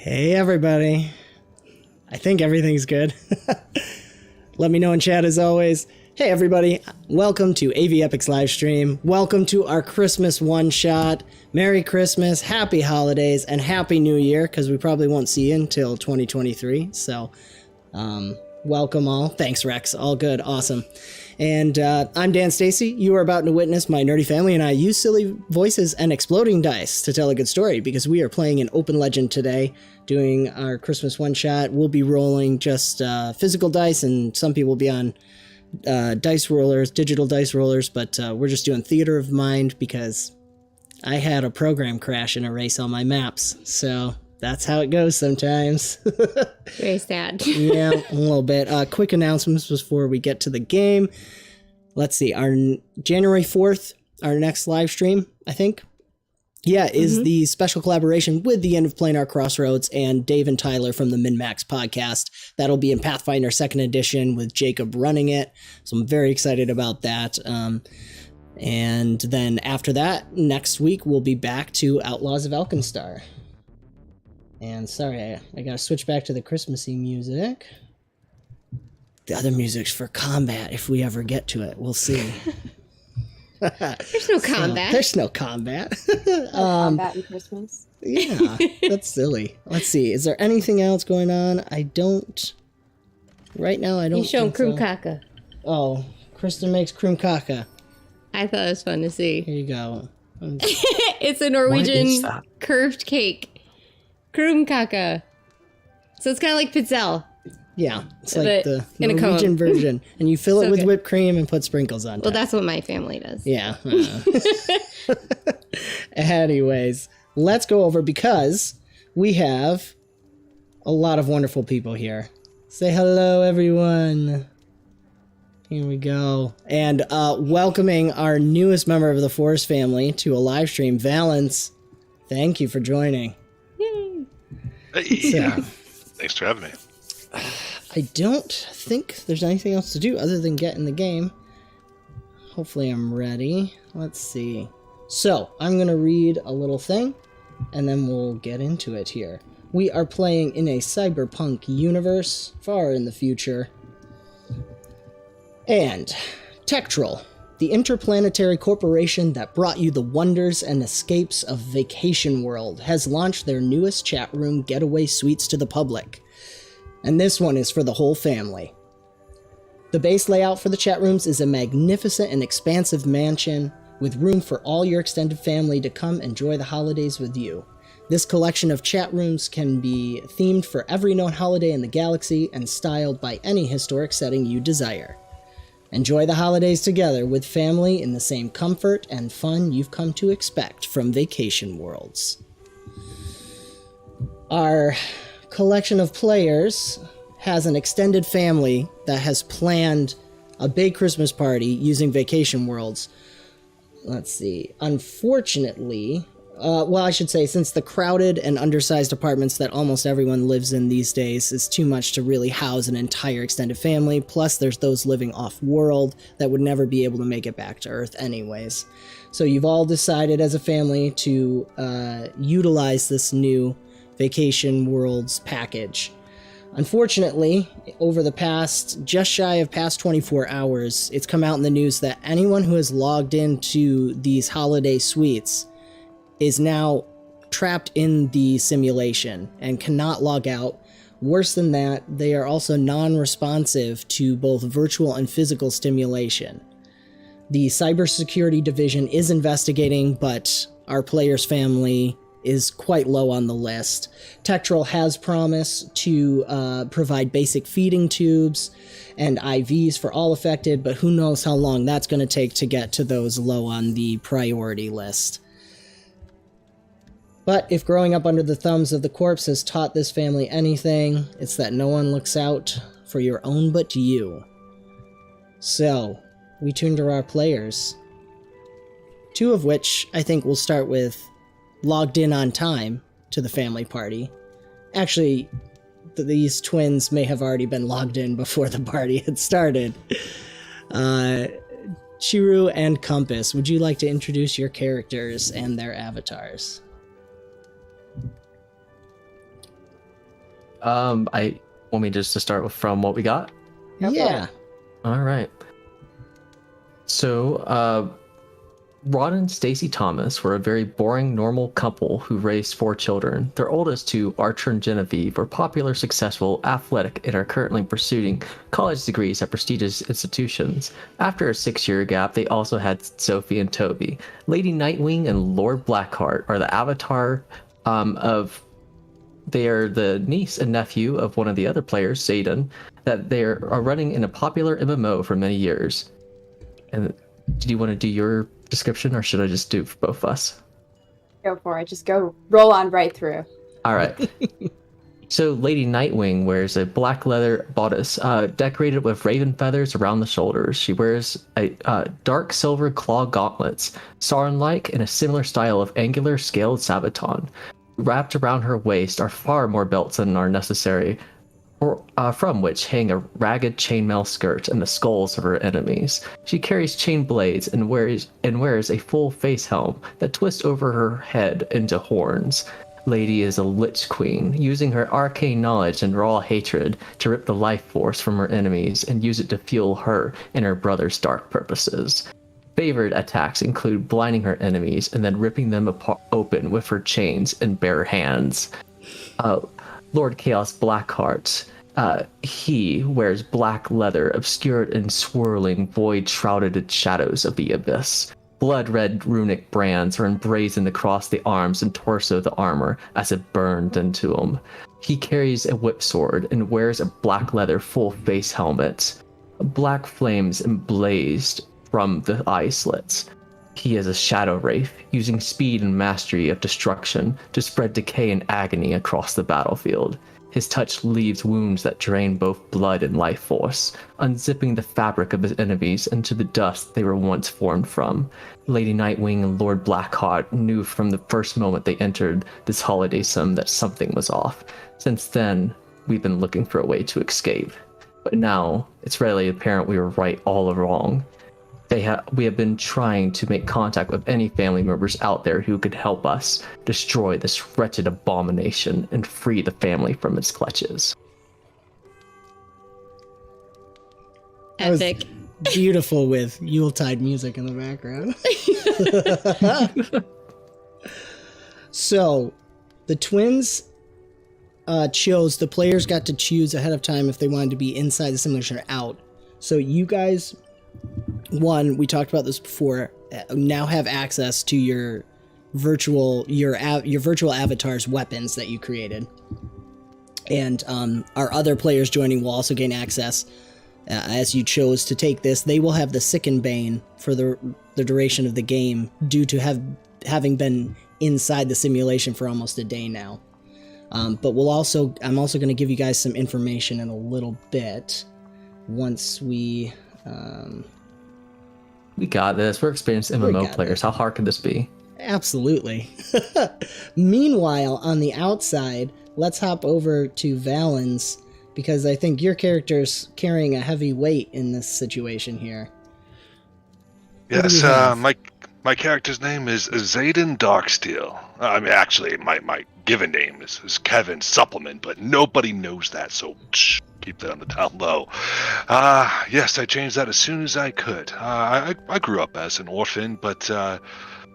Hey everybody. I think everything's good. Let me know in chat as always. Hey everybody, welcome to AV Epochs live stream. Welcome to our Christmas one-shot. Merry Christmas, happy holidays, and happy New Year, because we probably won't see you until 2023. So, welcome all. Thanks, Rex. All good. Awesome. And I'm Dan Stacy. You are about to witness my nerdy family and I use silly voices and exploding dice to tell a good story, because we are playing an open legend today, doing our Christmas one-shot. We'll be rolling just physical dice, and some people will be on dice rollers, digital dice rollers, but we're just doing theater of mind because I had a program crash and erase all my maps. So that's how it goes sometimes. Very sad. Yeah, a little bit. Quick announcements before we get to the game. Let's see, our January 4th, our next live stream, I think. Yeah, is the special collaboration with the End of Planar Crossroads and Dave and Tyler from the MinMax podcast. That'll be in Pathfinder 2nd Edition with Jacob running it. So I'm very excited about that. And then after that, next week, we'll be back to Outlaws of Alkenstar. And sorry, I gotta switch back to the Christmassy music. The other music's for combat if we ever get to it. We'll see. There's no combat. So, there's no combat. Combat in Christmas. Yeah, that's silly. Let's see. Is there anything else going on? I don't. Right now, I don't. You show him 𝒂𝒏𝒄𝒂. Oh, Kristen makes 𝒂𝒏𝒄𝒂. I thought it was fun to see. Here you go. It's a Norwegian curved cake. �𝒂𝒄𝒂. So it's kind of like pitzel. Yeah, it's like the in Norwegian a version. And you fill it So with good. whipped cream and put sprinkles on top. Well, that's what my family does. Yeah. Anyways, let's go over, because we have a lot of wonderful people here. Say hello, everyone. Here we go. And welcoming our newest member of the Forest family to a live stream, Valence. Thank you for joining. Yay. Yeah. Thanks for having me. I don't think there's anything else to do other than get in the game. Hopefully I'm ready. Let's see. So, I'm going to read a little thing, and then we'll get into it here. We are playing in a cyberpunk universe, far in the future. And Tektrol, the interplanetary corporation that brought you the wonders and escapes of Vacation World, has launched their newest chat room getaway suites to the public. And this one is for the whole family. The base layout for the chat rooms is a magnificent and expansive mansion with room for all your extended family to come enjoy the holidays with you. This collection of chat rooms can be themed for every known holiday in the galaxy and styled by any historic setting you desire. Enjoy the holidays together with family in the same comfort and fun you've come to expect from Vacation Worlds. Our collection of players has an extended family that has planned a big Christmas party using Vacation Worlds. Let's see. Unfortunately, well, I should say, since the crowded and undersized apartments that almost everyone lives in these days is too much to really house an entire extended family, plus there's those living off-world that would never be able to make it back to Earth anyways. So you've all decided as a family to utilize this new Vacation Worlds package. Unfortunately, over the past, just shy of past 24 hours, it's come out in the news that anyone who has logged into these holiday suites is now trapped in the simulation and cannot log out. Worse than that, they are also non-responsive to both virtual and physical stimulation. The cybersecurity division is investigating, but our player's family is quite low on the list. Tektrol has promised to provide basic feeding tubes and IVs for all affected, but who knows how long that's going to take to get to those low on the priority list. But if growing up under the thumbs of the corpse has taught this family anything, it's that no one looks out for your own but you. So, we turn to our players. Two of which I think we'll start with logged in on time to the family party. Actually, these twins may have already been logged in before the party had started. Chiru and Compass, would you like to introduce your characters and their avatars? I want me just to start from what we got. Yeah. All right. So, Ron and Stacy Thomas were a very boring, normal couple who raised 4 children. Their oldest two, Archer and Genevieve, were popular, successful, athletic, and are currently pursuing college degrees at prestigious institutions. After a 6-year gap, they also had Sophie and Toby. Lady Nightwing and Lord Blackheart are the avatar of... They are the niece and nephew of one of the other players, Zaiden, that they are running in a popular MMO for many years. And do you want to do your description, or should I just do it for both of us? Go for it. Just go roll on right through. All right. So Lady Nightwing wears a black leather bodice decorated with raven feathers around the shoulders. She wears a dark silver claw gauntlets, Sauron-like, in a similar style of angular scaled sabaton. Wrapped around her waist are far more belts than are necessary, from which hang a ragged chainmail skirt and the skulls of her enemies. She carries chain blades and wears a full face helm that twists over her head into horns. Lady is a Lich Queen, using her arcane knowledge and raw hatred to rip the life force from her enemies and use it to fuel her and her brother's dark purposes. Favored attacks include blinding her enemies and then ripping them open with her chains and bare hands. Lord Chaos Blackheart, he wears black leather obscured in swirling, void-shrouded shadows of the abyss. Blood-red runic brands are emblazoned across the arms and torso of the armor as it burned into him. He carries a whip sword and wears a black leather full-face helmet. Black flames emblazed from the eye slits. He is a shadow wraith, using speed and mastery of destruction to spread decay and agony across the battlefield. His touch leaves wounds that drain both blood and life force, unzipping the fabric of his enemies into the dust they were once formed from. Lady Nightwing and Lord Blackheart knew from the first moment they entered this holiday sim that something was off. Since then, we've been looking for a way to escape. But now, it's readily apparent we were right all along. We have been trying to make contact with any family members out there who could help us destroy this wretched abomination and free the family from its clutches. Epic. Beautiful with Yuletide music in the background. So, the twins the players got to choose ahead of time if they wanted to be inside the simulation or out. So you guys... One, we talked about this before, now have access to your virtual avatar's weapons that you created. And our other players joining will also gain access as you chose to take this. They will have the Sicken Bane for the duration of the game due to having been inside the simulation for almost a day now. But I'm also going to give you guys some information in a little bit once we... We got this. We're experienced MMO players. This. How hard could this be? Absolutely. Meanwhile, on the outside, let's hop over to Valen's, because I think your character's carrying a heavy weight in this situation here. Yes, my character's name is Zaiden Darksteel. I mean, actually, my given name is Kevin Supplement, but nobody knows that, so keep that on the down low. Yes, I changed that as soon as I could. I grew up as an orphan, but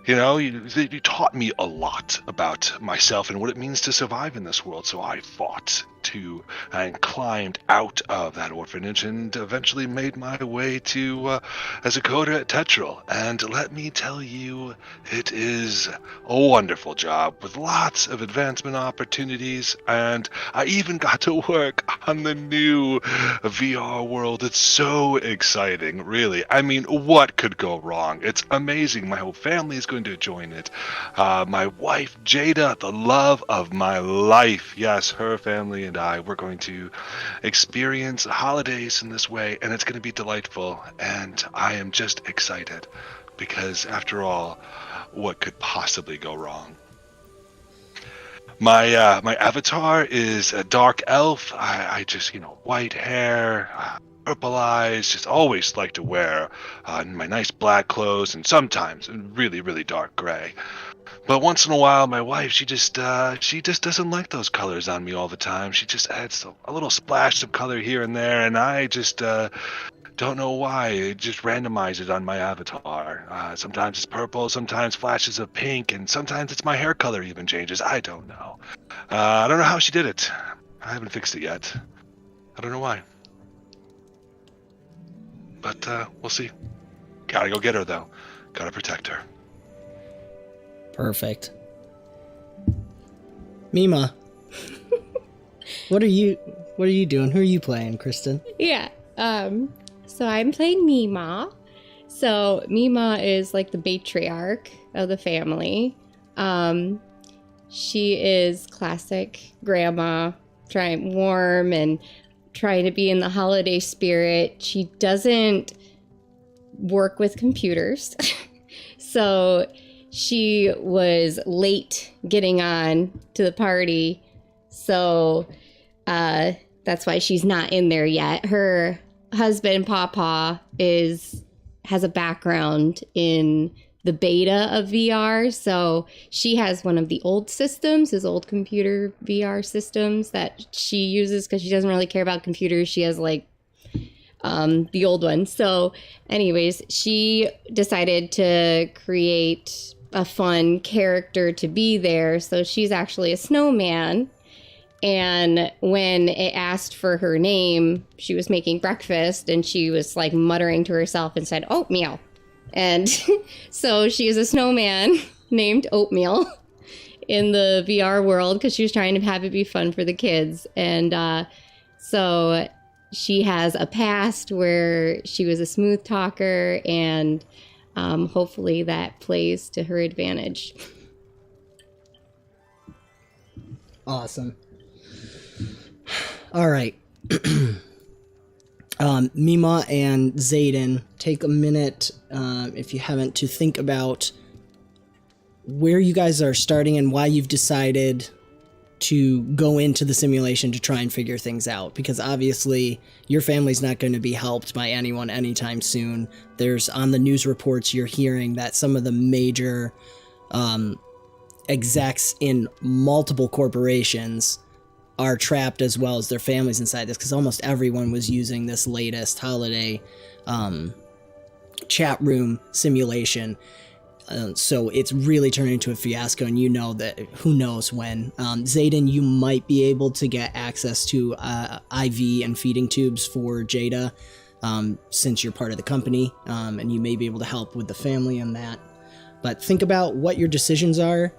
you taught me a lot about myself and what it means to survive in this world, so I fought to and climbed out of that orphanage and eventually made my way to 𝒂𝒐𝒏𝒄𝒂. And let me tell you, it is a wonderful job with lots of advancement opportunities, and I even got to work on the new VR world. It's so exciting, really. I mean, what could go wrong? It's amazing. My whole family is going to join it. My wife, Jada, the love of my life. Yes, her family and we're going to experience holidays in this way, and it's going to be delightful, and I am just excited because, after all, what could possibly go wrong? My avatar is a dark elf. I just, white hair, purple eyes, just always like to wear my nice black clothes and sometimes really, really dark gray. But once in a while, my wife, she just doesn't like those colors on me all the time. She just adds a little splash of color here and there, and I just don't know why. It just randomizes on my avatar. Sometimes it's purple, sometimes flashes of pink, and sometimes it's my hair color even changes. I don't know. I don't know how she did it. I haven't fixed it yet. I don't know why. But we'll see. Gotta go get her, though. Gotta protect her. Perfect. MeeMaw. What are you doing? Who are you playing, Kristen? Yeah. So I'm playing MeeMaw. So MeeMaw is like the matriarch of the family. She is classic grandma, warm and trying to be in the holiday spirit. She doesn't work with computers. So she was late getting on to the party. So that's why she's not in there yet. Her husband, Papa, has a background in the beta of VR. So she has one of the old systems, his old computer VR systems that she uses because she doesn't really care about computers. She has like the old one. So anyways, she decided to create a fun character to be there. So she's actually a snowman. And when it asked for her name, she was making breakfast and she was like muttering to herself and said, "Oatmeal." And so she is a snowman named Oatmeal in the VR world because she was trying to have it be fun for the kids. And so she has a past where she was a smooth talker, and hopefully that plays to her advantage. Awesome. All right. MeeMaw and Zaiden, take a minute, if you haven't, to think about where you guys are starting and why you've decided to go into the simulation to try and figure things out. Because obviously, your family's not going to be helped by anyone anytime soon. There's, on the news reports, you're hearing that some of the major execs in multiple corporations are trapped, as well as their families inside this, because almost everyone was using this latest holiday chat room simulation. So it's really turning into a fiasco, and you know that who knows when. Zaiden, you might be able to get access to IV and feeding tubes for Jada, since you're part of the company, and you may be able to help with the family on that. But think about what your decisions are,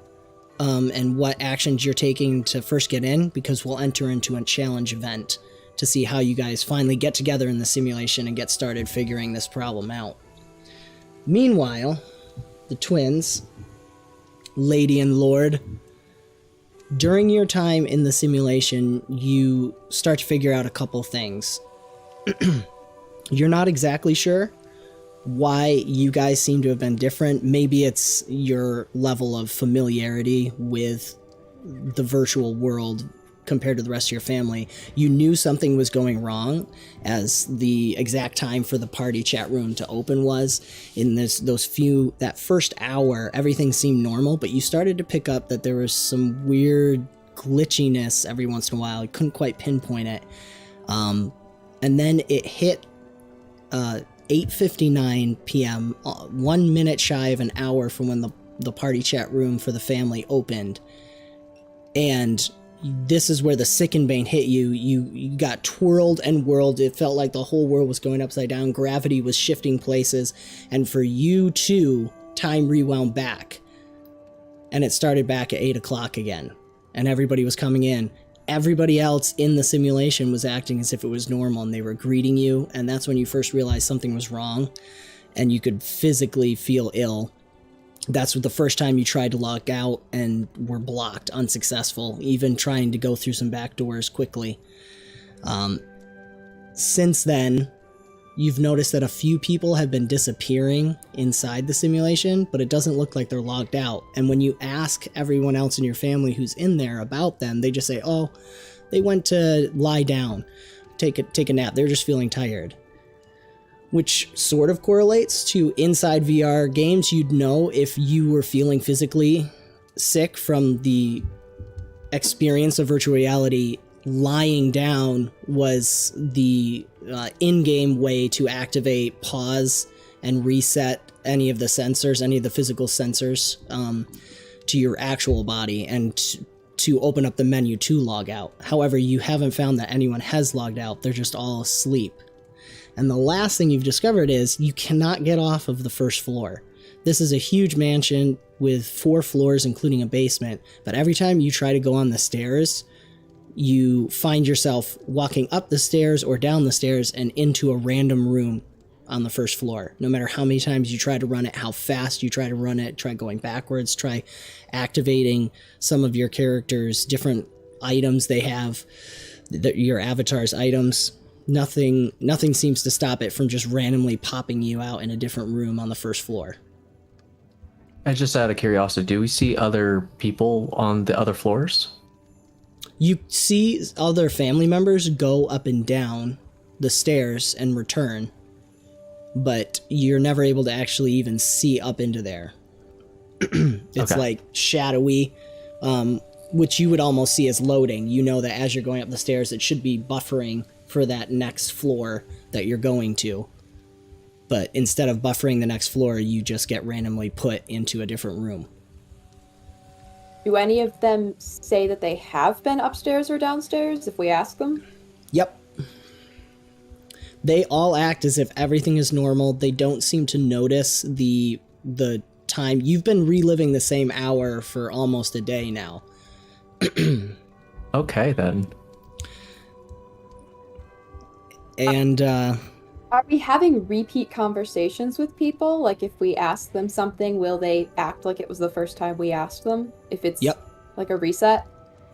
and what actions you're taking to first get in, because we'll enter into a challenge event to see how you guys finally get together in the simulation and get started figuring this problem out. Meanwhile, the twins, Lady and Lord, during your time in the simulation, you start to figure out a couple things. You're not exactly sure why you guys seem to have been different. Maybe it's your level of familiarity with the virtual world compared to the rest of your family. You knew something was going wrong as the exact time for the party chat room to open was. In that first hour, everything seemed normal, but you started to pick up that there was some weird glitchiness every once in a while. You couldn't quite pinpoint it. And then it hit 8:59 p.m., 1 minute shy of an hour from when the party chat room for the family opened. And this is where the Sickenbane hit you. You got twirled and whirled. It felt like the whole world was going upside down. Gravity was shifting places. And for you too, time rewound back. And it started back at 8 o'clock again. And everybody was coming in. Everybody else in the simulation was acting as if it was normal, and they were greeting you, and that's when you first realized something was wrong, and you could physically feel ill. That's the first time you tried to log out and were blocked, unsuccessful, even trying to go through some back doors quickly. Since then, you've noticed that a few people have been disappearing inside the simulation, but it doesn't look like they're logged out. And when you ask everyone else in your family who's in there about them, they just say, "Oh, they went to lie down." take a nap. They're just feeling tired. Which sort of correlates to inside VR games. You'd know if you were feeling physically sick from the experience of virtual reality. Lying down was the in-game way to activate, pause, and reset any of the sensors, any of the physical sensors to your actual body, and to open up the menu to log out. However, you haven't found that anyone has logged out. They're just all asleep. And the last thing you've discovered is you cannot get off of the first floor. This is a huge mansion with 4 floors, including a basement, but every time you try to go on the stairs, you find yourself walking up the stairs or down the stairs and into a random room on the first floor. No matter how many times you try to run it, how fast you try to run it, try going backwards, try activating some of your characters' different items they have, your avatar's items. Nothing seems to stop it from just randomly popping you out in a different room on the first floor. And just out of curiosity, do we see other people on the other floors? You see other family members go up and down the stairs and return, but you're never able to actually even see up into there. It's Okay. like shadowy, which you would almost see as loading. You know that as you're going up the stairs, it should be buffering for that next floor that you're going to. But instead of buffering the next floor, you just get randomly put into a different room. Do any of them say that they have been upstairs or downstairs if we ask them? Yep. They all act as if everything is normal. They don't seem to notice the time. You've been reliving the same hour for almost a day now. Okay, then. And Are we having repeat conversations with people? Like, if we ask them something, will they act like it was the first time we asked them? If it's like a reset?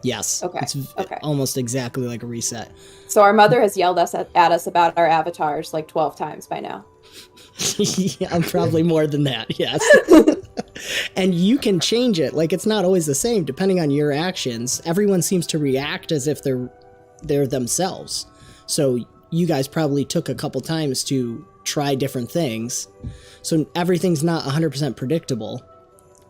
yes, Okay, it's okay. almost exactly like a reset. So our mother has yelled at us about our avatars like 12 times by now. Yeah, probably more than that, yes. And you can change it. Like, it's not always the same depending on your actions. Everyone seems to react as if they're themselves. So you guys probably took a couple times to try different things. So everything's not 100% predictable.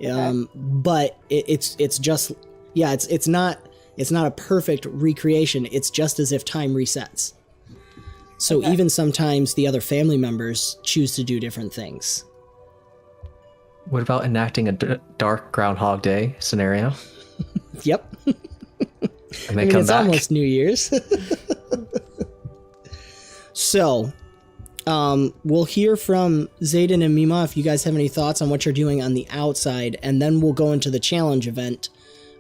Okay. But it's just, yeah, it's not a perfect recreation. It's just as if time resets. So Okay. even sometimes the other family members choose to do different things. What about enacting a dark Groundhog Day scenario? Yep. And then come it's back? almost New Year's. So, we'll hear from Zaiden and MeeMaw if you guys have any thoughts on what you're doing on the outside, and then we'll go into the challenge event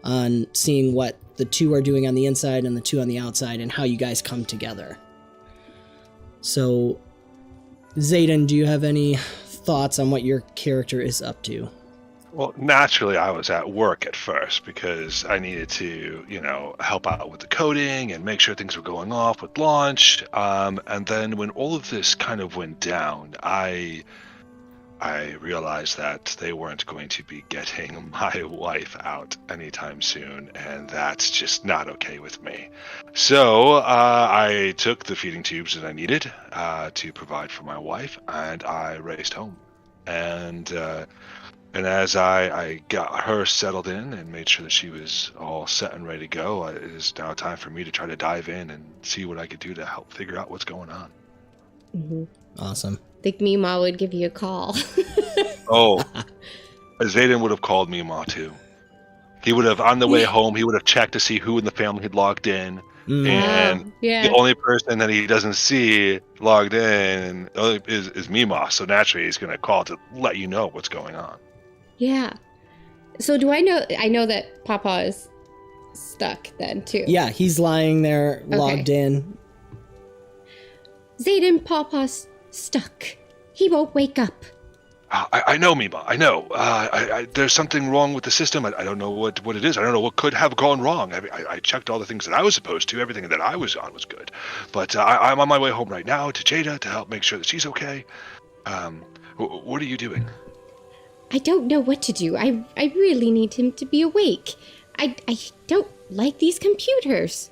on seeing what the 2 are doing on the inside and the 2 on the outside and how you guys come together. So, Zaiden, do you have any thoughts on what your character is up to? Well, naturally, I was at work at first because I needed to, help out with the coding and make sure things were going off with launch. And then when all of this kind of went down, I realized that they weren't going to be getting my wife out anytime soon, and that's just not okay with me. So I took the feeding tubes that I needed to provide for my wife, and I raced home. And as I got her settled in and made sure that she was all set and ready to go, it is now time for me to try to dive in and see what I could do to help figure out what's going on. Mm-hmm. Awesome. I think MeeMaw would give you a call. Oh, Zaiden would have called MeeMaw too. He would have, on the way home, he would have checked to see who in the family had logged in. And yeah. the only person that he doesn't see logged in is MeeMaw. So naturally, he's going to call to let you know what's going on. Yeah. So do I know that Papa is stuck then too? Yeah, he's lying there, logged in. Zaiden, Papa's stuck. He won't wake up. I know, MeeMaw. I know. There's something wrong with the system. I don't know what it is. I don't know what could have gone wrong. I checked all the things that I was supposed to. Everything that I was on was good. But I'm on my way home right now to Jada to help make sure that she's okay. What are you doing? I don't know what to do. I really need him to be awake. I don't like these computers.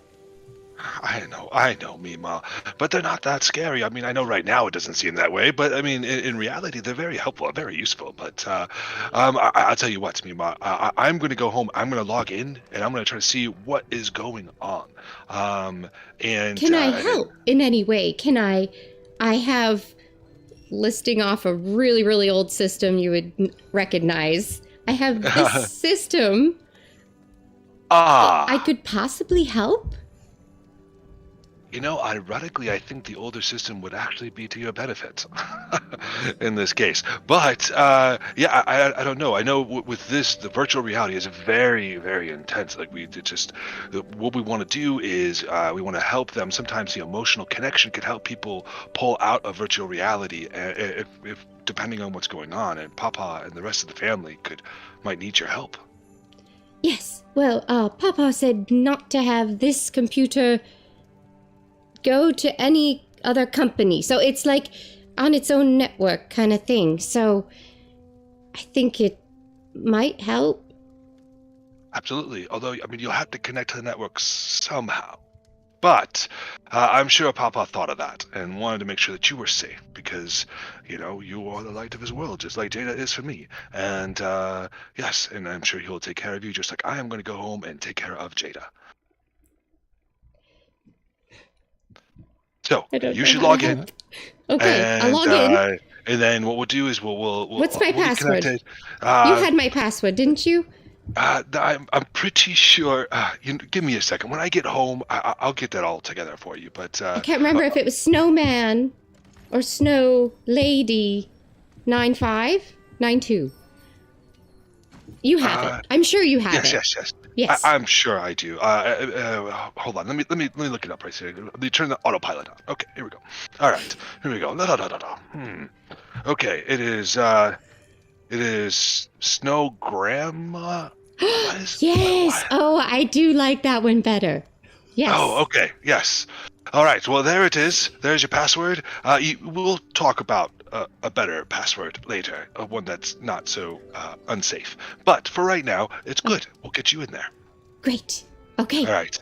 I know, MeeMaw, but they're not that scary. I mean, I know right now it doesn't seem that way, but I mean, in reality, they're very helpful, very useful. But I'll tell you what, MeeMaw, I'm going to go home. I'm going to log in, and I'm going to try to see what is going on. And can I help in any way? Can I have, listing off a really, really old system you would recognize. I have this system. I could possibly help. You know, ironically, I think the older system would actually be to your benefit in this case. But, yeah, I don't know. I know with this, the virtual reality is very, very intense. Like, what we want to do is we want to help them. Sometimes the emotional connection could help people pull out of virtual reality if depending on what's going on. And Papa and the rest of the family might need your help. Yes. Well, Papa said not to have this computer go to any other company. So it's like on its own network kind of thing. So I think it might help. Absolutely. Although, I mean, you'll have to connect to the network somehow. But I'm sure Papa thought of that and wanted to make sure that you were safe because, you know, you are the light of his world, just like Jada is for me. And yes, and I'm sure he'll take care of you just like I am going to go home and take care of Jada. So you should log in. Okay, I'll log in. And then what we'll do is we'll What's my password? You Uh, had my password, didn't you? I'm pretty sure. Give me a second. When I get home, I'll get that all together for you. But I can't remember if it was Snowman or Snow Lady 9592. You have it. I'm sure you have it. Yes. Yes. I'm sure I do. Hold on. Let me look it up right here. Let me turn the autopilot on. Okay, here we go. All right, here we go. Okay, it is Snow Grandma. Yes. Oh, I do like that one better. Yes. Oh, okay. Yes. All right. Well, there it is. There's your password. We'll talk about a better password later, one that's not so unsafe. But for right now, it's good. We'll get you in there. Great. Okay. All right.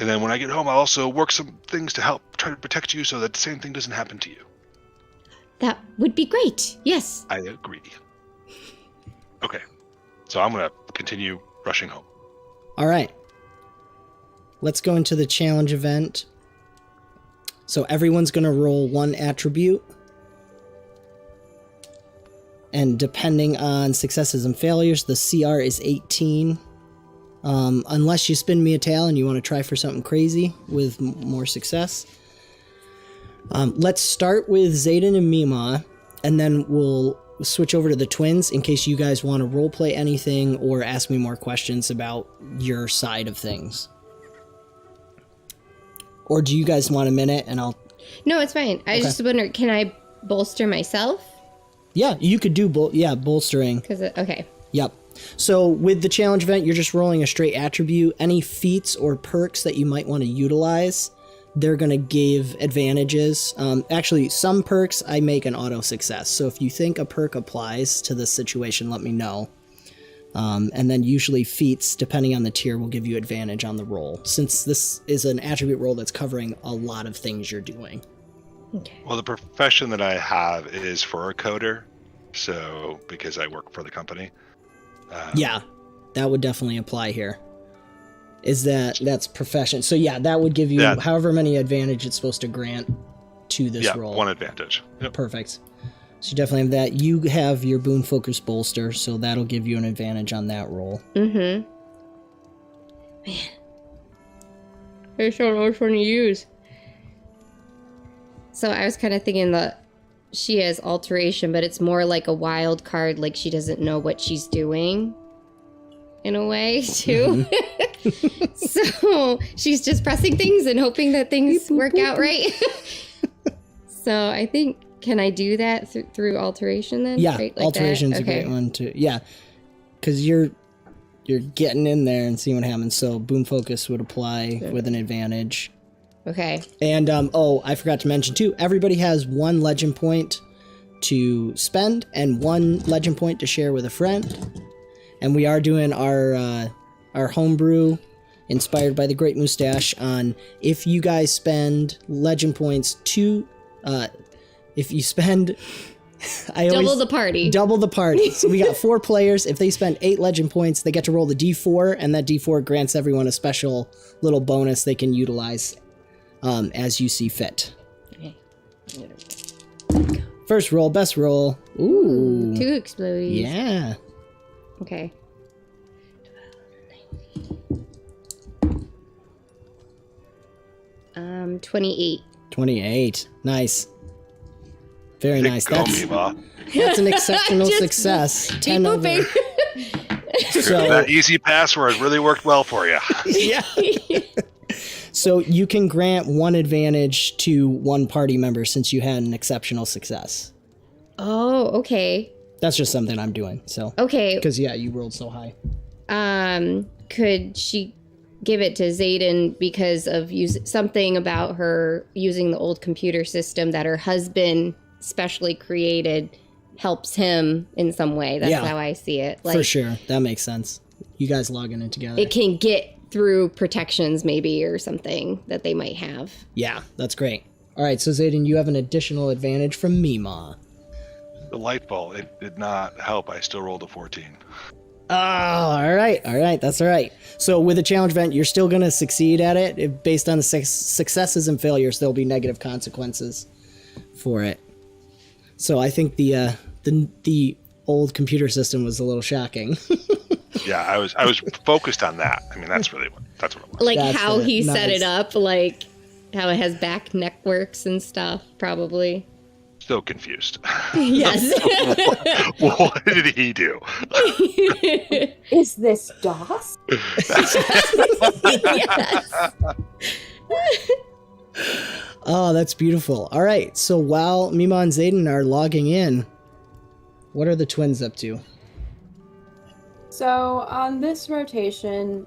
And then when I get home, I'll also work some things to help try to protect you so that the same thing doesn't happen to you. That would be great. Yes. I agree. Okay. So I'm going to continue rushing home. All right. Let's go into the challenge event. So everyone's going to roll one attribute. And depending on successes and failures, the CR is 18. Unless you spin me a tail and you want to try for something crazy with more success. Let's start with Zaiden and MeeMaw, and then we'll switch over to the twins in case you guys want to roleplay anything or ask me more questions about your side of things. Or do you guys want a minute and I'll... No, it's fine. I just wonder, can I bolster myself? Yeah, you could do bolstering. Okay. Yep. So with the challenge event, you're just rolling a straight attribute. Any feats or perks that you might want to utilize, they're going to give advantages. Actually, some perks I make an auto success. So if you think a perk applies to this situation, let me know. And then usually feats, depending on the tier, will give you advantage on the roll, since this is an attribute roll that's covering a lot of things you're doing. Okay. Well, the profession that I have is fur coder, so because I work for the company. Yeah, that would definitely apply here. That's profession. So yeah, that would give you however many advantage it's supposed to grant to this roll. Yeah, one advantage. Yep. Perfect. So you definitely have that. You have your Boon Focus bolster, so that'll give you an advantage on that roll. Mm-hmm. Man. I just don't know which one to use. So I was kind of thinking that she has alteration, but it's more like a wild card, like she doesn't know what she's doing. In a way, too. So she's just pressing things and hoping that things work out right. So I think, can I do that through alteration then? Yeah, right? Like alteration's a great one too. Yeah, because you're getting in there and seeing what happens. So Boon Focus would apply with an advantage. Okay. And I forgot to mention too, everybody has one legend point to spend and one legend point to share with a friend. And we are doing our homebrew inspired by the Great Mustache, on if you guys spend legend points if you spend Double the party. Double the party. So we got 4 players. If they spend 8 legend points, they get to roll the d4, and that d4 grants everyone a special little bonus they can utilize as you see fit. Okay. First roll, best roll. Ooh. 2 explodes. Yeah. Okay. 28. 28. Nice. Very nice. Go, MeeMaw. That's an exceptional Just success. keep 10 over. moving. So, That easy password really worked well for you. yeah. So you can grant 1 advantage to 1 party member since you had an exceptional success. Oh, okay. That's just something I'm doing. So Okay. because yeah, you rolled so high. Could she give it to Zaiden because of something about her using the old computer system that her husband specially created helps him in some way? That's how I see it. For sure. That makes sense. You guys logging in together. It can get through protections maybe or something that they might have. Yeah, that's great. All right, so Zaiden, you have an additional advantage from MeeMaw. The light bulb, it did not help. I still rolled a 14. Oh, all right, that's all right. So with a challenge event, you're still going to succeed at it. Based on the successes and failures, there'll be negative consequences for it. So I think the old computer system was a little shocking. Yeah, I was focused on that. I mean, that's what it was. Like That's how it. he set Nice. it up, like how it has back networks and stuff, probably. Still confused. Yes. What did he do? Is this DOS? Yes. Oh, that's beautiful. All right, so while MeeMaw and Zaiden are logging in, what are the twins up to? So on this rotation,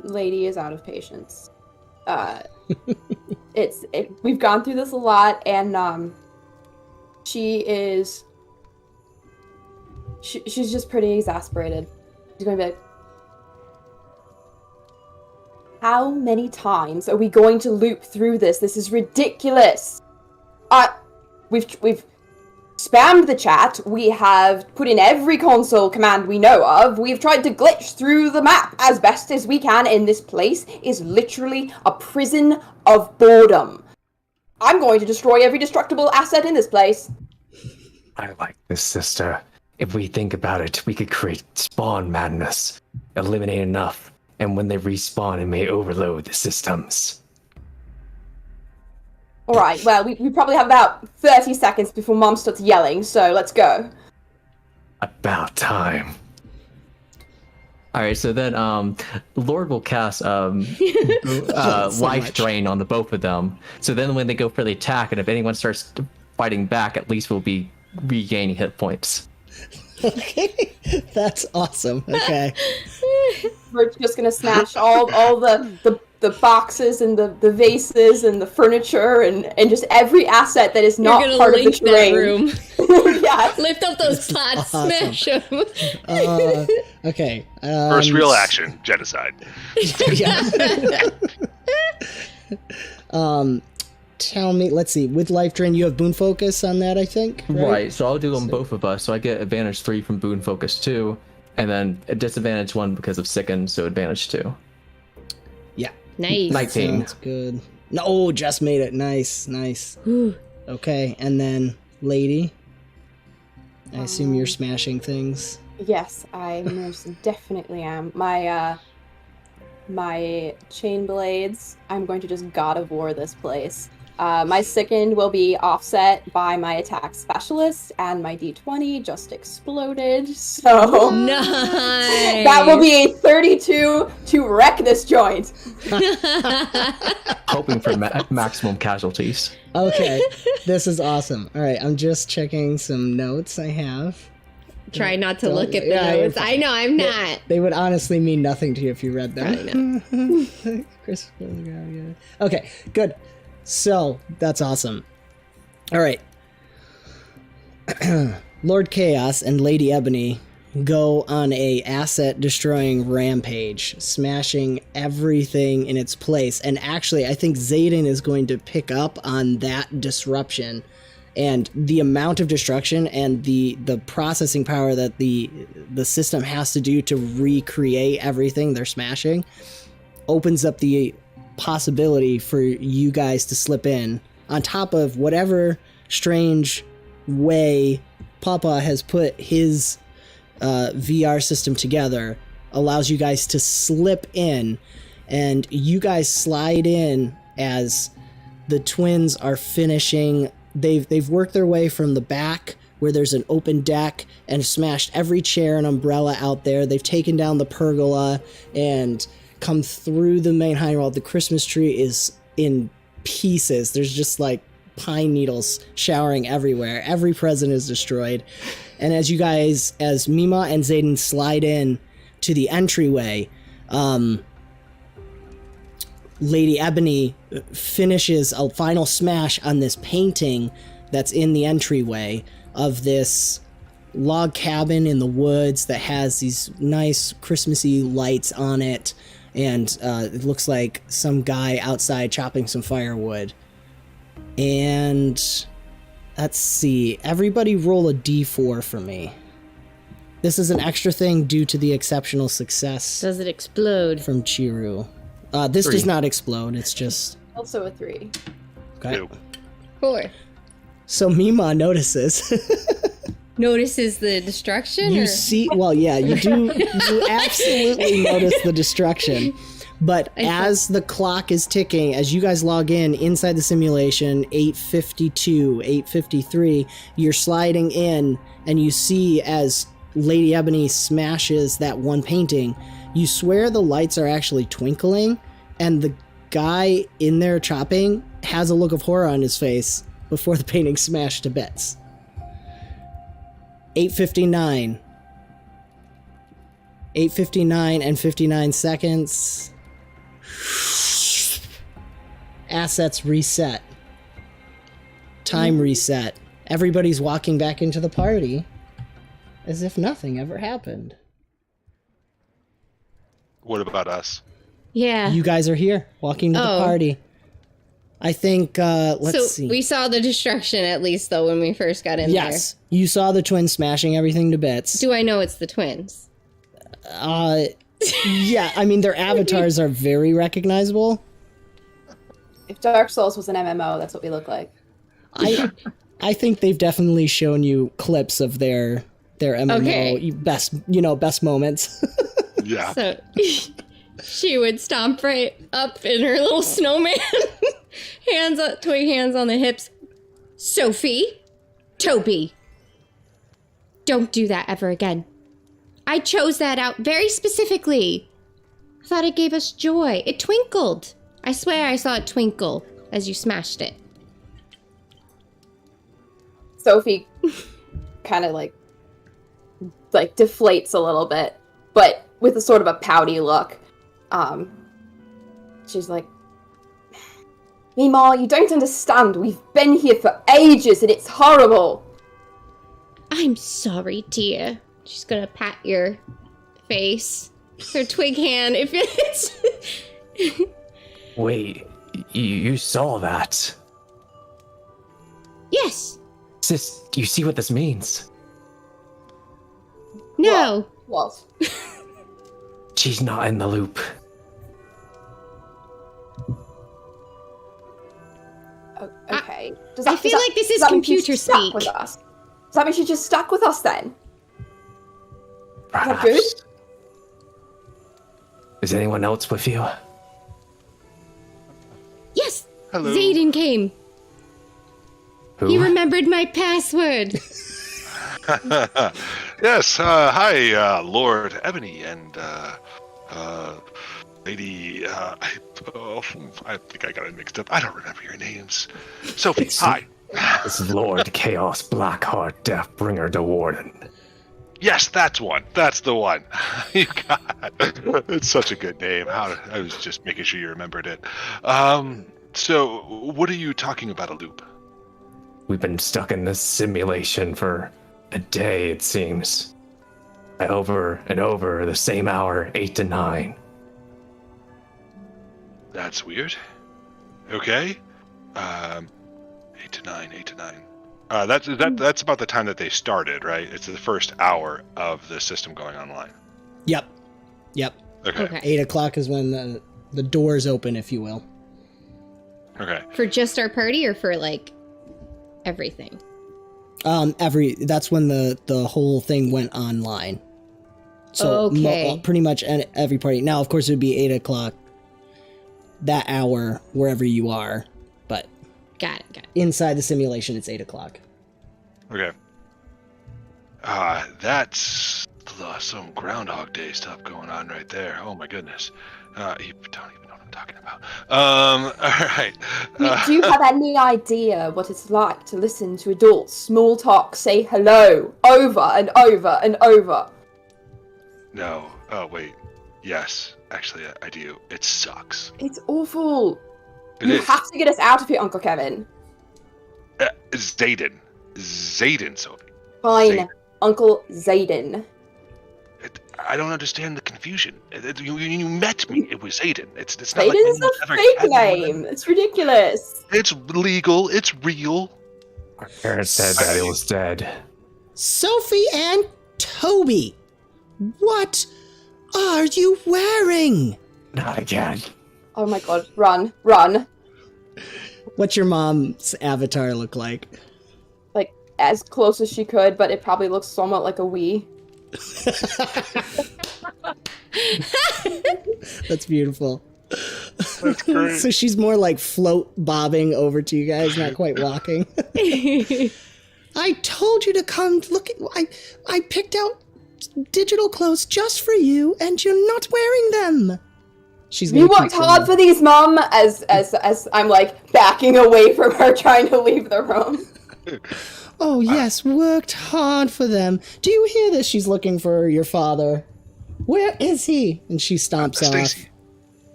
Lady is out of patience. We've gone through this a lot, and she's just pretty exasperated. She's going to be like, how many times are we going to loop through this? This is ridiculous. We've spammed the chat. We have put in every console command we know of. We've tried to glitch through the map as best as we can, and this place is literally a prison of boredom. I'm going to destroy every destructible asset in this place. I like this, sister. If we think about it, we could create spawn madness. Eliminate enough, and when they respawn, it may overload the systems. Alright, well, we probably have about 30 seconds before Mom starts yelling, so let's go. About time. Alright, so then Lord will cast life drain on the both of them. So then when they go for the attack, and if anyone starts fighting back, at least we'll be regaining hit points. Okay, that's awesome. Okay. We're just gonna smash all the boxes and the vases and the furniture and just every asset that is not part of the terrain. Room. Yeah. Lift up those pots, awesome. smash them. Okay. First real action, genocide. Tell me, let's see, with life drain, you have boon focus on that, I think? Right, so I'll do them both of us. So I get advantage 3 from boon focus 2, and then a disadvantage 1 because of sicken, so advantage 2. Yeah. Nice. 19. That's good. No, just made it. Nice. Okay, and then Lady. I assume you're smashing things. Yes, I most definitely am. My chain blades, I'm going to just God of War this place. My second will be offset by my attack specialist, and my d20 just exploded, so Nice. that will be a 32 to wreck this joint. Hoping for maximum casualties. Okay, this is awesome. All right, I'm just checking some notes I have. Try not to Don't- look at the yeah, you're notes. I know, I'm not. They would honestly mean nothing to you if you read them. I know. Chris, okay, good. So, that's awesome. All right. Lord Chaos and Lady Ebony go on a asset destroying rampage, smashing everything in its place. And actually, I think Zaiden is going to pick up on that disruption and the amount of destruction and the processing power that the system has to do to recreate everything they're smashing opens up the possibility for you guys to slip in on top of whatever strange way Papa has put his VR system together. Allows you guys to slip in, and you guys slide in as the twins are finishing. They've worked their way from the back where there's an open deck and smashed every chair and umbrella out there. They've taken down the pergola and come through the main high wall. The Christmas tree is in pieces. There's just like pine needles showering everywhere. Every present is destroyed. And as you guys, as MeeMaw and Zaiden slide in to the entryway, Lady Ebony finishes a final smash on this painting that's in the entryway of this log cabin in the woods that has these nice Christmassy lights on it. And it looks like some guy outside chopping some firewood. And let's see, everybody roll a d4 for me. This is an extra thing due to the exceptional success. Does it explode? From Chiru. This 3. does not explode, it's just... Also a 3. Okay. 2. 4. So MeeMaw notices. Notices the destruction? You or? see, well, yeah, you do. You absolutely notice the destruction. But as the clock is ticking, as you guys log in inside the simulation, 8:52, 8:53, you're sliding in, and you see as Lady Ebony smashes that one painting, you swear the lights are actually twinkling, and the guy in there chopping has a look of horror on his face before the painting smashed to bits. 8:59. 8:59 and 59 seconds. Assets reset. Time reset. Everybody's walking back into the party as if nothing ever happened. What about us? Yeah. You guys are here, walking to the party. I think, let's see. We saw the destruction at least, though, when we first got in there. Yes, you saw the twins smashing everything to bits. Do I know it's the twins? Yeah, I mean, their avatars are very recognizable. If Dark Souls was an MMO, that's what we look like. I think they've definitely shown you clips of their MMO best moments. Yeah. So she would stomp right up in her little snowman, twig hands on the hips. Sophie, Toby, don't do that ever again. I chose that out very specifically. I thought it gave us joy. It twinkled. I swear I saw it twinkle as you smashed it. Sophie kind of like deflates a little bit, but with a sort of a pouty look. She's like, MeeMaw, you don't understand. We've been here for ages and it's horrible. I'm sorry, dear. She's gonna pat your face. Her twig hand, if it's... Wait, you saw that? Yes. Sis, do you see what this means? No. What? She's not in the loop. Okay. I feel like this is computer speak. With us? Does that mean she's just stuck with us then? Perhaps. good? Is anyone else with you? Yes. Hello. Zaiden came. Who? He remembered my password. Yes, hi, Lord Ebony and, Lady, I think I got it mixed up. I don't remember your names. Sophie, hi. This is Lord Chaos Blackheart Deathbringer de Warden. Yes, that's one. That's the one. You got it. It's such a good name. I was just making sure you remembered it. So, what are you talking about, a loop? We've been stuck in this simulation for a day, it seems. Over and over, the same hour, 8 to 9. That's weird. Okay. 8 to 9, 8 to 9. That's about the time that they started, right? It's the first hour of the system going online. Yep. Okay. 8 o'clock is when the doors open, if you will. Okay. For just our party or for like everything? That's when the whole thing went online. So Okay. pretty much every party. Now, of course, it would be 8 o'clock that hour wherever you are, but Got it. inside the simulation, it's 8 o'clock. Okay. That's some Groundhog Day stuff going on right there. Oh my goodness. You don't even know what I'm talking about. All right. Do you have any idea what it's like to listen to adults small talk, say hello over and over and over? No. Oh wait. Yes. Actually, I do. It sucks. It's awful. It You is. have to get us out of here, Uncle Kevin. Zaiden, Sophie. Fine, Zaiden. Uncle Zaiden. I don't understand the confusion. You met me. It was Zaiden. It's not like Zaiden's anyone's a ever fake had one. name. It's ridiculous. It's legal. It's real. Our parents said Daddy was dead. Sophie and Toby, what are you wearing? Not again. Oh my god, run. What's your mom's avatar look like? Like, as close as she could, but it probably looks somewhat like a Wii. That's beautiful. That's great. So she's more like float bobbing over to you guys, not quite walking. I told you to come look at. I picked out digital clothes just for you, and you're not wearing them. She's You worked hard for these, Mum, as I'm like backing away from her trying to leave the room. Oh yes, worked hard for them. Do you hear this? She's looking for your father. Where is he? And she stomps off.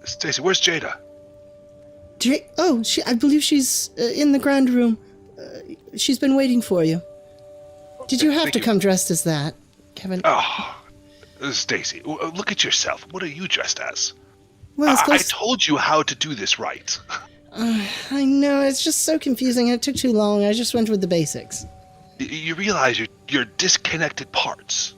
Stacy, where's Jada? I believe she's in the grand room. She's been waiting for you. Did you have Thank to you. come dressed as that, Kevin? Oh, Stacy, look at yourself. What are you dressed as? Well, it's I close. told you how to do this right. I know, it's just so confusing. It took too long. I just went with the basics. You realize you're disconnected parts.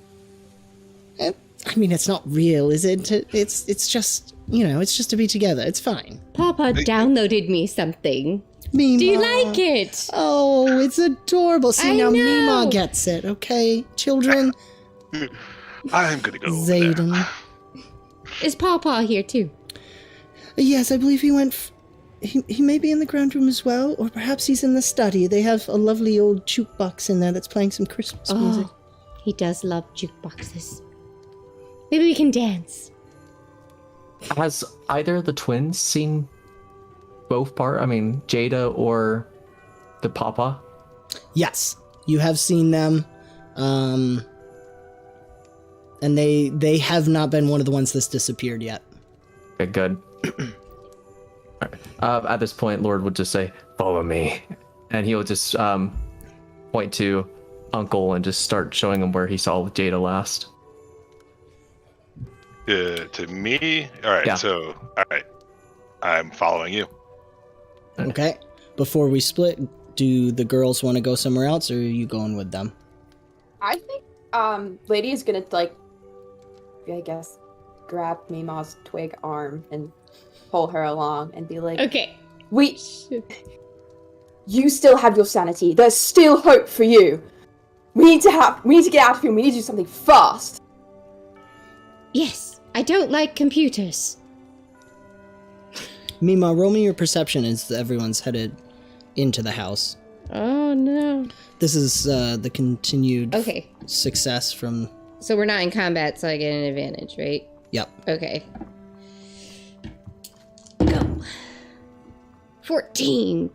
I mean, it's not real, is it? It's just, it's just to be together. It's fine. Papa downloaded me something. MeeMaw. Do you like it? Oh, it's adorable. See, I now know. MeeMaw gets it, okay? Children, I'm gonna go over there. Zaiden. Is Papa here too? Yes, I believe he went... He may be in the ground room as well, or perhaps he's in the study. They have a lovely old jukebox in there that's playing some Christmas music. Oh, he does love jukeboxes. Maybe we can dance. Has either of the twins seen both Jada or the Papa? Yes, you have seen them. And they have not been one of the ones that's disappeared yet. Okay, good. At this point, Lord would just say, "Follow me," and he'll just point to Uncle and just start showing him where he saw Jada last. To me? Alright, Yeah. so, alright. I'm following you. Okay. Before we split, do the girls want to go somewhere else, or are you going with them? I think Lady is gonna grab MeeMaw's twig arm and pull her along and be like, Okay. You still have your sanity. There's still hope for you. We need to get out of here. We need to do something fast. Yes, I don't like computers. MeeMaw, roll me your perception as everyone's headed into the house. Oh no. This is the continued Okay, success from... so we're not in combat, so I get an advantage, right? Yep. Okay. Go. 14.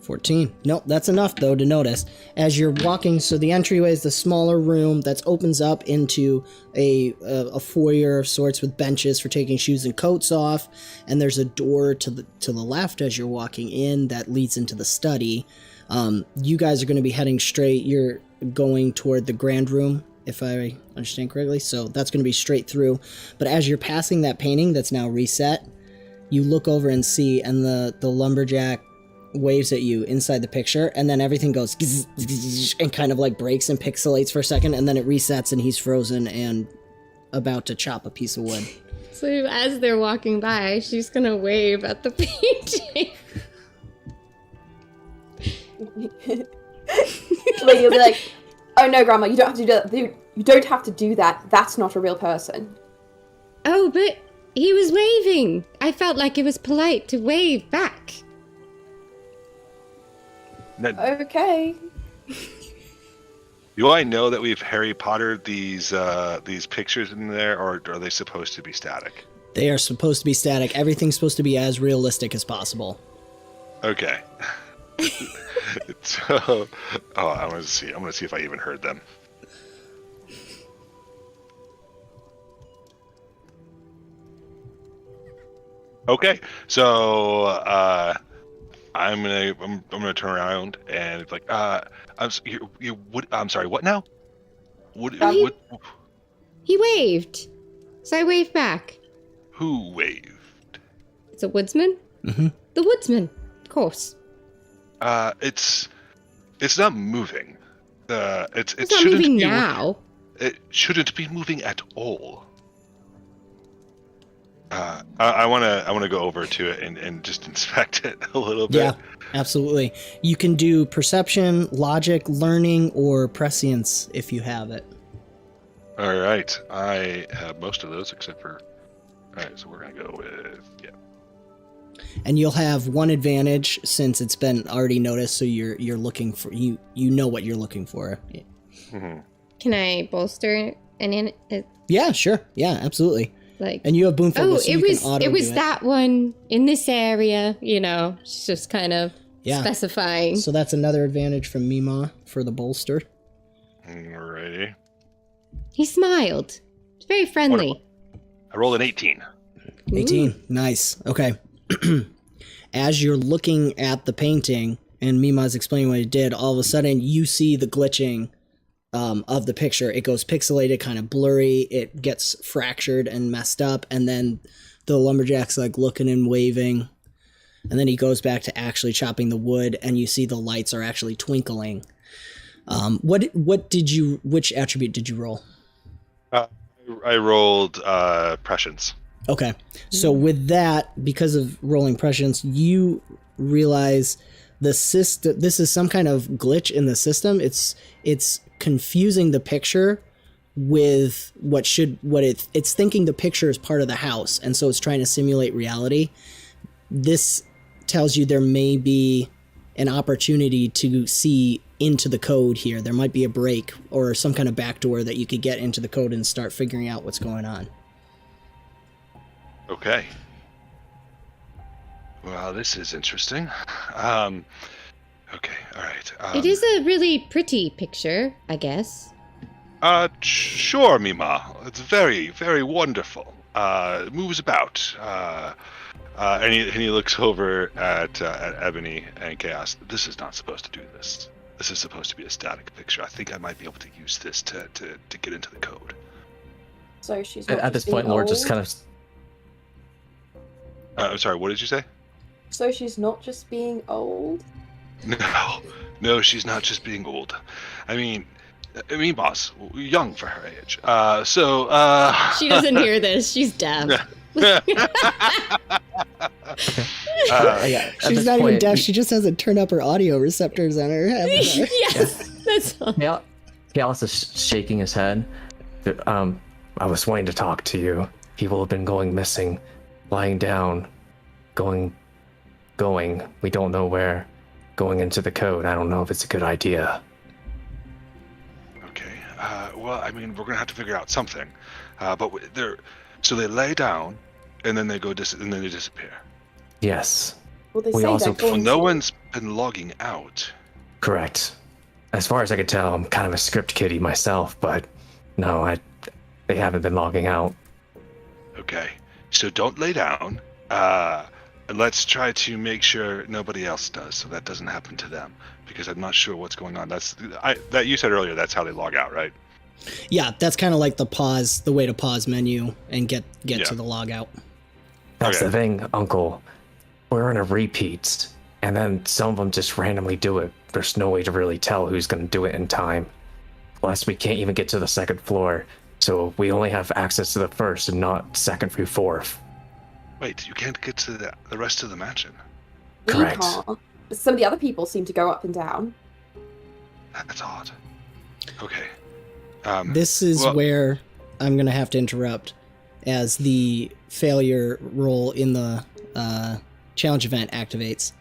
14. Nope, that's enough, though, to notice. As you're walking, so the entryway is the smaller room that opens up into a foyer of sorts with benches for taking shoes and coats off, and there's a door to the left as you're walking in that leads into the study. You guys are going to be heading straight. You're going toward the grand room if I understand correctly. So that's going to be straight through. But as you're passing that painting that's now reset, you look over and see, and the lumberjack waves at you inside the picture, and then everything goes and kind of like breaks and pixelates for a second, and then it resets and he's frozen and about to chop a piece of wood. So as they're walking by, she's gonna wave at the painting. Lady will be like, "Oh no, Grandma, you don't have to do that. You don't have to do that. That's not a real person." Oh, but he was waving. I felt like it was polite to wave back. Okay. Do I know that we've Harry Pottered these pictures in there, or are they supposed to be static? They are supposed to be static. Everything's supposed to be as realistic as possible. Okay. So, I'm gonna see if I even heard them. Okay, so I'm gonna turn around and it's like, I'm sorry, what now? He waved. So I waved back. Who waved? It's a woodsman? Mm-hmm. The woodsman, of course. It's not moving. It It's not shouldn't moving be now. It shouldn't be moving at all. I wanna go over to it and just inspect it a little bit. Yeah, absolutely. You can do perception, logic, learning, or prescience if you have it. All right, I have most of those except for. All right, so we're gonna go with And you'll have one advantage since it's been already noticed, so you're looking for you know what you're looking for. Yeah. Mm-hmm. Can I bolster Yeah, sure. Yeah, absolutely. like? And you have boon focus, so it you was can auto it was do that one in this area. You know, she's just kind of specifying. So that's another advantage from MeeMaw for the bolster. Alrighty. He smiled. It's very friendly. Wonderful. I rolled an 18. 18. Ooh. Nice. Okay. As you're looking at the painting and MeeMaw's explaining what it did, all of a sudden you see the glitching of the picture. It goes pixelated, kind of blurry. It gets fractured and messed up. And then the lumberjack's like looking and waving. And then he goes back to actually chopping the wood, and you see the lights are actually twinkling. Which attribute did you roll? I rolled prescience. Okay. So with that, because of rolling prescience, you realize the system, this is some kind of glitch in the system. It's confusing the picture with it's thinking the picture is part of the house, and so it's trying to simulate reality. This tells you there may be an opportunity to see into the code here. There might be a break or some kind of backdoor that you could get into the code and start figuring out what's going on. Okay. Well, this is interesting. Okay, all right. It is a really pretty picture, I guess. Sure, MeeMaw. It's very, very wonderful. It moves about. And he looks over at Ebony and Chaos. This is not supposed to do this. This is supposed to be a static picture. I think I might be able to use this to get into the code. So she's not At this just being point, Lord just old? kind of. I'm sorry, what did you say? So she's not just being old? No, she's not just being old. I mean, boss, young for her age. She doesn't hear this. She's deaf. She's not even deaf. She just hasn't turned up her audio receptors on her head. Yes, that's all. Chaos is shaking his head. I was wanting to talk to you. People have been going missing, lying down, going. We don't know where. Going into the code. I don't know if it's a good idea. Okay. Well, I mean, we're gonna have to figure out something. But so they lay down, and then they go and then they disappear. Yes. Well, they We say also- they're going Well, no to. one's been logging out. Correct. As far as I could tell, I'm kind of a script kiddie myself, but no, they haven't been logging out. Okay. So don't lay down. Let's try to make sure nobody else does, so that doesn't happen to them. Because I'm not sure what's going on. That you said earlier. That's how they log out, right? Yeah, that's kind of like the way to pause menu and get to the logout. That's the thing, Uncle. We're in a repeat, and then some of them just randomly do it. There's no way to really tell who's going to do it in time. Plus, we can't even get to the second floor, so we only have access to the first and not second through fourth. Wait, you can't get to the rest of the mansion? Correct. We can't. But some of the other people seem to go up and down. That's odd. Okay. This is where I'm going to have to interrupt, as the failure roll in the challenge event activates.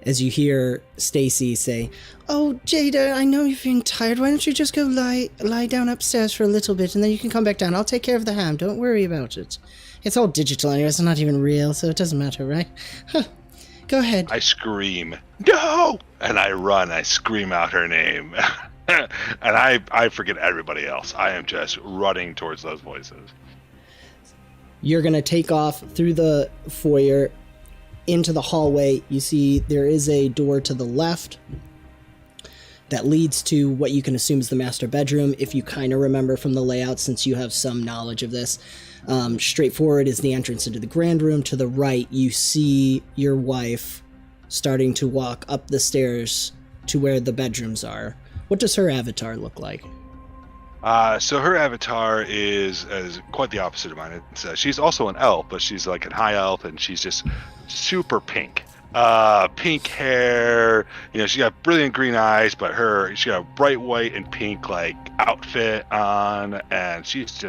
As you hear Stacy say, "Oh, Jada, I know you're feeling tired. Why don't you just go lie down upstairs for a little bit, and then you can come back down. I'll take care of the ham. Don't worry about it. It's all digital anyway. It's not even real, so it doesn't matter, right? Huh. Go ahead." I scream, "No!" And I run. I scream out her name. And I forget everybody else. I am just running towards those voices. You're going to take off through the foyer into the hallway. You see there is a door to the left that leads to what you can assume is the master bedroom, if you kind of remember from the layout, since you have some knowledge of this. Straight forward is the entrance into the grand room. To the right, you see your wife starting to walk up the stairs to where the bedrooms are. What does her avatar look like? So her avatar is quite the opposite of mine. She's also an elf, but she's like a high elf, and she's just super pink. Pink hair, she got brilliant green eyes, but she got a bright white and pink like outfit on, and she's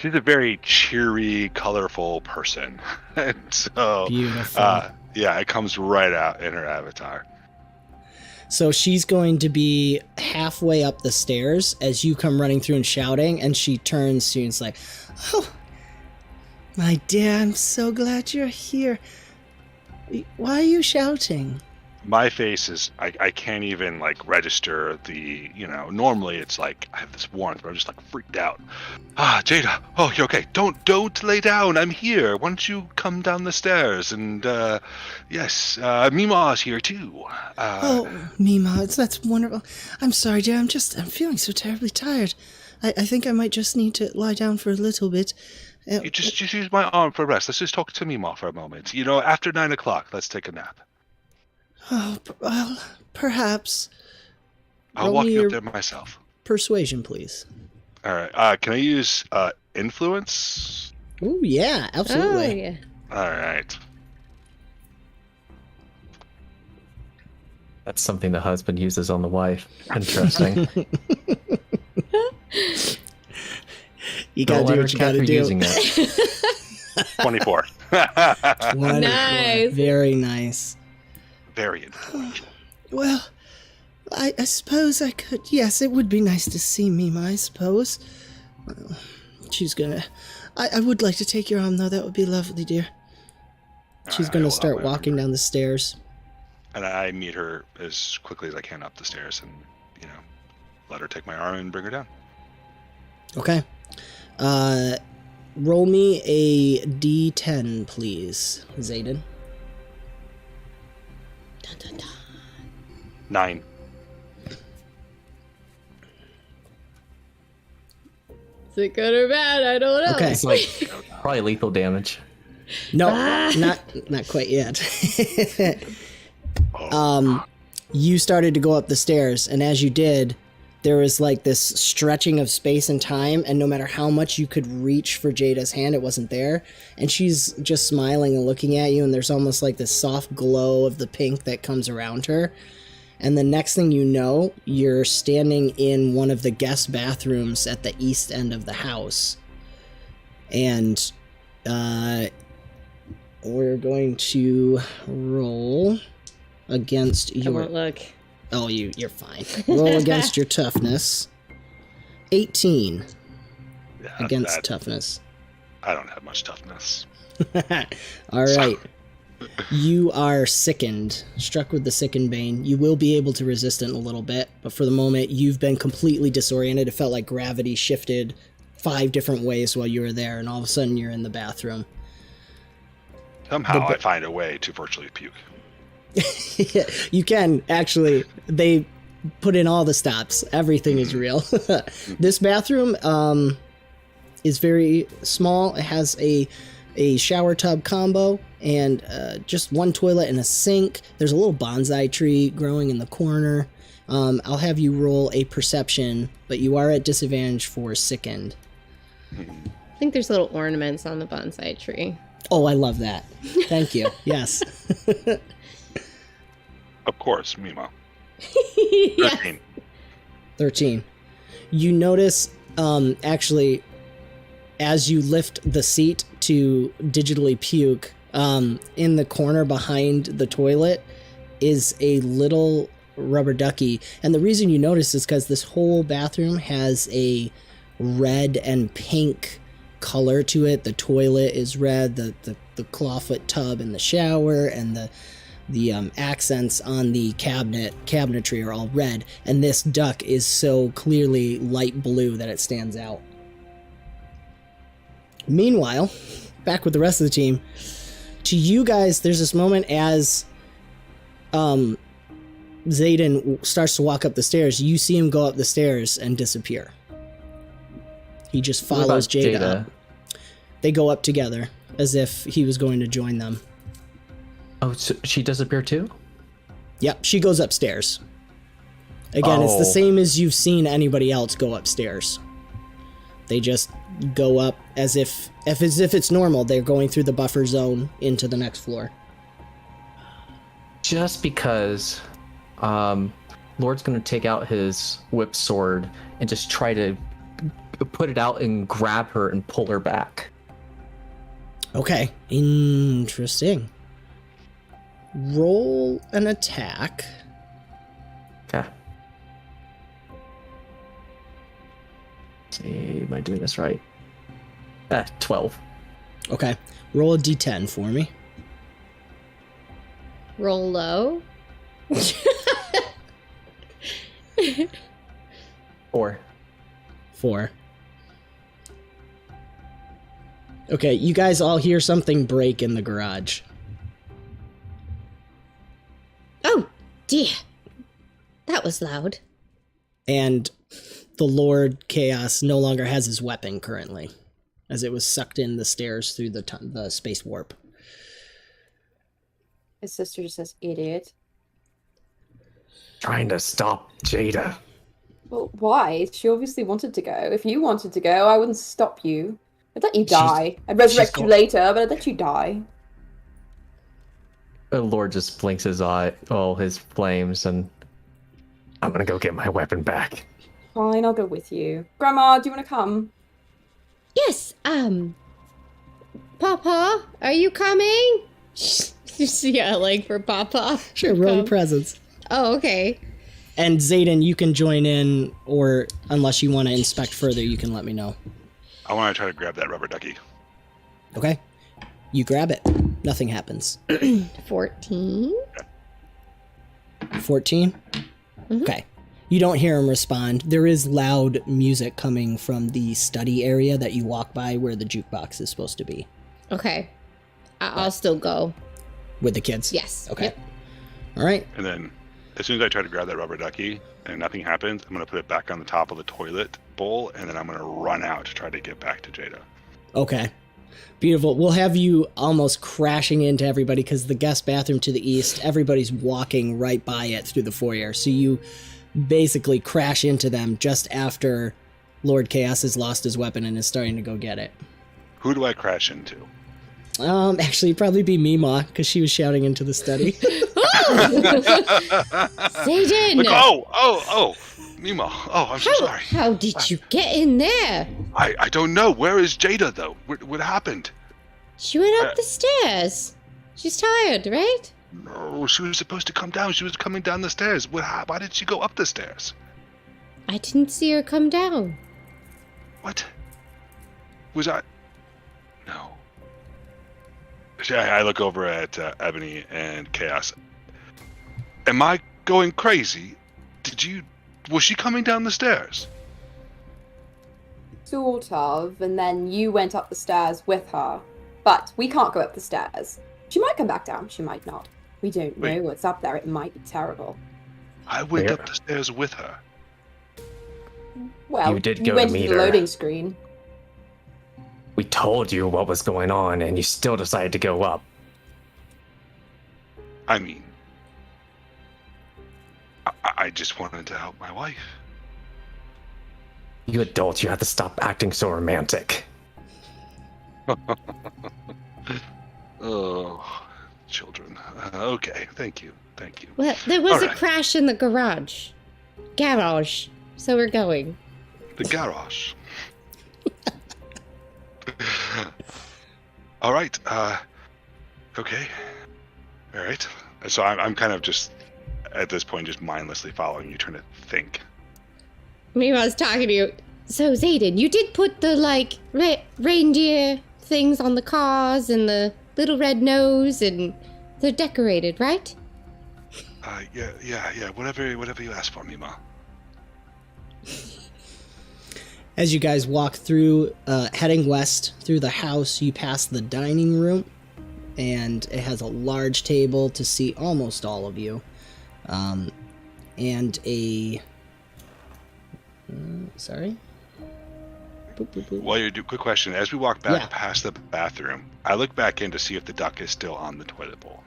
a very cheery, colorful person. And so, beautiful. Yeah, it comes right out in her avatar. So she's going to be halfway up the stairs as you come running through and shouting, and she turns to you and is like, "Oh, my dear, I'm so glad you're here. Why are you shouting?" My face is, I can't even like register the, normally it's like I have this warmth, but I'm just like freaked out. Jada, oh, you're okay. Don't lay down. I'm here. Why don't you come down the stairs? And yes, MeeMaw is here too. Oh, MeeMaw, that's wonderful. I'm sorry, dear. I'm feeling so terribly tired. I think I might just need to lie down for a little bit. You just use my arm for rest. Let's just talk to MeeMaw for a moment. After 9 o'clock, let's take a nap. Oh, well, perhaps. I'll walk you up there myself. Persuasion, please. All right. Can I use influence? Oh, yeah, absolutely. Oh, yeah. All right. That's something the husband uses on the wife. Interesting. You gotta do what you gotta do. Using it. 24. Nice. Very nice. Very influential. Well, I suppose I could. Yes, it would be nice to see MeeMaw, I suppose. Well, she's gonna... I would like to take your arm, though. That would be lovely, dear. She's gonna start walking down the stairs. And I meet her as quickly as I can up the stairs and, let her take my arm and bring her down. Okay. Roll me a D10, please, Zaiden. Dun, dun, dun. 9. Is it good or bad? I don't know. Okay. It's like probably lethal damage. No, not quite yet. You started to go up the stairs, and as you did, there was like this stretching of space and time, and no matter how much you could reach for Jada's hand, it wasn't there. And she's just smiling and looking at you, and there's almost like this soft glow of the pink that comes around her. And the next thing you know, you're standing in one of the guest bathrooms at the east end of the house. And we're going to roll against your... I won't look. Oh, you're fine. Roll against your toughness. 18 against toughness. I don't have much toughness. All right. You are sickened, struck with the sickened bane. You will be able to resist it in a little bit, but for the moment, you've been completely disoriented. It felt like gravity shifted 5 different ways while you were there, and all of a sudden you're in the bathroom. Somehow I find a way to virtually puke. You can, actually. They put in all the stops. Everything is real. This bathroom is very small. It has a shower tub combo and just one toilet and a sink. There's a little bonsai tree growing in the corner. I'll have you roll a perception, but you are at disadvantage for sickened. I think there's little ornaments on the bonsai tree. Oh, I love that. Thank you. Yes. Of course, MeeMaw. Yeah. 13. 13. You notice, actually, as you lift the seat to digitally puke, in the corner behind the toilet is a little rubber ducky. And the reason you notice is because this whole bathroom has a red and pink color to it. The toilet is red, the clawfoot tub in the shower, and the accents on the cabinetry are all red. And this duck is so clearly light blue that it stands out. Meanwhile, back with the rest of the team, to you guys, there's this moment as Zaiden starts to walk up the stairs. You see him go up the stairs and disappear. He just follows Jada up. They go up together as if he was going to join them. Oh, so she disappeared too? Yep, she goes upstairs. Again, It's the same as you've seen anybody else go upstairs. They just go up as if it's normal. They're going through the buffer zone into the next floor. Just because Lord's going to take out his whip sword and just try to put it out and grab her and pull her back. Okay, interesting. Roll an attack. Okay. See, am I doing this right? 12. Okay, roll a d10 for me. Roll low. 4. 4. Okay, you guys all hear something break in the garage. Oh, dear. That was loud. And the Lord Chaos no longer has his weapon currently, as it was sucked in the stairs through the space warp. His sister just says, idiot. Trying to stop Jada. Well, why? She obviously wanted to go. If you wanted to go, I wouldn't stop you. I'd let you die. I'd resurrect you later, but I'd let you die. The Lord just blinks his eye, his flames, and I'm gonna go get my weapon back. Fine, I'll go with you. Grandma, do you want to come? Yes, Papa, are you coming? Yeah, like for Papa. Sure, roll your presence. Oh, okay. And Zaiden, you can join in, or unless you want to inspect further, you can let me know. I want to try to grab that rubber ducky. Okay. You grab it. Nothing happens. 14. 14? Mm-hmm. Okay. You don't hear him respond. There is loud music coming from the study area that you walk by where the jukebox is supposed to be. Okay. I'll still go. With the kids? Yes. Okay. Yep. All right. And then as soon as I try to grab that rubber ducky and nothing happens, I'm going to put it back on the top of the toilet bowl, and then I'm going to run out to try to get back to Jada. Okay. Beautiful. We'll have you almost crashing into everybody because the guest bathroom to the east, everybody's walking right by it through the foyer. So you basically crash into them just after Lord Chaos has lost his weapon and is starting to go get it. Who do I crash into? Actually, it'd probably be MeeMaw because she was shouting into the study. Zaiden! Like, oh, MeeMaw. Oh, I'm so sorry. How did you get in there? I don't know. Where is Jada, though? What happened? She went up the stairs. She's tired, right? No, she was supposed to come down. She was coming down the stairs. Why did she go up the stairs? I didn't see her come down. What? Was I? No. I look over at Ebony and Chaos. Am I going crazy? Was she coming down the stairs? Sort of, and then you went up the stairs with her. But we can't go up the stairs. She might come back down, she might not. We don't know what's up there, it might be terrible. I went up the stairs with her. Well, You did you go went to to meet the her. loading screen. We told you what was going on, and you still decided to go up. I mean, I just wanted to help my wife. You adults, you have to stop acting so romantic. Oh, children. Okay, thank you. Well, there was All a right. crash in the garage. So we're going. The garage. All right. Okay. All right. So I'm kind of just at this point just mindlessly following you, trying to think. Maybe I was talking to you. So Zaiden, you did put the reindeer things on the cars and the little red nose, and they're decorated, right? Yeah. Whatever you ask for me, Ma. As you guys walk through, heading west through the house, you pass the dining room, and it has a large table to seat almost all of you, and a... sorry? Boop, boop, boop. While you're quick question, as we walk back Yeah. past the bathroom, I look back in to see if the duck is still on the toilet bowl.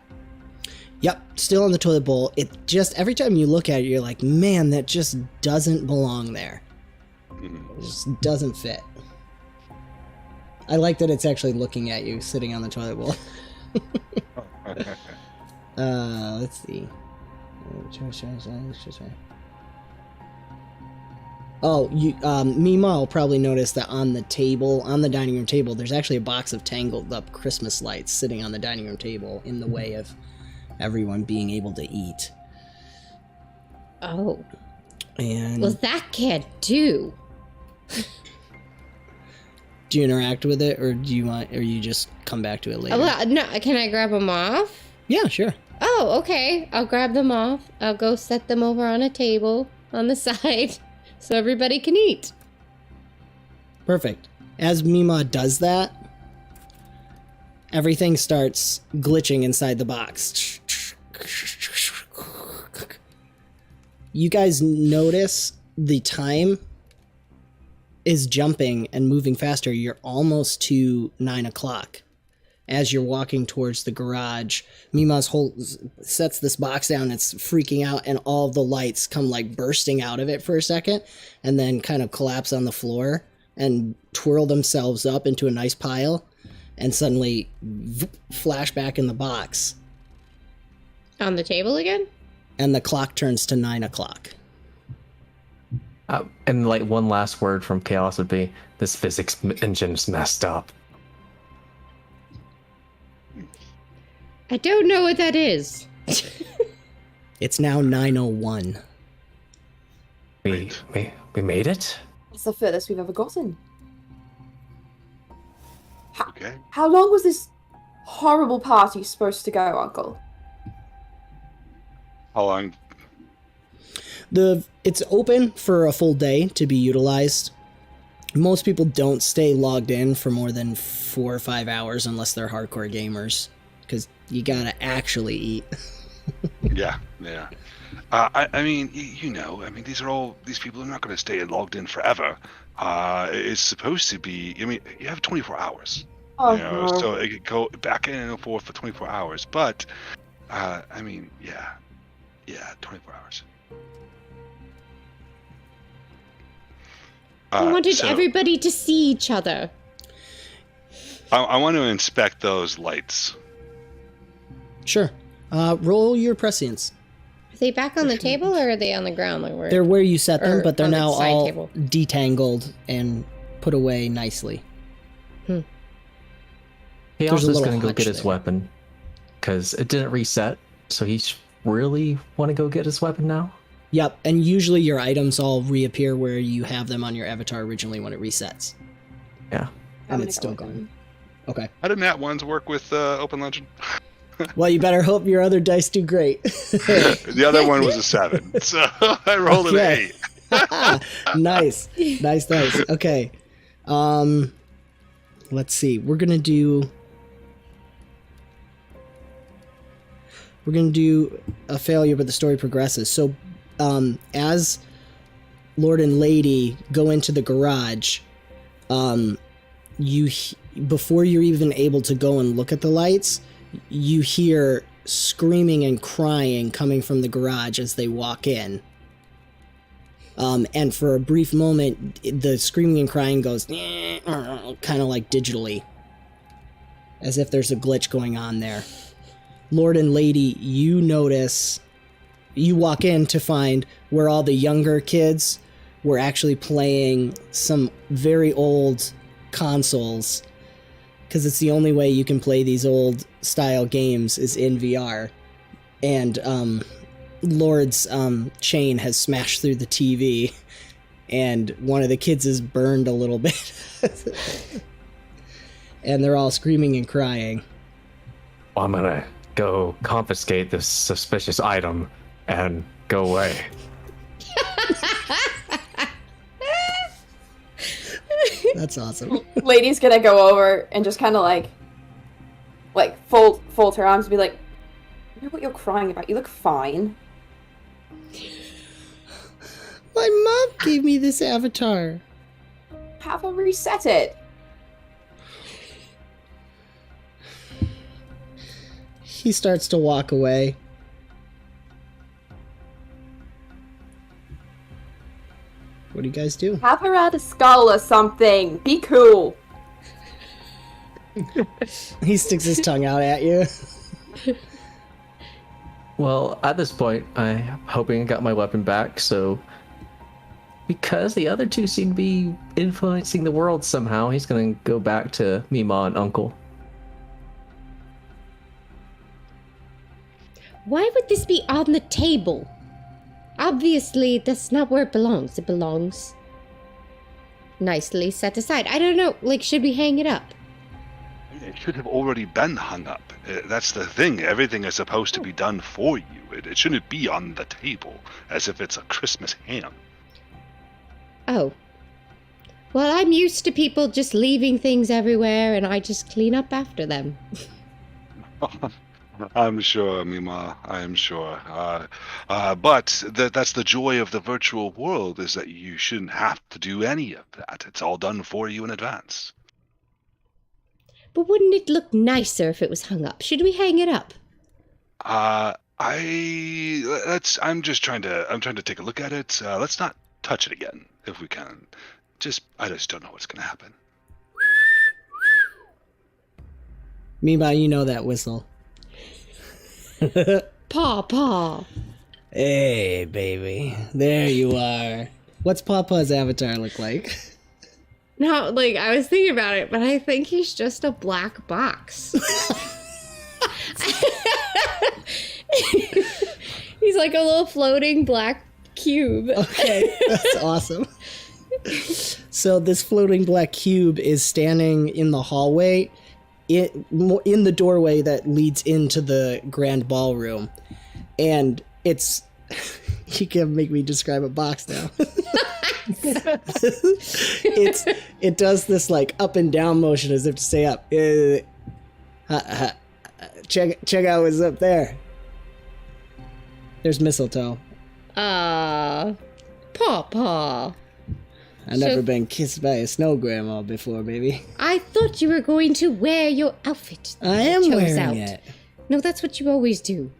Yep, still on the toilet bowl. It just, every time you look at it, you're like, man, that just doesn't belong there. It just doesn't fit. I like that it's actually looking at you, sitting on the toilet bowl. Let's see. Oh, MeeMaw will probably notice that on the table, on the dining room table, there's actually a box of tangled up Christmas lights sitting on the dining room table in the way of everyone being able to eat. Oh. And Well, that can't do. do you interact with it, or you just come back to it later? Well, no, can I grab them off? Yeah, sure. Oh, okay. I'll grab them off. I'll go set them over on a table on the side so everybody can eat. Perfect. As MeeMaw does that, everything starts glitching inside the box. You guys notice the time is jumping and moving faster. You're almost to 9 o'clock. As you're walking towards the garage, MeeMaw's sets this box down. It's freaking out, and all the lights come like bursting out of it for a second, and then kind of collapse on the floor and twirl themselves up into a nice pile, and suddenly flash back in the box. On the table again? And the clock turns to 9 o'clock. And like one last word from Chaos would be, this physics engine's messed up. I don't know what that is. It's now 9:01. We made it? It's the furthest we've ever gotten. Okay. How long was this horrible party supposed to go, Uncle? How long? It's open for a full day to be utilized. Most people don't stay logged in for more than 4 or 5 hours unless they're hardcore gamers, because you gotta actually eat. Yeah. I mean, you know, I mean, these people are not going to stay logged in forever. It's supposed to be. I mean, you have 24 hours. Oh, You know, so it could go back in and forth for 24 hours. But, I mean, yeah, 24 hours. I wanted so everybody to see each other. I want to inspect those lights. Sure. Roll your prescience. Are they back on the table, or are they on the ground? Like They're where you set them, Or but they're on the now side all table. detangled and put away nicely. Chaos There's a is little going to go hutch get his there. weapon, because it didn't reset, so he's really want to go get his weapon now? Yep, and usually your items all reappear where you have them on your avatar originally when it resets. Yeah. And it's still going. Okay. How did Nat ones work with Open Legend? Well, you better hope your other dice do great. The other one was a 7, so I rolled Okay. an 8. Nice. Okay. Let's see. We're gonna do a failure, but the story progresses. So as Lord and Lady go into the garage, before you're even able to go and look at the lights, you hear screaming and crying coming from the garage as they walk in. And for a brief moment, the screaming and crying goes kind of like digitally, as if there's a glitch going on there. Lord and Lady, you notice, you walk in to find where all the younger kids were actually playing some very old consoles, because it's the only way you can play these old style games is in VR. And Lord's chain has smashed through the TV, and one of the kids is burned a little bit. And they're all screaming and crying. I'm gonna go confiscate this suspicious item and go away. That's awesome. Lady's gonna go over and just kind of like fold her arms and be like, "You know what you're crying about? You look fine." My mom gave me this avatar. Have her reset it. He starts to walk away. What do you guys do? Have her add a skull or something. Be cool. He sticks his tongue out at you. Well, at this point, I'm hoping I got my weapon back, so because the other two seem to be influencing the world somehow, he's going to go back to MeeMaw and Uncle. Why would this be on the table? Obviously, that's not where it belongs. It belongs nicely set aside. I don't know, like, should we hang it up? It should have already been hung up. That's the thing. Everything is supposed to be done for you. It shouldn't be on the table as if it's a Christmas ham. Oh. Well, I'm used to people just leaving things everywhere, and I just clean up after them. I'm sure, MeeMaw. I am sure. But that's the joy of the virtual world, is that you shouldn't have to do any of that. It's all done for you in advance. But wouldn't it look nicer if it was hung up? Should we hang it up? I'm just trying to take a look at it. Let's not touch it again, if we can. I just don't know what's going to happen. MeeMaw, you know that whistle. Paw. Hey, baby. There you are. What's Papa's avatar look like? No, like, I was thinking about it, but I think he's just a black box. He's like a little floating black cube. Okay, that's awesome. So this floating black cube is standing in the hallway, in the doorway that leads into the grand ballroom. And it's... You can make me describe a box now. It does this like up and down motion as if to say up. Check out what's up there. There's mistletoe. Paw. I've never been kissed by a snow grandma before, baby. I thought you were going to wear your outfit. I am wearing it. No, that's what you always do.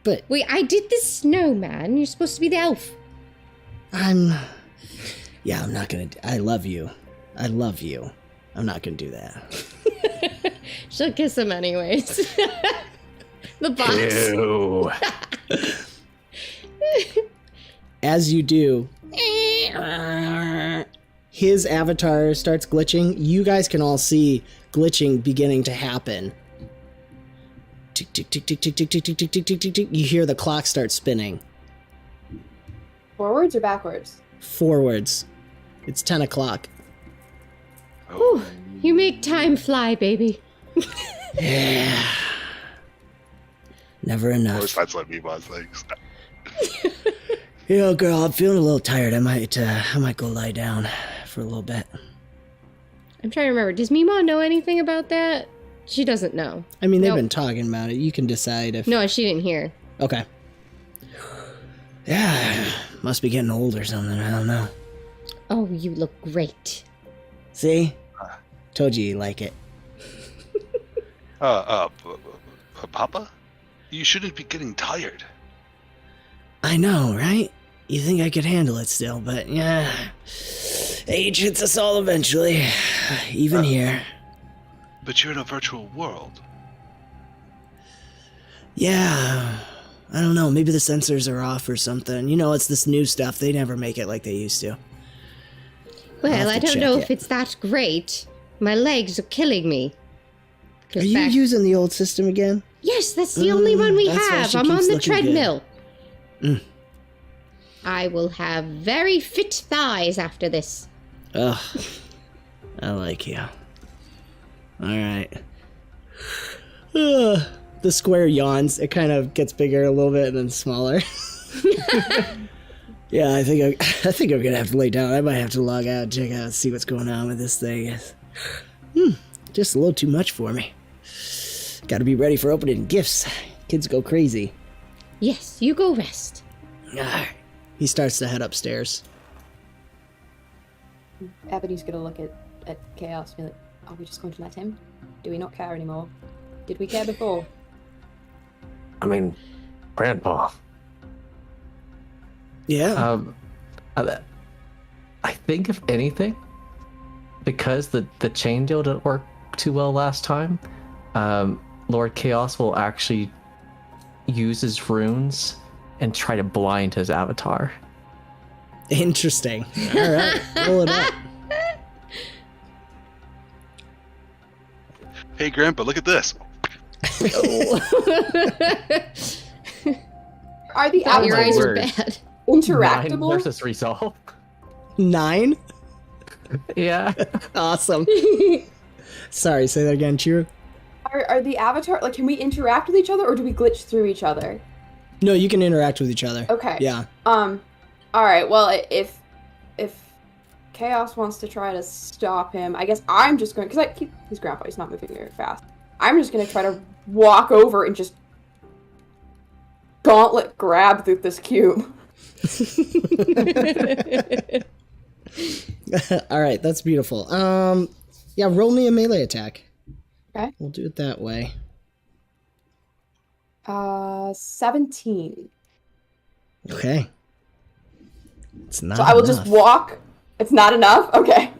But wait, I did the snowman. You're supposed to be the elf. I'm not gonna. I love you. I'm not gonna do that. She'll kiss him anyways. The box. Ew. As you do, his avatar starts glitching. You guys can all see glitching beginning to happen. Tick, tick, tick, tick, tick, tick, tick, tick, tick, tick, tick, tick, tick. You hear the clock start spinning. Forwards or backwards? Forwards. It's 10 o'clock. Whew, you make time fly, baby. Yeah. Never enough. Of course, that's what MeeMaw thinks. You know, girl, I'm feeling a little tired. I might go lie down for a little bit. I'm trying to remember. Does MeeMaw know anything about that? She doesn't know. I mean, they've been talking about it. You can decide if... No, she didn't hear. Okay. Yeah, must be getting old or something. I don't know. Oh, you look great. See? Told you like it. Papa? You shouldn't be getting tired. I know, right? You think I could handle it still, but yeah. Age hits us all eventually. Even here. But you're in a virtual world. Yeah. I don't know, maybe the sensors are off or something. You know, it's this new stuff. They never make it like they used to. Well, I don't check know it. if it's that great. My legs are killing me. Are you using the old system again? Yes, that's the only one we that's why have. she I'm on keeps the looking good. treadmill. Mm. I will have very fit thighs after this. Ugh. I like you. Alright. The square yawns. It kind of gets bigger a little bit and then smaller. Yeah, I think I'm gonna have to lay down. I might have to log out, check out, see what's going on with this thing. Just a little too much for me. Gotta be ready for opening gifts. Kids go crazy. Yes, you go rest. He starts to head upstairs. Ebony's gonna look at Chaos and be like, are we just going to let him? Do we not care anymore? Did we care before? I mean, Grandpa. Yeah. I think if anything, because the chain deal didn't work too well last time, Lord Chaos will actually use his runes and try to blind his avatar. Interesting. All right, roll it up. Hey, Grandpa, look at this. Are the Thought your avatars eyes are Words. bad. 9 interactable? versus resolve. 9? Yeah. Awesome. Sorry, say that again, Chiro. Are the avatar, like, can we interact with each other or do we glitch through each other? No, you can interact with each other. Okay. Yeah. Alright, well, if Chaos wants to try to stop him, I guess I'm just going, because his grandpa, he's not moving very fast. I'm just going to try to walk over and just gauntlet grab through this cube. All right, that's beautiful. Yeah, roll me a melee attack. Okay. We'll do it that way. 17. Okay. It's not So I will enough. just walk. It's not enough? Okay.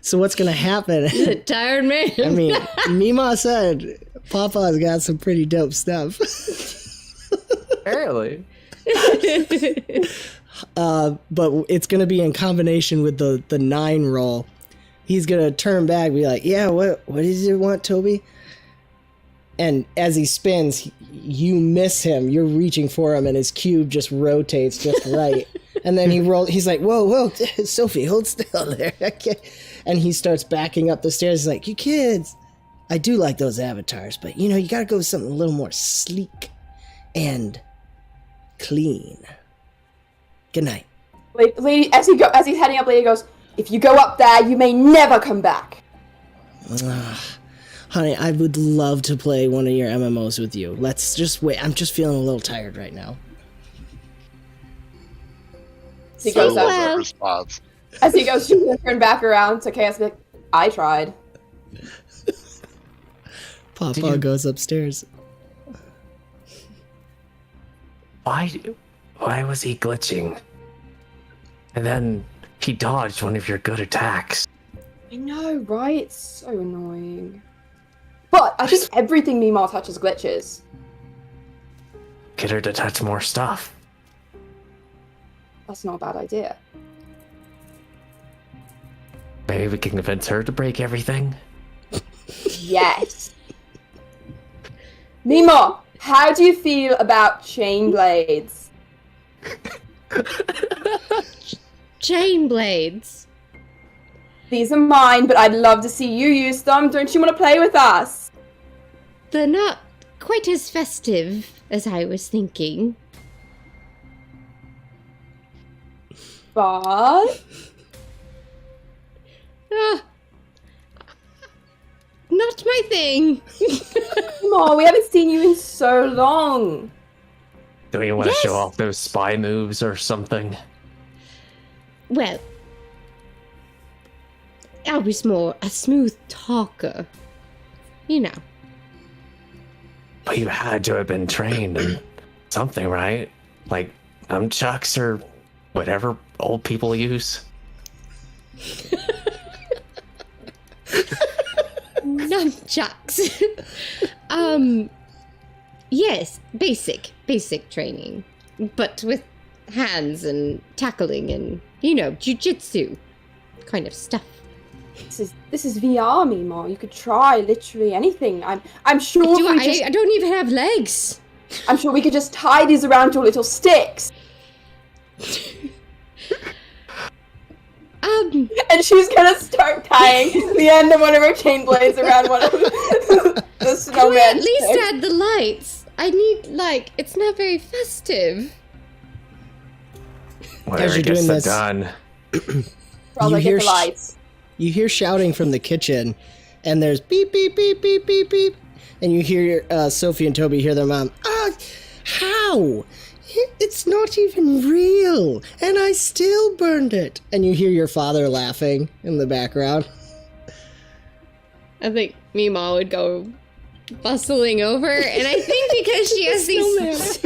So what's gonna happen? Tired man. I mean, MeeMaw said Papa's got some pretty dope stuff. Apparently. But it's gonna be in combination with the 9 roll. He's gonna turn back and be like, yeah, what does you want, Toby? And as he spins, you miss him. You're reaching for him, and his cube just rotates just right. And then he's like, whoa, Sophie, hold still there. And he starts backing up the stairs. He's like, you kids, I do like those avatars, but you gotta go with something a little more sleek and clean. Good night. Lady, as he's heading up, Lady goes, if you go up there, you may never come back. Honey, I would love to play one of your MMOs with you. Let's just wait. I'm just feeling a little tired right now. He goes Love up. that response. As he goes to turn back around to Chaos, like, I tried. Papa goes upstairs. Why was he glitching? And then he dodged one of your good attacks. I know, right? It's so annoying. But I think everything MeeMaw touches glitches. Get her to touch more stuff. That's not a bad idea. Maybe we can convince her to break everything. Yes. MeeMaw, how do you feel about chain blades? Chain blades. These are mine, but I'd love to see you use them. Don't you want to play with us? They're not quite as festive as I was thinking. But Not my thing. MeeMaw, we haven't seen you in so long. Do you want to show Yes. off those spy moves or something? Well, I was more a smooth talker. You know. But you had to have been trained in something, right? Like nunchucks or whatever old people use. Nunchucks. Yes, basic training, but with hands and tackling and, you know, jujitsu kind of stuff. This is VR, MeeMaw. You could try literally anything. I'm sure I don't even have legs. I'm sure we could just tie these around your little sticks. And she's gonna start tying the end of one of her chain blades around one of the snowman. Can we at least add the lights? I need, like, it's not very festive. Whatever you're gets doing the this- done. While I hear get the lights. You hear shouting from the kitchen, and there's beep, beep, beep, beep, beep, beep. And you hear Sophie and Toby hear their mom, how? It's not even real, and I still burned it. And you hear your father laughing in the background. I think MeeMaw would go bustling over, and I think because she has these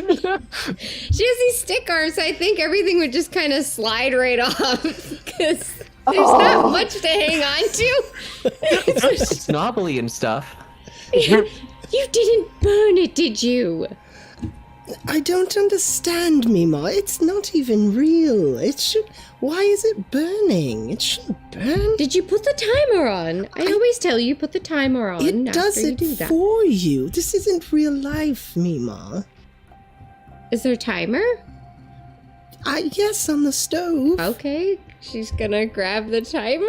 stick arms, I think everything would just kind of slide right off, because there's not much to hang on to. It's knobbly and stuff. You didn't burn it, did you? I don't understand, MeeMaw. It's not even real. Why is it burning? It shouldn't burn. Did you put the timer on? I always tell you put the timer on It after does you it do that. for you. This isn't real life, MeeMaw. Is there a timer? Yes, on the stove. Okay, she's gonna grab the timer.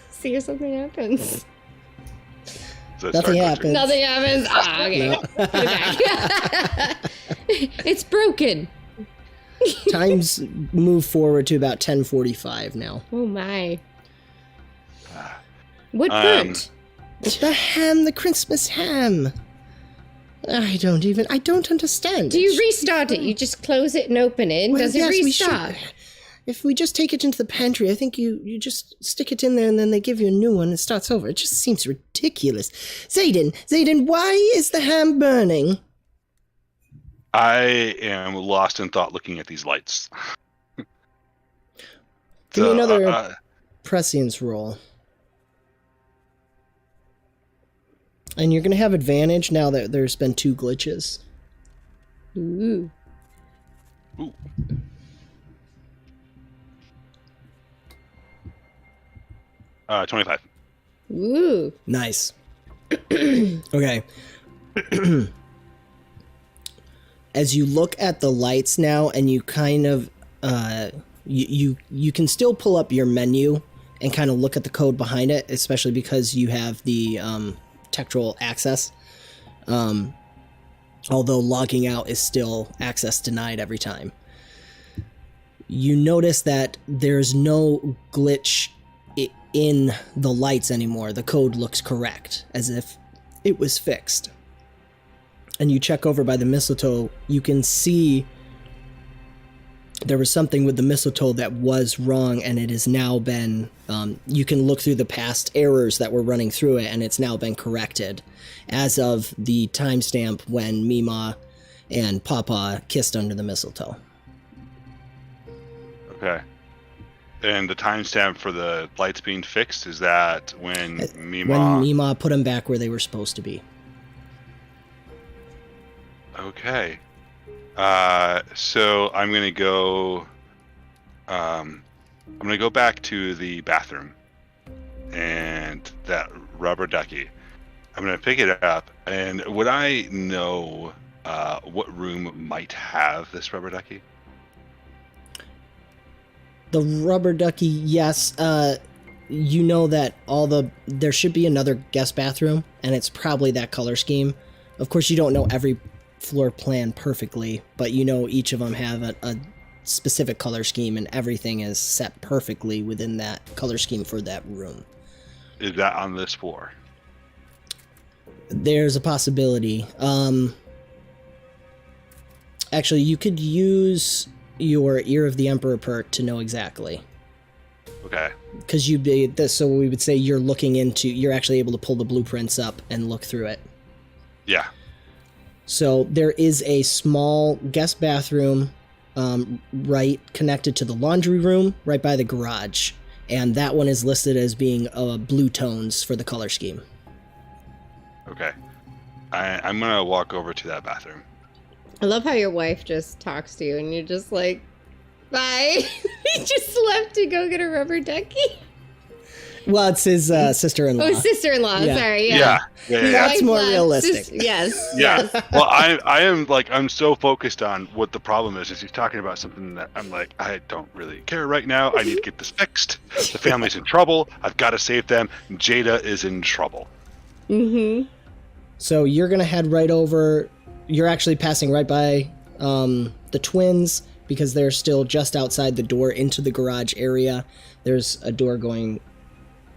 See if something happens. So it Nothing starts happens. Nothing happens. Ah, okay. No. Put it back. It's broken. Times move forward to about 10:45 now. Oh my. What burnt? The ham, the Christmas ham. I don't understand. Do you restart it? You just close it and open it, and Well, does it yes, we restart? should. If we just take it into the pantry, I think you just stick it in there and then they give you a new one and it starts over. It just seems ridiculous. Zaiden, why is the ham burning? I am lost in thought looking at these lights. Give me another prescience roll. And you're going to have advantage now that there's been 2 glitches. Ooh. Ooh. Uh, 25. Ooh. Nice. Okay. As you look at the lights now, and you kind of you can still pull up your menu and kind of look at the code behind it, especially because you have the tectral access. Although logging out is still access denied every time. You notice that there's no glitch in the lights anymore. The code looks correct, as if it was fixed. And you check over by the mistletoe, you can see there was something with the mistletoe that was wrong, and it has now been, you can look through the past errors that were running through it, and it's now been corrected as of the timestamp when MeeMaw and Papa kissed under the mistletoe. Okay. And the timestamp for the lights being fixed, is that when When MeeMaw... MeeMaw put them back where they were supposed to be. Okay. So I'm gonna go. I'm gonna go back to the bathroom, and that rubber ducky. I'm gonna pick it up, and would I know what room might have this rubber ducky? The rubber ducky, yes. You know that there should be another guest bathroom, and it's probably that color scheme. Of course, you don't know every floor plan perfectly, but you know each of them have a specific color scheme, and everything is set perfectly within that color scheme for that room. Is that on this floor? There's a possibility. Actually, you could use your Ear of the Emperor perk to know exactly. Okay. Because you'd be this, so we would say you're actually able to pull the blueprints up and look through it. Yeah. So there is a small guest bathroom right connected to the laundry room right by the garage. And that one is listed as being blue tones for the color scheme. Okay. I'm going to walk over to that bathroom. I love how your wife just talks to you and you're just like, bye. He just left to go get a rubber ducky. Well, it's his sister-in-law. Oh, sister-in-law. Yeah. Sorry. Yeah. That's more realistic. Yes. Yeah. Yes. Well, I am like, I'm so focused on what the problem is he's talking about something that I'm like, I don't really care right now. I need to get this fixed. The family's in trouble. I've got to save them. Jada is in trouble. Mm-hmm. So you're going to head right over. You're actually passing right by the twins because they're still just outside the door into the garage area. There's a door going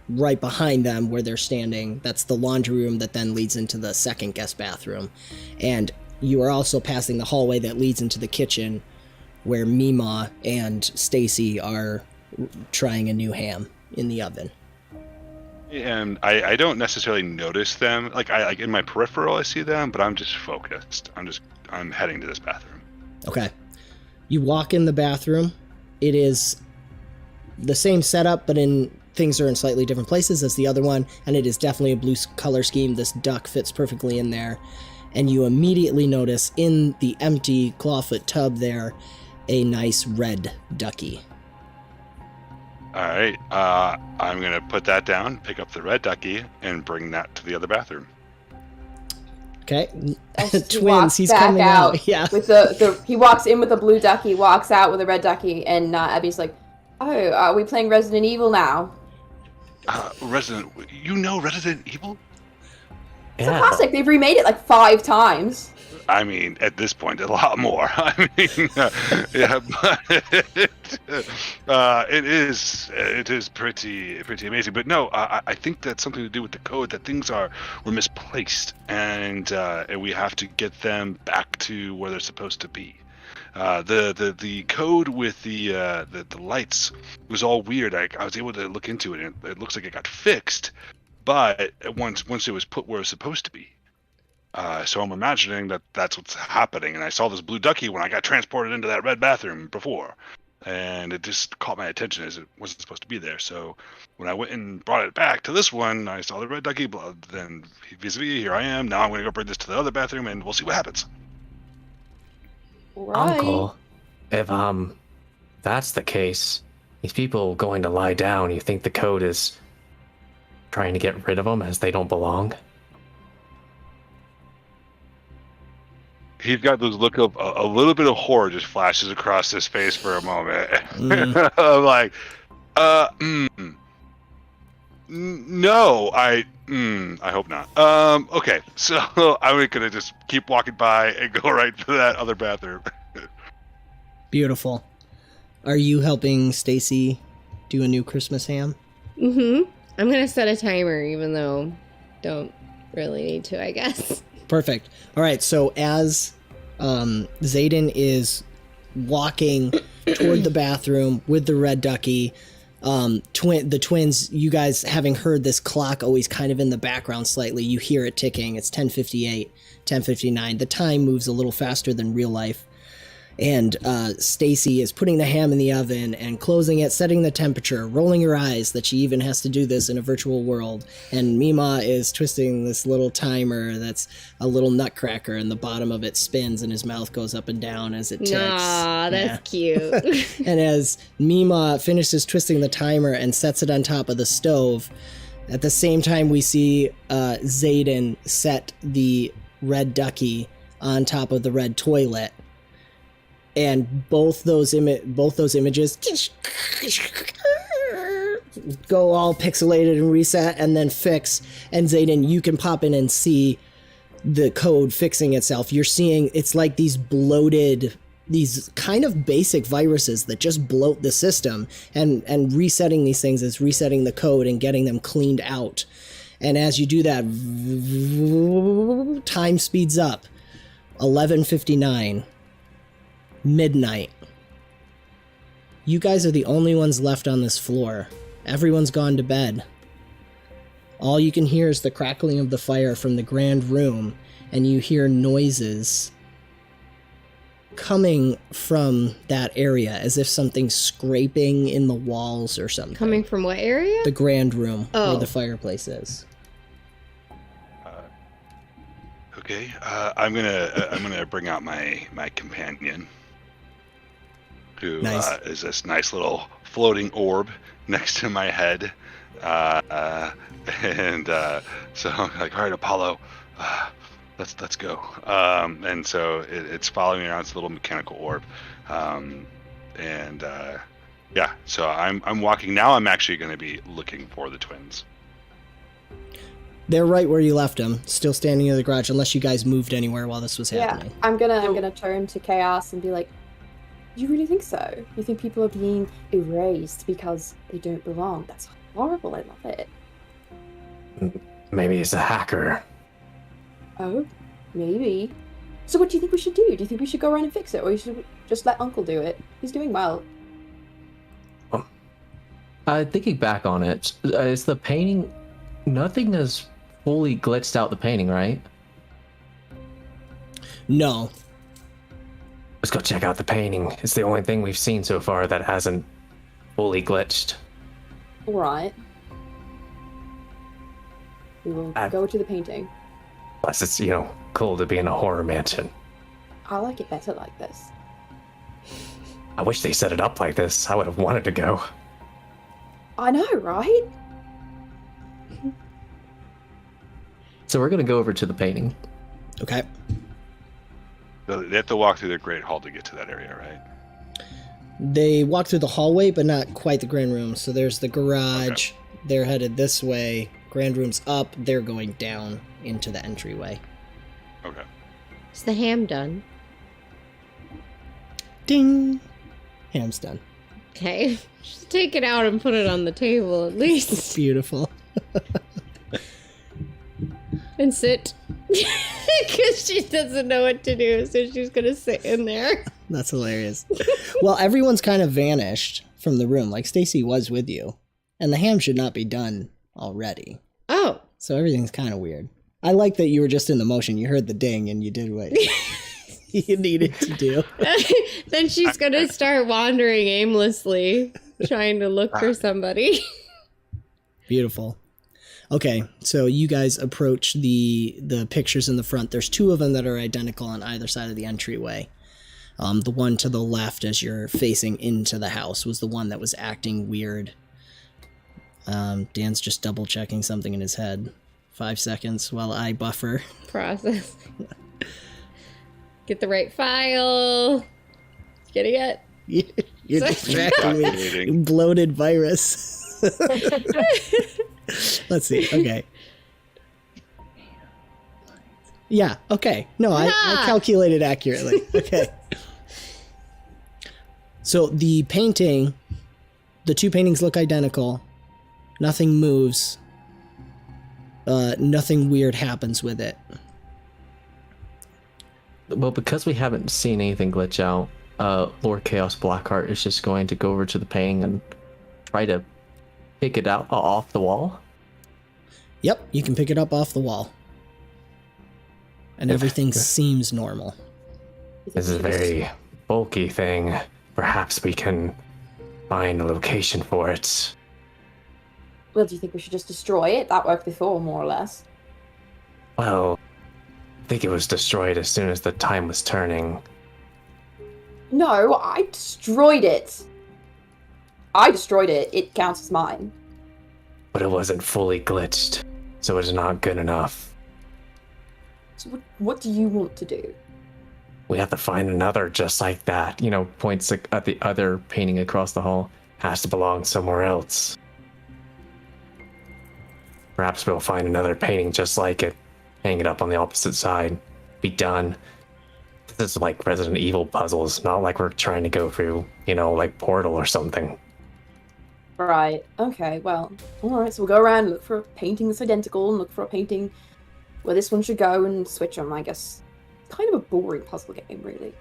right behind them where they're standing. That's the laundry room that then leads into the second guest bathroom. And you are also passing the hallway that leads into the kitchen where MeeMaw and Stacy are trying a new ham in the oven. And I don't necessarily notice them. Like in my peripheral I see them, but I'm just focused. I'm heading to this bathroom. Okay. You walk in the bathroom. It is the same setup, but things are in slightly different places as the other one, and it is definitely a blue color scheme. This duck fits perfectly in there. And you immediately notice in the empty clawfoot tub there a nice red ducky. All right. I'm going to put that down, pick up the red ducky, and bring that to the other bathroom. Okay. As he Twins, walks he's back coming out. Yeah. With he walks in with a blue ducky, walks out with a red ducky, and Abby's like, "Oh, are we playing Resident Evil now?" Resident Evil? It's a classic. They've remade it like 5 times. I mean, at this point, a lot more. I mean, yeah, but it is pretty amazing. But no, I think that's something to do with the code. That things were misplaced, and we have to get them back to where they're supposed to be. The code with the lights was all weird. I was able to look into it, and it looks like it got fixed, but once it was put where it was supposed to be. So I'm imagining that that's what's happening. And I saw this blue ducky when I got transported into that red bathroom before, and it just caught my attention as it wasn't supposed to be there. So when I went and brought it back to this one, I saw the red ducky. Then vis-a-vis, here I am. Now I'm going to go bring this to the other bathroom, and we'll see what happens. Right. Uncle, if that's the case, these people going to lie down, you think the code is trying to get rid of them as they don't belong? He's got this look of a little bit of horror just flashes across his face for a moment. I'm like, no, I hope not. Okay, so I'm gonna just keep walking by and go right to that other bathroom. Beautiful. Are you helping Stacy do a new Christmas ham? Mm-hmm. I'm gonna set a timer, even though don't really need to, I guess. Perfect. All right, so as Zaiden is walking toward the bathroom with the red ducky, the twins, you guys having heard this clock always kind of in the background slightly, you hear it ticking. It's 10:58, 10:59. The time moves a little faster than real life. And Stacy is putting the ham in the oven and closing it, setting the temperature, rolling her eyes that she even has to do this in a virtual world. And MeeMaw is twisting this little timer that's a little nutcracker, and the bottom of it spins and his mouth goes up and down as it ticks. Aw, that's cute. And as MeeMaw finishes twisting the timer and sets it on top of the stove, at the same time we see Zaiden set the red ducky on top of the red toilet. And both those images go all pixelated and reset and then fix. And Zaiden, you can pop in and see the code fixing itself. You're seeing it's like these kind of basic viruses that just bloat the system. And resetting these things is resetting the code and getting them cleaned out. And as you do that, time speeds up. 11:59. midnight. You guys are the only ones left on this floor. Everyone's gone to bed. All you can hear is the crackling of the fire from the grand room, and you hear noises coming from that area, as if something's scraping in the walls or something. Coming from what area? The grand room, Oh. where the fireplace is. Okay, I'm gonna bring out my companion, who Nice. is this nice little floating orb next to my head, and so I'm like, all right, Apollo, let's go. And so it's following me around. It's a little mechanical orb, yeah. So I'm walking now. I'm actually going to be looking for the twins. They're right where you left them, still standing in the garage, unless you guys moved anywhere while this was happening. I'm gonna turn to Chaos and be like, you really think so? You think people are being erased because they don't belong? That's horrible. I love it. Maybe it's a hacker. Oh, maybe. So what do you think we should do? Do you think we should go around and fix it, or you should just let Uncle do it? He's doing well. Thinking back on it, is the painting... Nothing has fully glitched out the painting, right? No. Let's go check out the painting. It's the only thing we've seen so far that hasn't fully glitched. All right. We will go to the painting. Plus, it's, cool to be in a horror mansion. I like it better like this. I wish they set it up like this. I would have wanted to go. I know, right? So we're going to go over to the painting. Okay. So they have to walk through the Great Hall to get to that area, right? They walk through the hallway, but not quite the grand room. So there's the garage. Okay. They're headed this way. Grand room's up. They're going down into the entryway. Okay. Is the ham done? Ding! Ham's done. Okay. Just take it out and put it on the table at least. Beautiful. And sit. Because she doesn't know what to do, so she's going to sit in there. That's hilarious. Well, everyone's kind of vanished from the room. Like, Stacy was with you. And the ham should not be done already. Oh. So everything's kind of weird. I like that you were just in the motion. You heard the ding and you did what you needed to do. Then she's going to start wandering aimlessly, trying to look for somebody. Beautiful. Okay, so you guys approach the pictures in the front. There's two of them that are identical on either side of the entryway. The one to the left as you're facing into the house was the one that was acting weird. Dan's just double checking something in his head. 5 seconds while I buffer. Process. Get the right file. Getting it? You're distracting me. Bloated virus. Let's see. Okay. Yeah. Okay. No, I calculated accurately. Okay. So the painting, the two paintings look identical. Nothing moves. Nothing weird happens with it. Well, because we haven't seen anything glitch out, Lord Chaos Blackheart is just going to go over to the painting and try to pick it out off the wall. Yep, you can pick it up off the wall. And everything seems normal. This is a very bulky thing. Perhaps we can find a location for it. Well, do you think we should just destroy it? That worked before, more or less. Well, I think it was destroyed as soon as the time was turning. No, I destroyed it. I destroyed it. It counts as mine. But it wasn't fully glitched, so it's not good enough. So what do you want to do? We have to find another just like that. Points at the other painting across the hall. Has to belong somewhere else. Perhaps we'll find another painting just like it. Hang it up on the opposite side. Be done. This is like Resident Evil puzzles, not like we're trying to go through, like Portal or something. Right. Okay, well, alright, so we'll go around and look for a painting that's identical and look for a painting where this one should go and switch them, I guess. Kind of a boring puzzle game, really.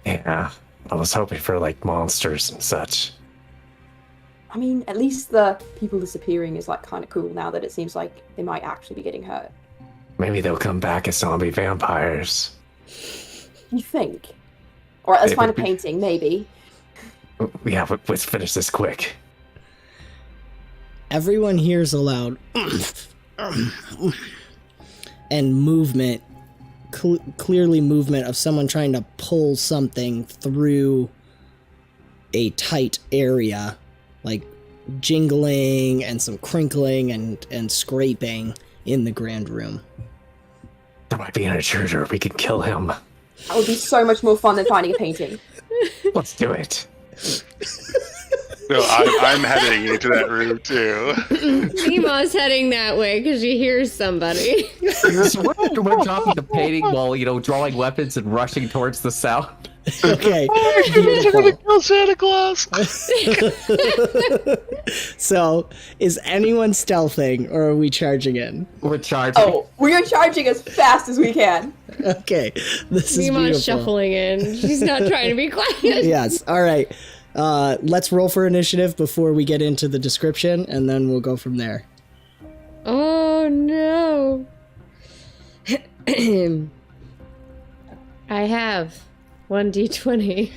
Yeah. I was hoping for like monsters and such. I mean, at least the people disappearing is like kind of cool now that it seems like they might actually be getting hurt. Maybe they'll come back as zombie vampires. You think? Or let's They find a would be- painting, maybe. Yeah, but let's finish this quick. Everyone hears a loud and movement, clearly movement of someone trying to pull something through a tight area, like jingling and some crinkling and scraping in the grand room. There might be an intruder. We could kill him. That would be so much more fun than finding a painting. Let's do it. No, I'm heading into that room too. MeeMaw's heading that way because she hears somebody. We're dropping the painting while, drawing weapons and rushing towards the sound. Okay. You're gonna kill Santa Claus. So, is anyone stealthing or are we charging in? We're charging. Oh, we are charging as fast as we can. Okay. This is MeeMaw's beautiful. shuffling in. She's not trying to be quiet. Yes. All right. Let's roll for initiative before we get into the description, and then we'll go from there. Oh no. I have 1d20.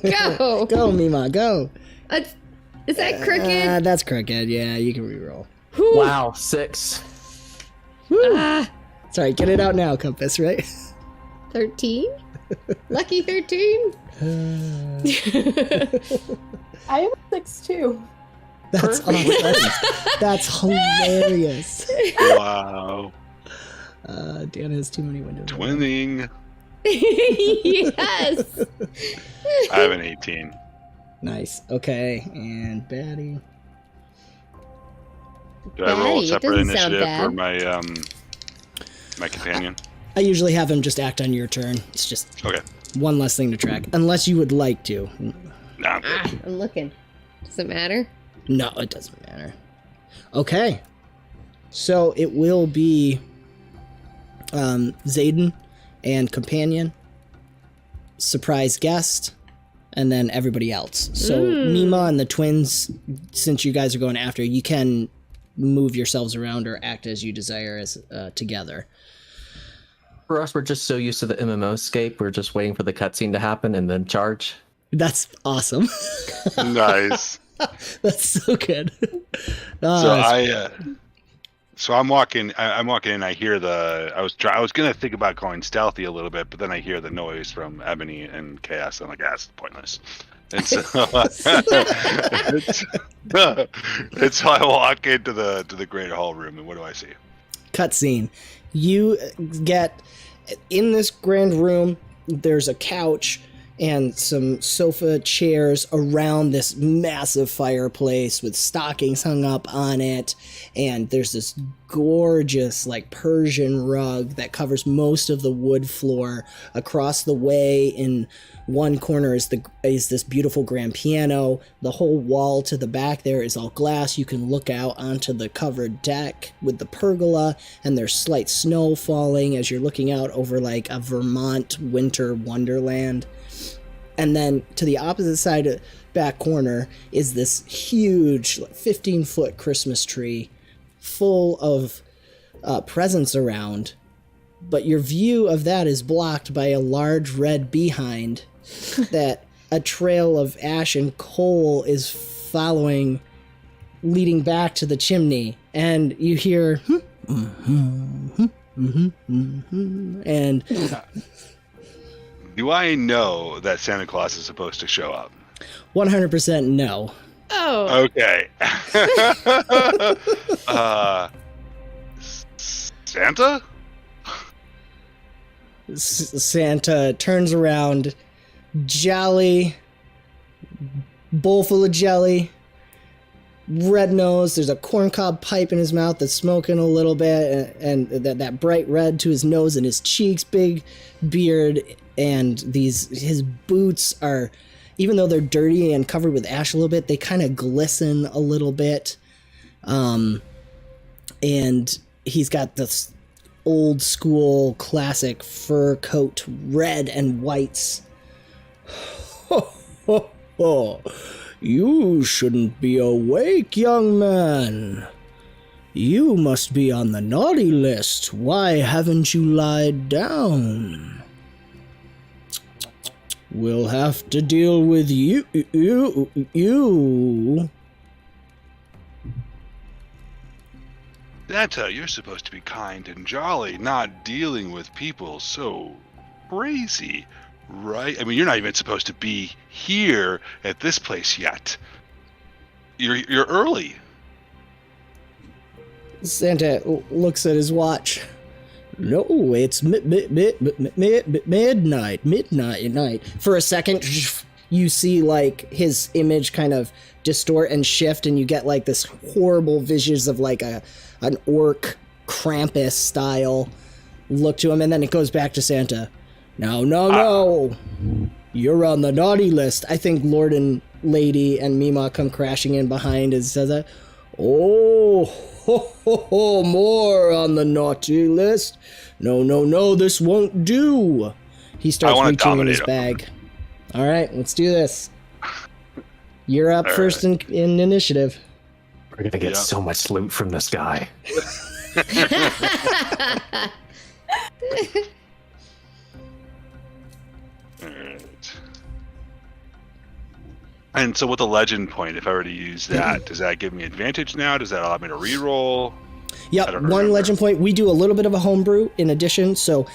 Go. Go, MeeMaw, go. Is that crooked? That's crooked. Yeah, you can reroll. Whew. Wow, 6. Ah, Sorry, get it out now, Compass, right? 13? Lucky 13? I am 6 too. That's awesome. That's hilarious. Wow. Dan has too many windows. Twinning. Yes. I have an 18. Nice. Okay, and Batty. Do I roll a Batty, it separate doesn't sound initiative for bad. my companion? I usually have him just act on your turn. It's just Okay. one less thing to track, unless you would like to. Nah, I'm good. Ah, I'm looking. Does it matter? No, it doesn't matter. Okay. So it will be Zaiden and companion, surprise guest, and then everybody else. So MeeMaw and the twins, since you guys are going after, you can move yourselves around or act as you desire as together. For us, we're just so used to the MMO scape, we're just waiting for the cutscene to happen and then charge. That's awesome. Nice. That's so good. So I'm walking in. I hear I was gonna think about going stealthy a little bit, but then I hear the noise from Ebony and Chaos. And I'm like, that's pointless. And so, and so I walk into the greater hall room, and what do I see? Cutscene. You get in this grand room. There's a couch and some sofa chairs around this massive fireplace with stockings hung up on it, and there's this gorgeous like Persian rug that covers most of the wood floor. Across the way in one corner is this beautiful grand piano. The whole wall to the back there is all glass. You can look out onto the covered deck with the pergola, and there's slight snow falling as you're looking out over like a Vermont winter wonderland. And then to the opposite side, back corner, is this huge 15-foot Christmas tree full of presents around. But your view of that is blocked by a large red behind that a trail of ash and coal is following, leading back to the chimney. And you hear, and... Do I know that Santa Claus is supposed to show up? 100% no. Oh. Okay. Santa? Santa turns around, jolly, bowl full of jelly, red nose. There's a corncob pipe in his mouth that's smoking a little bit, and that bright red to his nose and his cheeks, big beard, and his boots are, even though they're dirty and covered with ash a little bit, they kind of glisten a little bit. And he's got this old school classic fur coat, red and whites. You shouldn't be awake, young man. You must be on the naughty list. Why haven't you lied down? We'll have to deal with you. That's how you're supposed to be kind and jolly, not dealing with people so crazy, right? I mean, you're not even supposed to be here at this place yet. You're early. Santa looks at his watch. No, it's midnight. For a second, you see like his image kind of distort and shift, and you get like this horrible visions of like an orc Krampus style look to him, and then it goes back to Santa. No. You're on the naughty list. I think Lord and Lady and MeeMaw come crashing in behind and says that. More on the naughty list. No, this won't do. He starts reaching in his bag. All right, let's do this. You're up first in initiative. We're gonna get so much loot from this guy. Alright. And so with the legend point, if I were to use that, does that give me advantage now? Does that allow me to reroll? Yep, one legend point. We do a little bit of a homebrew in addition. So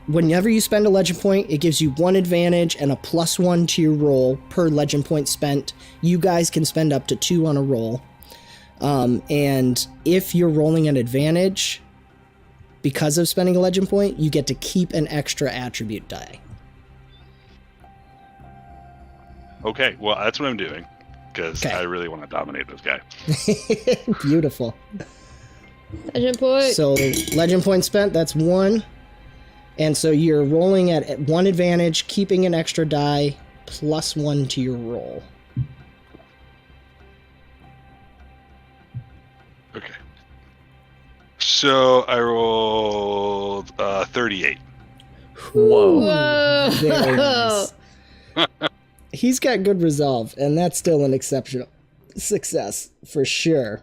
whenever you spend a legend point, it gives you 1 advantage and a +1 to your roll per legend point spent. You guys can spend up to 2 on a roll. And if you're rolling an advantage, because of spending a legend point, you get to keep an extra attribute die. Okay, well, that's what I'm doing. Because I really want to dominate this guy. Beautiful. Legend point. So legend point spent, that's 1. And so you're rolling at 1 advantage, keeping an extra die, +1 to your roll. Okay. So I rolled 38. Whoa. Very nice. He's got good resolve, and that's still an exceptional success for sure.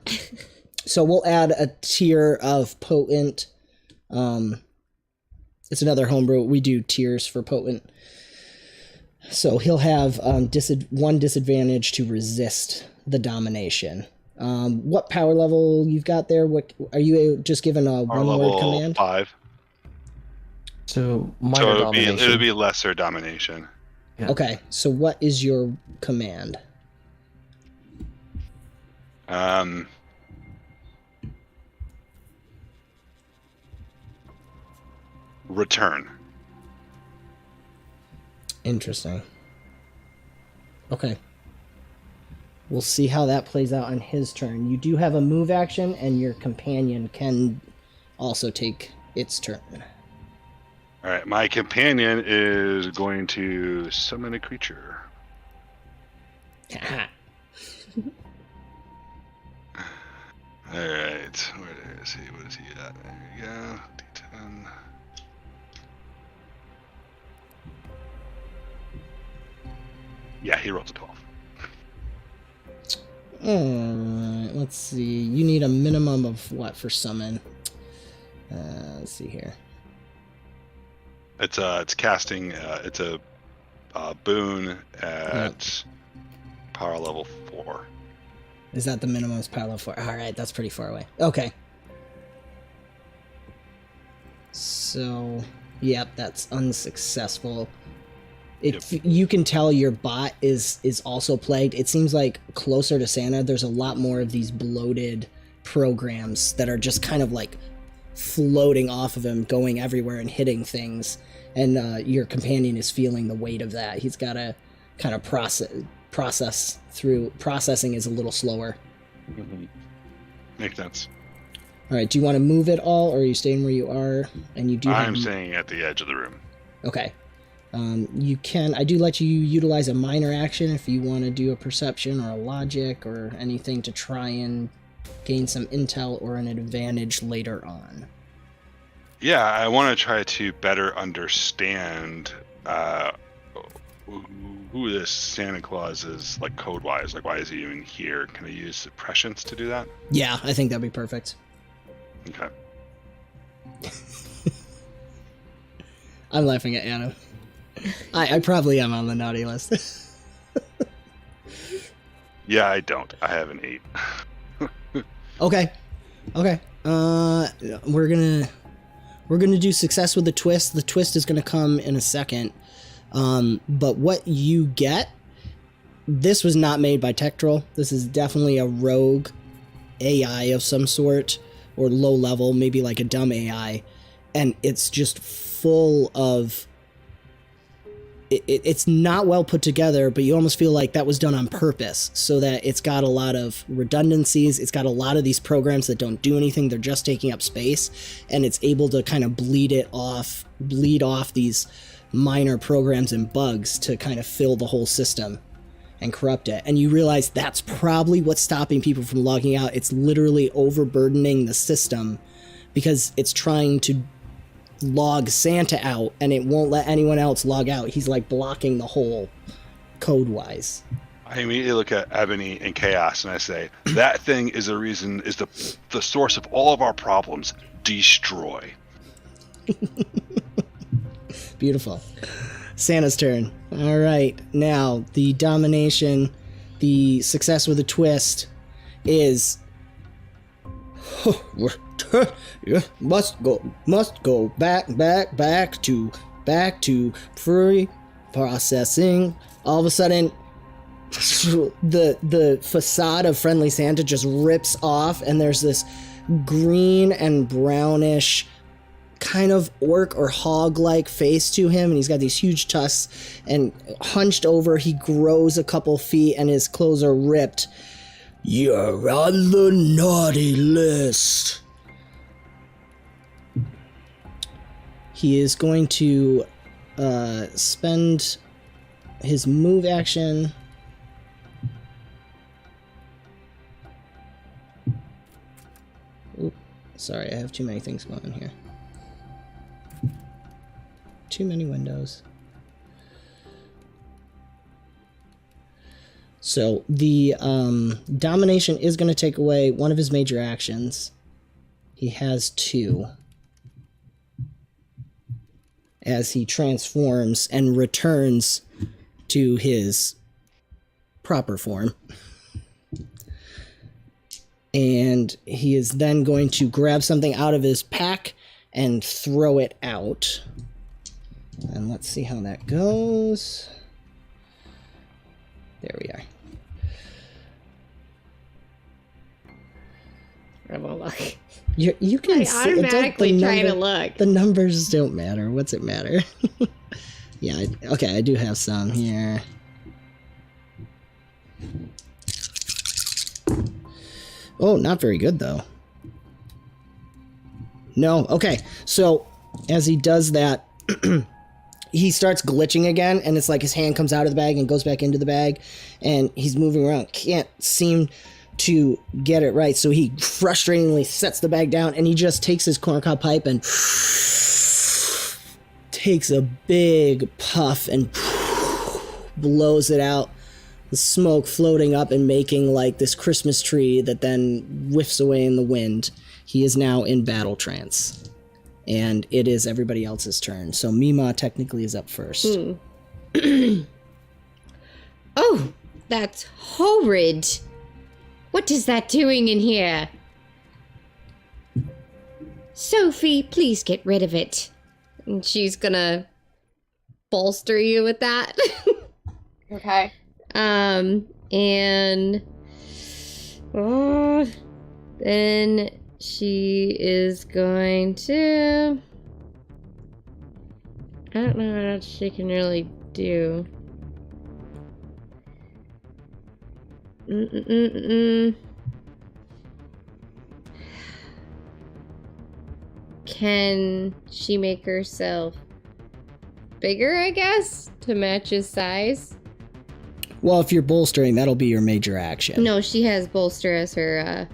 So we'll add a tier of potent. It's another homebrew. We do tiers for potent. So he'll have 1 disadvantage to resist the domination. What power level you've got there? What are you just given a one-word command? 5. So minor domination. It would be lesser domination. Yeah. Okay, so what is your command? Return. Interesting. Okay. We'll see how that plays out on his turn. You do have a move action, and your companion can also take its turn. All right, my companion is going to summon a creature. All right, where is he? What is he at? There you go. D10. Yeah, he rolls a 12. Alright, let's see. You need a minimum of what for summon? Let's see here. It's casting. It's a boon at power level 4. Is that the minimum is power level 4? Alright, that's pretty far away. Okay. So, yep, that's unsuccessful. You can tell your bot is also plagued. It seems like closer to Santa, there's a lot more of these bloated programs that are just kind of like floating off of him, going everywhere and hitting things. And your companion is feeling the weight of that. He's got to kind of process through. Processing is a little slower. Mm-hmm. Makes sense. All right. Do you want to move at all, or are you staying where you are? And you do. I'm staying at the edge of the room. Okay. You can. I do let you utilize a minor action if you want to do a perception or a logic or anything to try and gain some intel or an advantage later on. Yeah, I want to try to better understand who this Santa Claus is, like, code-wise. Like, why is he even here? Can I use prescience to do that? Yeah, I think that'd be perfect. Okay. I'm laughing at Anna. I probably am on the naughty list. Yeah, I don't. I have an 8. Okay. We're gonna do success with the twist. The twist is gonna come in a second. But what you get, this was not made by Tektrol. This is definitely a rogue AI of some sort, or low level, maybe like a dumb AI, and it's just full of. It's not well put together, but you almost feel like that was done on purpose, so that it's got a lot of redundancies. It's got a lot of these programs that don't do anything. They're just taking up space, and it's able to kind of bleed off these minor programs and bugs to kind of fill the whole system and corrupt it. And you realize that's probably what's stopping people from logging out. It's literally overburdening the system because it's trying to log Santa out and it won't let anyone else log out. He's like blocking the whole code-wise. I immediately look at Ebony and Chaos and I say, that thing is the source of all of our problems. Destroy. Beautiful. Santa's turn. All right. Now, the domination, the success with a twist is must go back to pre-processing. All of a sudden, the facade of Friendly Santa just rips off, and there's this green and brownish kind of orc or hog-like face to him, and he's got these huge tusks, and hunched over, he grows a couple feet, and his clothes are ripped. You're on the naughty list. He is going to spend his move action. Oop, sorry, I have too many things going on here. Too many windows. So the domination is going to take away one of his major actions. He has 2. As he transforms and returns to his proper form. And he is then going to grab something out of his pack and throw it out. And let's see how that goes. There we are. I'm gonna look. You can see, automatically trying to look. The numbers don't matter. What's it matter? Yeah, okay, I do have some here. Oh, not very good, though. No, okay. So, as he does that, he starts glitching again, and it's like his hand comes out of the bag and goes back into the bag, and he's moving around. Can't seem to get it right, so he frustratingly sets the bag down, and he just takes his corncob pipe and takes a big puff and blows it out, the smoke floating up and making like this Christmas tree that then whiffs away in the wind. He is now in battle trance, and it is everybody else's turn. So MeeMaw technically is up first. Oh, that's horrid. What is that doing in here? Sophie, please get rid of it. And she's gonna bolster you with that. Okay. And then she is going to, I don't know what else she can really do. Can she make herself bigger, I guess, to match his size? Well, if you're bolstering, that'll be your major action. No, she has bolster as her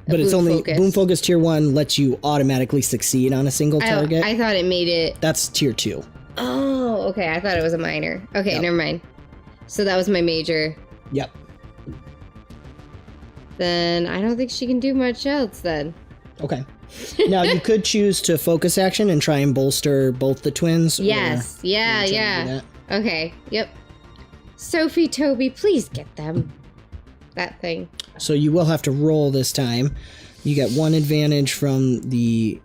but it's only focus. Boom Focus Tier 1 lets you automatically succeed on a single target. I thought it made it. That's Tier 2. Oh, okay. I thought it was a minor. Okay, Yep. never mind. So that was my major. Yep. Then I don't think she can do much else then. Okay. Now you could choose to focus action and try and bolster both the twins. or Yes. Yeah, you try to do yeah. that. Okay, yep. Sophie, Toby, please get them. That thing. So you will have to roll this time. You get 1 advantage from the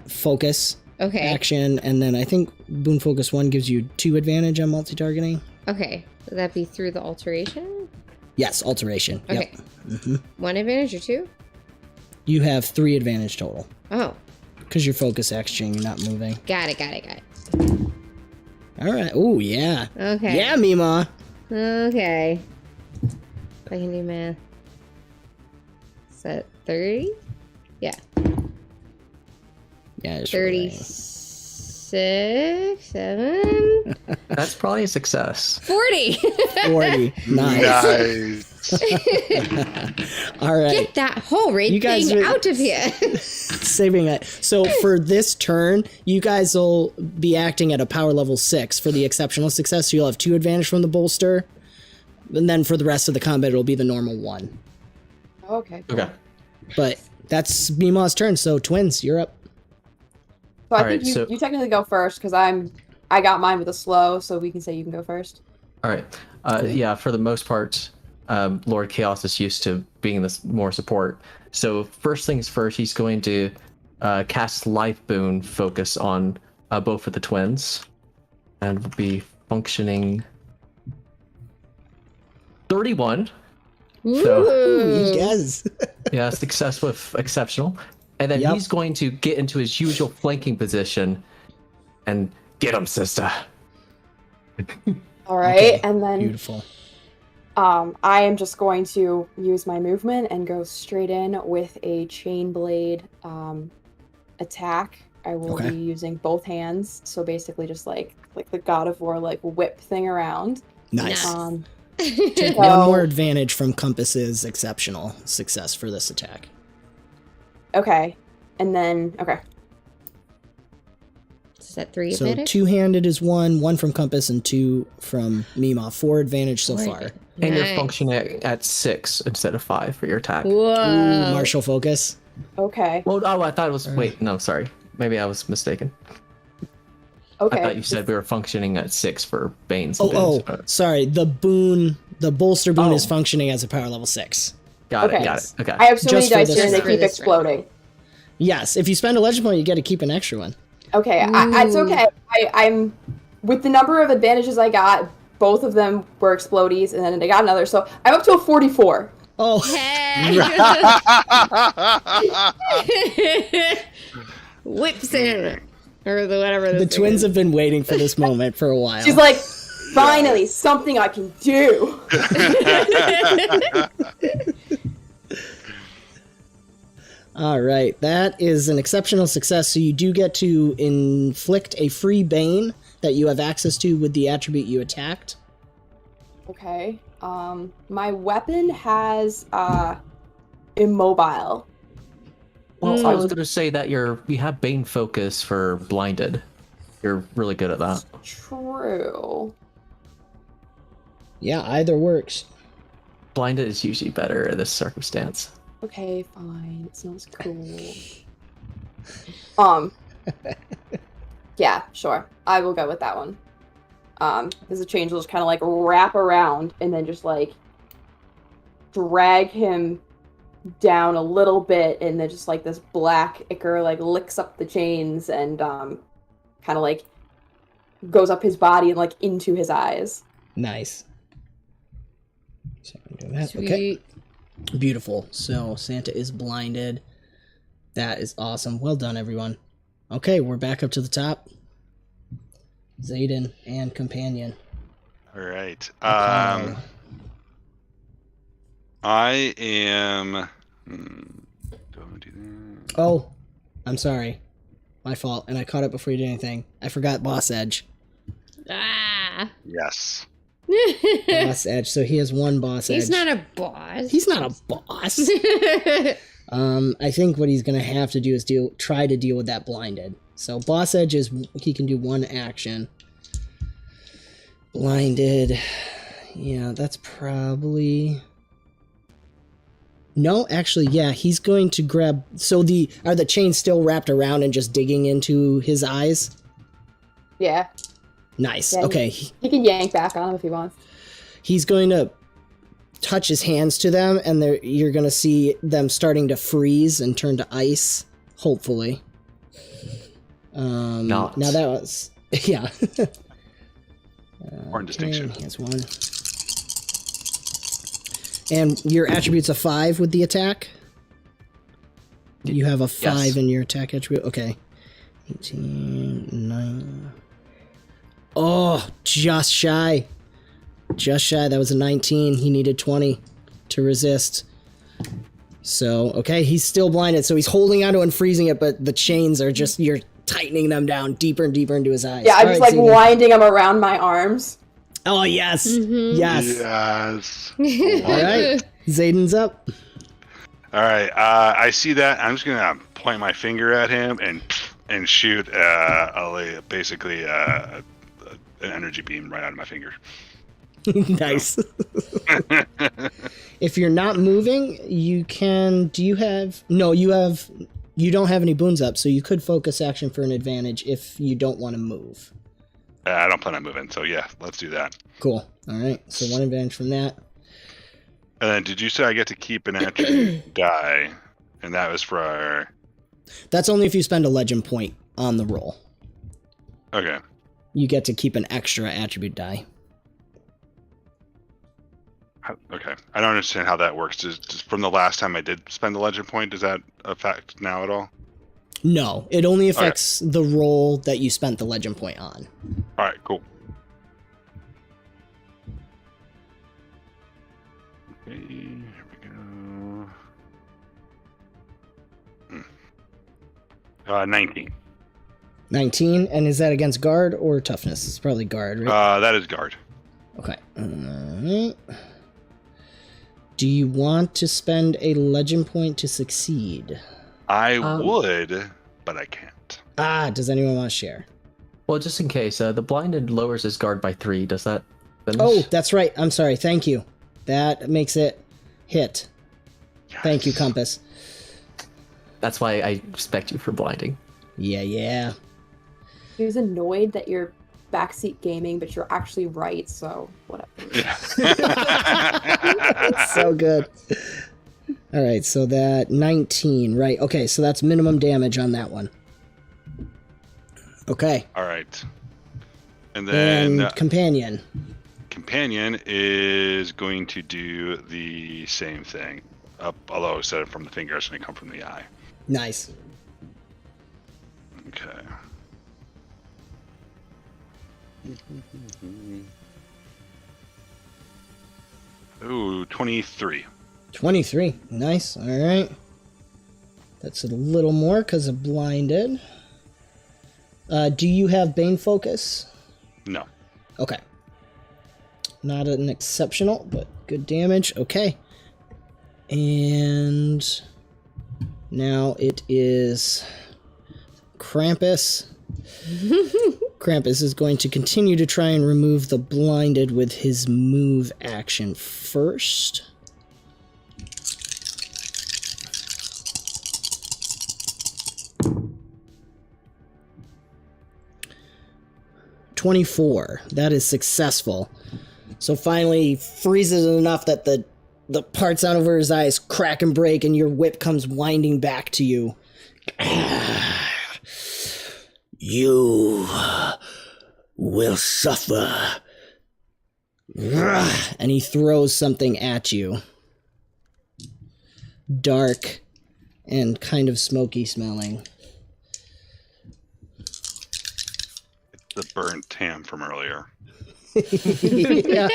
focus Okay. action, and then I think Boon Focus 1 gives you 2 advantage on multi-targeting. Okay. Would that be through the alteration? Yes, alteration. Okay. Yep. hmm 1 advantage or 2? You have 3 advantage total. Oh, Because you're focus action, you're not moving. got it. All right. Oh, yeah. Okay. Yeah, MeeMaw. Okay. I can do math. Is that 30? Yeah. Yeah, it's 36, 7, That's probably a success. 40. 40. Nice. Nice. All right. Get that whole rate You guys thing are- out of here. Saving it. So for this turn, you guys will be acting at a power level 6 for the exceptional success. So you'll have 2 advantage from the bolster. And then for the rest of the combat, it'll be the normal 1. Okay. Okay. But that's MeeMaw's turn. So twins, you're up. So I Alright, think so- you technically go first because I got mine with a slow, so we can say you can go first. All right. Yeah, for the most part, Lord Chaos is used to being this more support. So first things first, he's going to cast Life Boon focus on both of the twins, and will be functioning 31. So Ooh, yes. yeah, success with exceptional, and then Yep. he's going to get into his usual flanking position and get him, sister. All right, Okay, and then Beautiful. I am just going to use my movement and go straight in with a chain blade attack. I will Okay. be using both hands, so basically just like the God of War whip thing around. Nice. Um, Take so- 1 more advantage from Compass's exceptional success for this attack. okay, and then okay. Is that 3 So advantage? 2-handed is 1 from Compass, and 2 from MeeMaw. 4 advantage so far. And you're Nice. functioning at 6 instead of 5 for your attack. Whoa. Ooh, martial focus. Okay. Well, oh, I thought it was. Wait, no, sorry. Maybe I was mistaken. Okay. I thought you said we were functioning at 6 for Bane's. and Oh, Boons, but- sorry. The bolster boon is Oh. functioning as a power level 6. Got Okay. it. Got it. Okay. I have so many Just for dice this here and they round. keep For this round. exploding. Yes, if you spend a legend point, you get to keep an extra one. Okay, it's okay. I'm with the number of advantages I got. Both of them were explodies, and then I got another, so I'm up to a 44. Oh, Whips in. Or the whatever. the this thing twins is. have been waiting for this moment for a while. She's like, finally, something I can do. All right, that is an exceptional success. So you do get to inflict a free bane that you have access to with the attribute you attacked. Okay. My weapon has immobile. Well, I was going to say that you have Bane focus for blinded. You're really good at that. True. Yeah, either works. Blinded is usually better in this circumstance. Okay, fine. It sounds cool. Yeah, sure. I will go with that one. Because the change will just kind of wrap around and then just drag him down a little bit, and then just this black ichor licks up the chains and kind of goes up his body and into his eyes. Nice. So I'm doing that. Okay. Sweet. Beautiful. So Santa is blinded. That is awesome. Well done, everyone. Okay, we're back up to the top. Zaiden and companion. All right. Okay. I am. Do I want to do that? Oh, I'm sorry. My fault. And I caught it before you did anything. I forgot Boss Edge. Ah. Yes. Boss Edge. So he has 1 Boss Edge. He's not a boss. He's not a boss. I think what he's gonna have to do is try to deal with that blinded. So boss edge is he can do one action. Blinded. Yeah, that's probably... No, actually, yeah, he's going to grab... So are the chains still wrapped around and just digging into his eyes? Yeah. Nice. Yeah, Okay. He can yank back on him if he wants. He's going to touch his hands to them, and you're going to see them starting to freeze and turn to ice, hopefully. Not. Now that was... Yeah. Important distinction. Here's one. And your attribute's a 5 with the attack? You have a 5 Yes. in your attack attribute? Okay. 18, 9. Oh, just shy. Just shy. That was a 19. He needed 20 to resist. So, okay, he's still blinded. So he's holding onto and freezing it, but the chains are just, you're tightening them down deeper and deeper into his eyes. Yeah, I'm All just right, like Zaiden. winding him around my arms. Oh, yes. Yes. Yes. All right. Zayden's up. All right. I see that. I'm just gonna point my finger at him and shoot basically an energy beam right out of my finger. Nice. If you're not moving, you can... Do you have... No, you don't have any boons up, so you could focus action for an advantage if you don't want to move. I don't plan on moving, so yeah, let's do that. Cool. All right. So one advantage from that. And then, did you say I get to keep an attribute die? And that was for our... That's only if you spend a legend point on the roll. Okay. You get to keep an extra attribute die. Okay. I don't understand how that works. Just from the last time I did spend the legend point, does that affect now at all? No, it only affects the roll that you spent the legend point on. All right, cool. Okay, here we go. 19. 19, and is that against guard or toughness? It's probably guard, right? That is guard. Okay. Alright. Do you want to spend a legend point to succeed? I would, but I can't. Does anyone want to share? Well, just in case, the blinded lowers his guard by 3. Does that finish? Oh, that's right. I'm sorry. Thank you. That makes it hit. Yes. Thank you, Compass. That's why I respect you for blinding. Yeah. He was annoyed that you're backseat gaming, but you're actually right, so whatever. So good. All right, so that 19, right? Okay, so that's minimum damage on that one. Okay. All right. And then And companion. companion is going to do the same thing. Although instead of from the finger, it's going to come from the eye. Nice. Okay. Ooh, 23. 23. Nice. All right. That's a little more because of blinded. Do you have Bane focus? No. Okay. Not an exceptional, but good damage. Okay. And now it is Krampus. Krampus is going to continue to try and remove the blinded with his move action first. .24. That is successful. So finally he freezes it enough that the parts out over his eyes crack and break, and your whip comes winding back to you. You will suffer. And he throws something at you. Dark and kind of smoky smelling. The burnt ham from earlier. Yeah.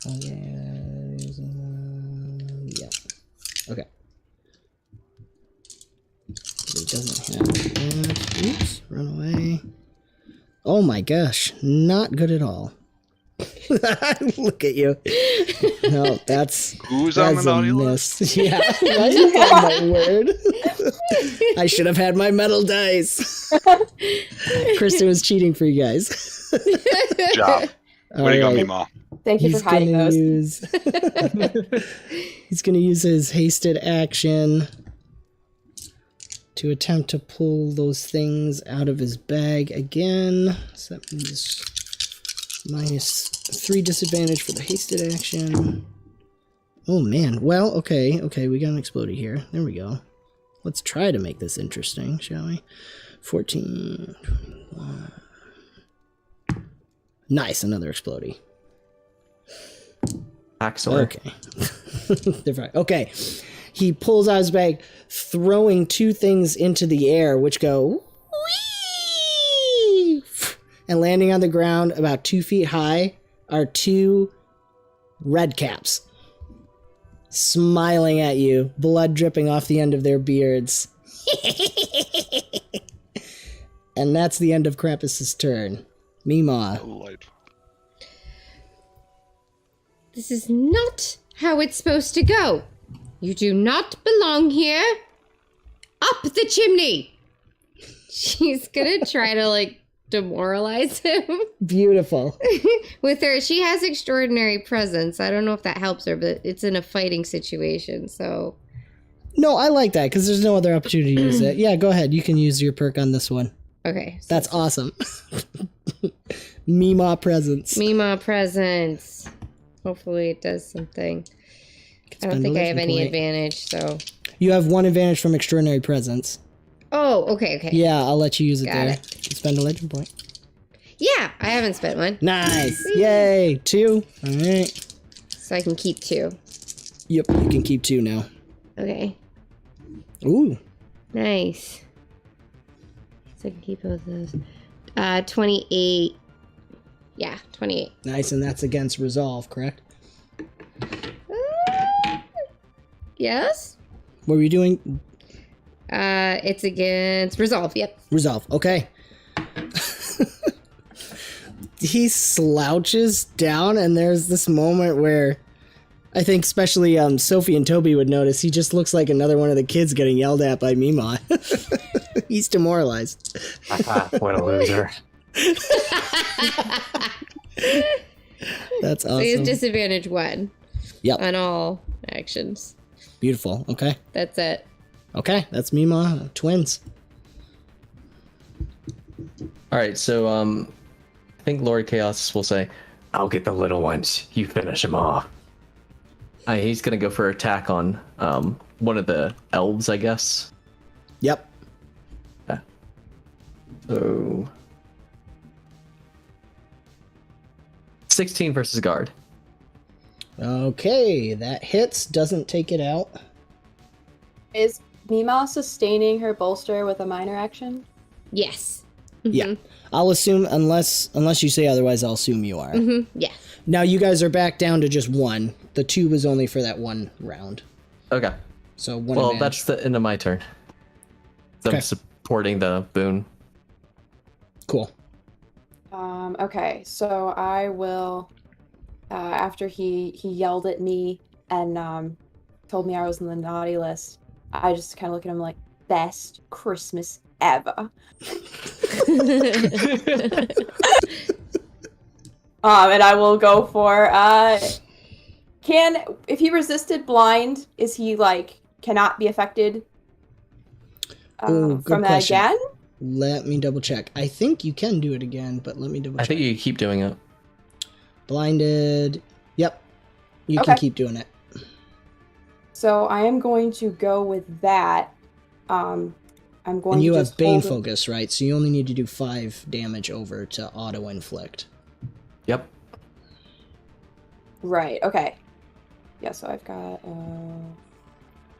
Oh, yeah. Yeah. Okay. It doesn't have that. Oops. Run away. Oh my gosh. Not good at all. Look at you. No, that's Who's on the that's a naughty list? miss. Yeah, that's not my word. I should have had my metal dice. Kristen was cheating for you guys. Good job. Way to go, MeeMaw. Thank you for hiding those. He's going to use his hasted action to attempt to pull those things out of his bag again. So that means -3 disadvantage for the hasted action. Oh man. Well, okay, we got an explodey here. There we go. Let's try to make this interesting, shall we? 14, 21. Nice, another explodey. Axor. Okay. They're fine. Okay. He pulls out his bag, throwing 2 things into the air, which go whee! And landing on the ground about 2 feet high are 2 red caps. Smiling at you, blood dripping off the end of their beards. And that's the end of Krampus's turn. MeeMaw. Delightful. This is not how it's supposed to go. You do not belong here. Up the chimney. She's gonna try to, like, demoralize him. Beautiful. With her, she has extraordinary presence. I don't know if that helps her, but it's in a fighting situation, so. No, I like that because there's no other opportunity to use it. Yeah, go ahead. You can use your perk on this one. Okay. So That's awesome. MeeMaw presence. MeeMaw presence. Hopefully it does something. I don't Spend a think I have legend any point. advantage, so. You have 1 advantage from extraordinary presence. Oh, okay. Yeah, I'll let you use it Got there. it. Spend a legend point. Yeah, I haven't spent one. Nice. Yay. 2. All right. So I can keep 2. Yep, you can keep 2 now. Okay. Ooh. Nice. So I can keep both of those. 28. Yeah, 28. Nice, and that's against resolve, correct? Yes? What were you doing? It's against resolve. Yep. Resolve. Okay. He slouches down, and there's this moment where I think especially Sophie and Toby would notice he just looks like another one of the kids getting yelled at by MeeMaw. He's demoralized. What a loser. That's So he has awesome. disadvantage 1 Yep. on all actions. Beautiful. Okay. That's it. Okay. That's MeeMaw. Twins. All right, so I think Lord Chaos will say, I'll get the little ones. You finish them off. he's gonna go for attack on one of the elves, I guess. Yep. So 16 versus guard. Okay. That hits. Doesn't take it out. Is MeeMaw sustaining her bolster with a minor action? Yes. Yeah. I'll assume, unless you say otherwise, I'll assume you are. Yeah. Now you guys are back down to just 1. The 2 was only for that 1 round. Okay. So 1 Well, advantage. that's the end of my turn. Okay. I'm supporting the boon. Cool. Okay, so I will, after he yelled at me and told me I was on the naughty list, I just kind of look at him like, best Christmas ever. And I will go for, if he resisted blind, is he like, cannot be affected Ooh, good from that question. again? Let me double check. I think you can do it again, but let me double check. I think you keep doing it. Blinded. Yep. You can Okay. keep doing it. So I am going to go with that. I'm going And you to have just Bane hold it- focus, right? So you only need to do 5 damage over to auto-inflict. Yep. Right, okay. Yeah, so I've got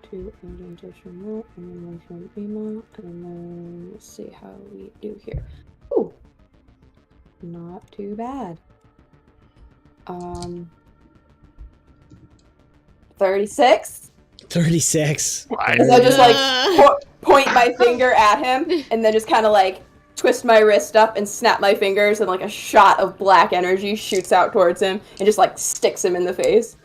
2 indentation from that, and then 1 from MeeMaw, and then let's see how we do here. Ooh! Not too bad. 36? 36. So I just like point my finger at him, and then just kind of like twist my wrist up and snap my fingers, and like a shot of black energy shoots out towards him and just like sticks him in the face.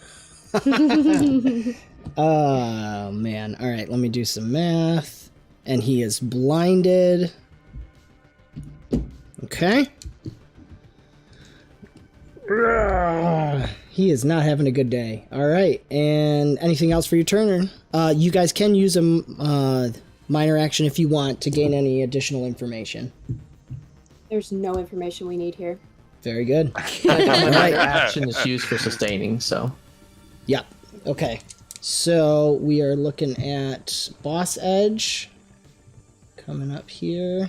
Oh, man. All right, let me do some math. And he is blinded. Okay. He is not having a good day. All right, and anything else for your turn? You guys can use a minor action if you want to gain any additional information. There's no information we need here. Very good. My action is used for sustaining, so. Yep. Okay. So we are looking at Boss Edge coming up here.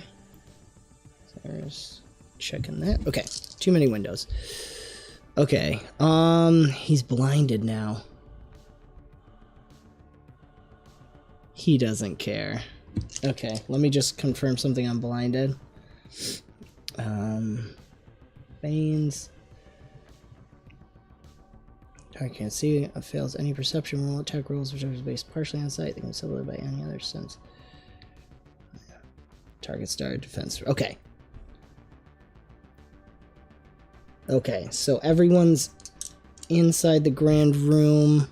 There's checking that. Okay. Too many windows. Okay. He's blinded now. He doesn't care. Okay, let me just confirm something on blinded. Veins. Target can't see. Fails any perception roll. Attack rolls which are based partially on sight. They can be separated by any other sense. Target started defense. Okay. Okay, so everyone's inside the grand room,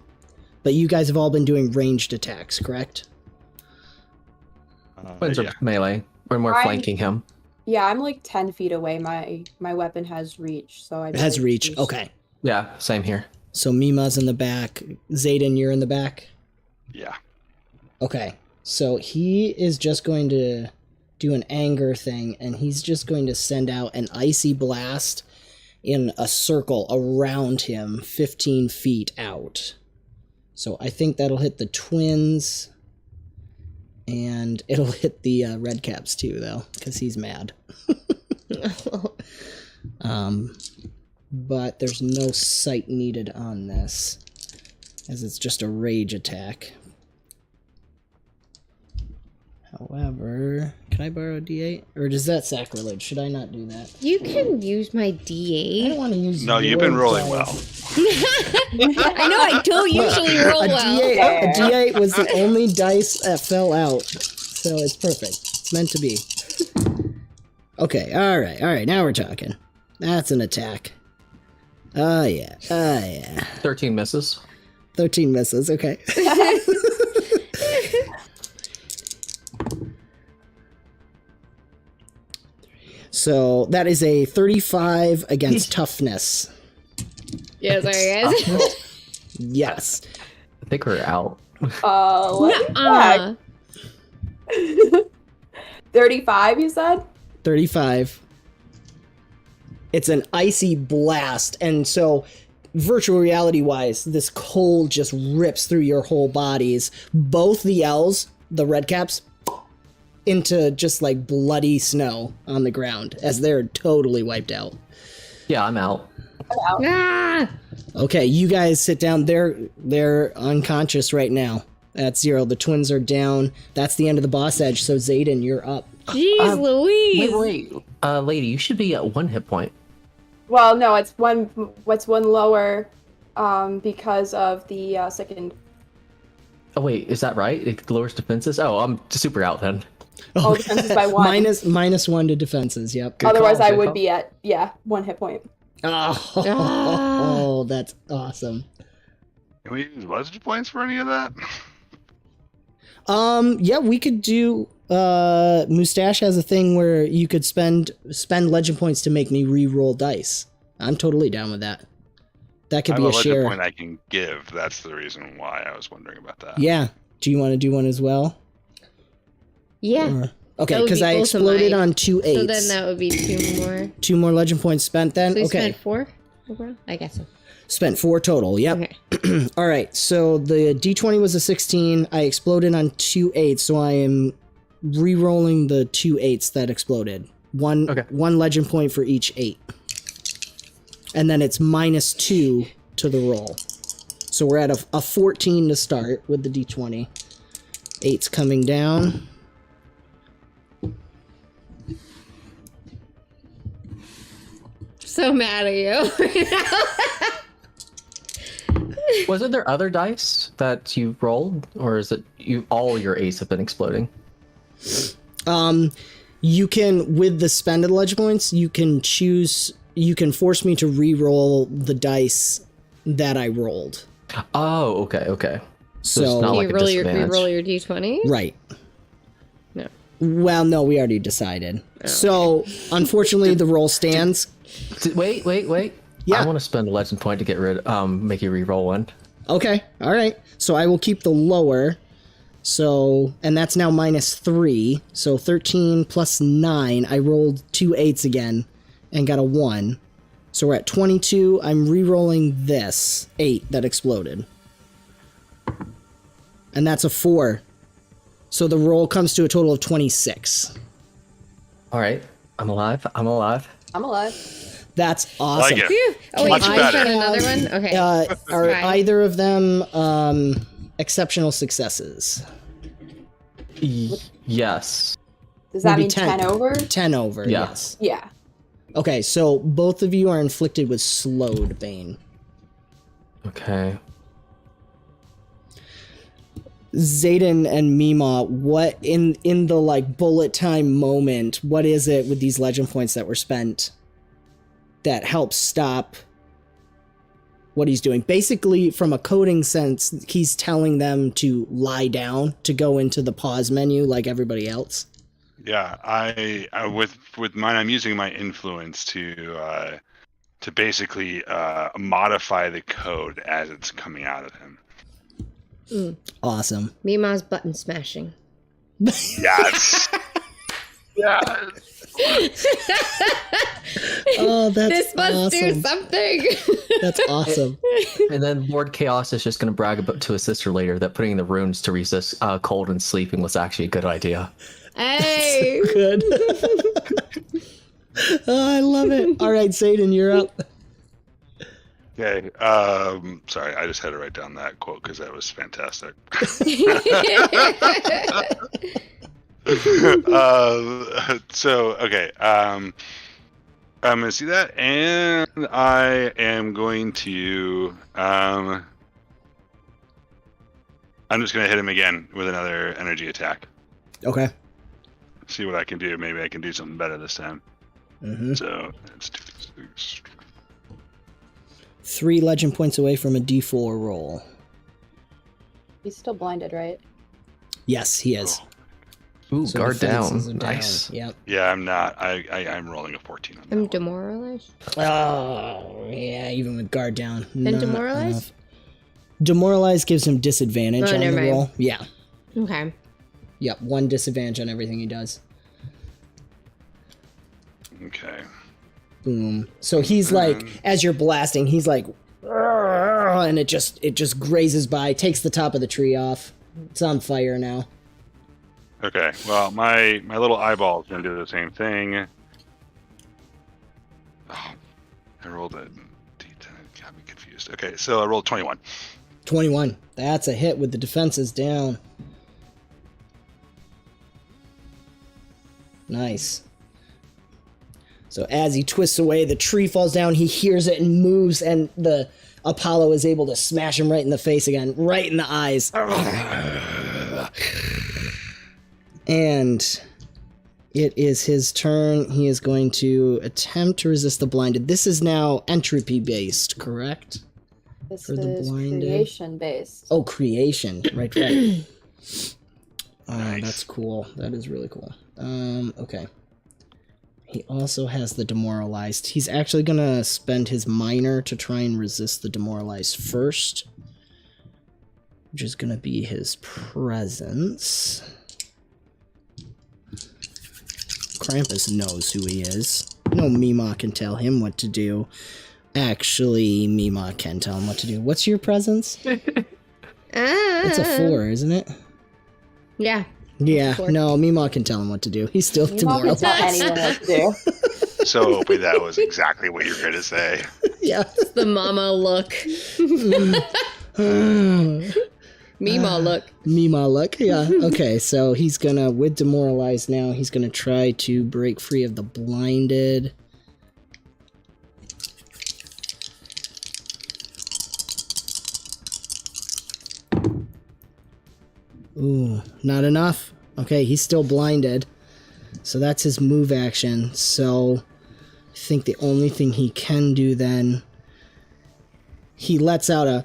but you guys have all been doing ranged attacks, correct? Twins are melee. We're more flanking him. Yeah, I'm like 10 feet away. My weapon has reach, so I. It has reach. Okay. Yeah, same here. So MeeMaw's in the back. Zaiden, you're in the back? Yeah. Okay. So he is just going to do an anger thing, and he's just going to send out an icy blast in a circle around him 15 feet out. So I think that'll hit the twins, and it'll hit the red caps too, though, because he's mad. But there's no sight needed on this, as it's just a rage attack. However, can I borrow a D8? Or is that sacrilege? Should I not do that? You can use my I D8. don't want to use. No, you've been your rolling dice. well. I know I don't usually roll A well. D8 was the only dice that fell out, so it's perfect. It's meant to be. Okay, all right. Now we're talking. That's an attack. Oh yeah. 13 misses. 13 misses. Okay. So that is a 35 against toughness. Yeah, sorry guys. Yes. I think we're out. What? 35, you said? 35. It's an icy blast, and so virtual reality wise, this cold just rips through your whole bodies. Both the L's, the red caps, into just like bloody snow on the ground as they're totally wiped out. Yeah, I'm out. Ah! Okay, you guys sit down. They're unconscious right now. That's 0. The twins are down. That's the end of the boss edge. So Zaiden, you're up. Jeez Louise! Wait. Lady, you should be at 1 hit point. Well, no, it's one lower because of the second. Oh wait, is that right? It lowers defenses? Oh, I'm super out then. Oh, defenses by 1. minus 1 to defenses. Yep. Good Otherwise, call, I good would call. be at 1 hit point. Oh, that's awesome. Can we use legend points for any of that? Yeah, we could do. Mustache has a thing where you could spend legend points to make me re-roll dice. I'm totally down with that. That could I be have a a legend share. point I can give. That's the reason why I was wondering about that. Yeah. Do you want to do one as well? Yeah. Or- okay, That would because be I both of exploded mine. on 2 8s. So then that would be 2 more. 2 more legend points spent then? So you okay. spent 4 overall? I guess so. Spent 4 total. Yep. Okay. All right. So the D20 was a 16. I exploded on 2 8s, so I am re-rolling the 2 8s that exploded. One legend point for each 8. And then it's -2 to the roll. So we're at a 14 to start with the D20. 8's coming down. So mad at you. Wasn't there other dice that you rolled, or is it all your 8s have been exploding? You can, with the spended legend points, you can force me to re-roll the dice that I rolled. Oh, okay. So So it's not Can like you a roll your disadvantage. re-roll your d20? right. No. Well, no, we already decided. So, unfortunately, the roll stands. Wait. Yeah. I want to spend a legend point to get make you re-roll one. Okay, all right. So I will keep the lower. So, and that's now -3. So 13 plus 9. I rolled 2 8s again and got a 1. So we're at 22. I'm re-rolling this 8 that exploded. And that's a 4. So the roll comes to a total of 26. All right, I'm alive. I'm alive. That's awesome. Like it. Phew. Oh, wait, Much can I better. find another one? Okay. Are Try. either of them exceptional successes? Yes. Does that Would be mean 10. 10 over? 10 over, Yeah. yes. Yeah. Okay, so both of you are inflicted with slowed bane. Okay. Zaiden and MeeMaw, what in the like bullet time moment, what is it with these legend points that were spent that helps stop what he's doing? Basically, from a coding sense, he's telling them to lie down, to go into the pause menu like everybody else. Yeah, I with mine, I'm using my influence to basically modify the code as it's coming out of him. Awesome. MeeMaw's button smashing. Yes. Yes. Oh, that's This must do awesome. something. That's awesome. And then Lord Chaos is just going to brag about to his sister later that putting the runes to resist cold and sleeping was actually a good idea. Hey. Good. Oh, I love it. All right, Zaiden, you're up. Okay. Sorry, I just had to write down that quote because that was fantastic. So okay. I'm gonna see that, and I am going to. I'm just gonna hit him again with another energy attack. Okay. See what I can do. Maybe I can do something better this time. Mm-hmm. So that's 2, 6. 3 legend points away from a D4 roll. He's still blinded, right? Yes, he is. Ooh, So guard defenses down. are Nice. Yep. Yeah, I'm not. I'm rolling a 14 on that I'm one. demoralized. Oh, yeah, even with guard down. not demoralize? enough. Demoralize gives him disadvantage Oh, on the never mind. roll. Yeah. Okay. Yep, 1 disadvantage on everything he does. Okay. Boom. So he's like, as you're blasting, he's like, "Argh," and it just grazes by, takes the top of the tree off. It's on fire now. Okay. Well, my little eyeball is gonna do the same thing. Oh, I rolled a d10. Got me confused. Okay, so I rolled 21. 21. That's a hit with the defenses down. Nice. So as he twists away, the tree falls down, he hears it and moves, and the Apollo is able to smash him right in the face again, right in the eyes. And it is his turn. He is going to attempt to resist the blinded. This is now entropy based, correct? This For the is blinded. creation based. Oh, creation. Right. Oh, that's cool. That is really cool. Okay. He also has the demoralized. He's actually going to spend his minor to try and resist the demoralized first, which is going to be his presence. Krampus knows who he is. No MeeMaw can tell him what to do. Actually, MeeMaw can tell him what to do. What's your presence? It's a 4, isn't it? Yeah. Yeah, Four. no, MeeMaw can tell him what to do. He's still You don't demoralized. tell anyone what to do. So hopefully that was exactly what you're gonna say. Yeah. The mama look. MeeMaw look. MeeMaw look, yeah. Okay, so he's gonna, with demoralized now, he's gonna try to break free of the blinded. Ooh, not enough. Okay, he's still blinded. So that's his move action. So I think the only thing he can do then, he lets out a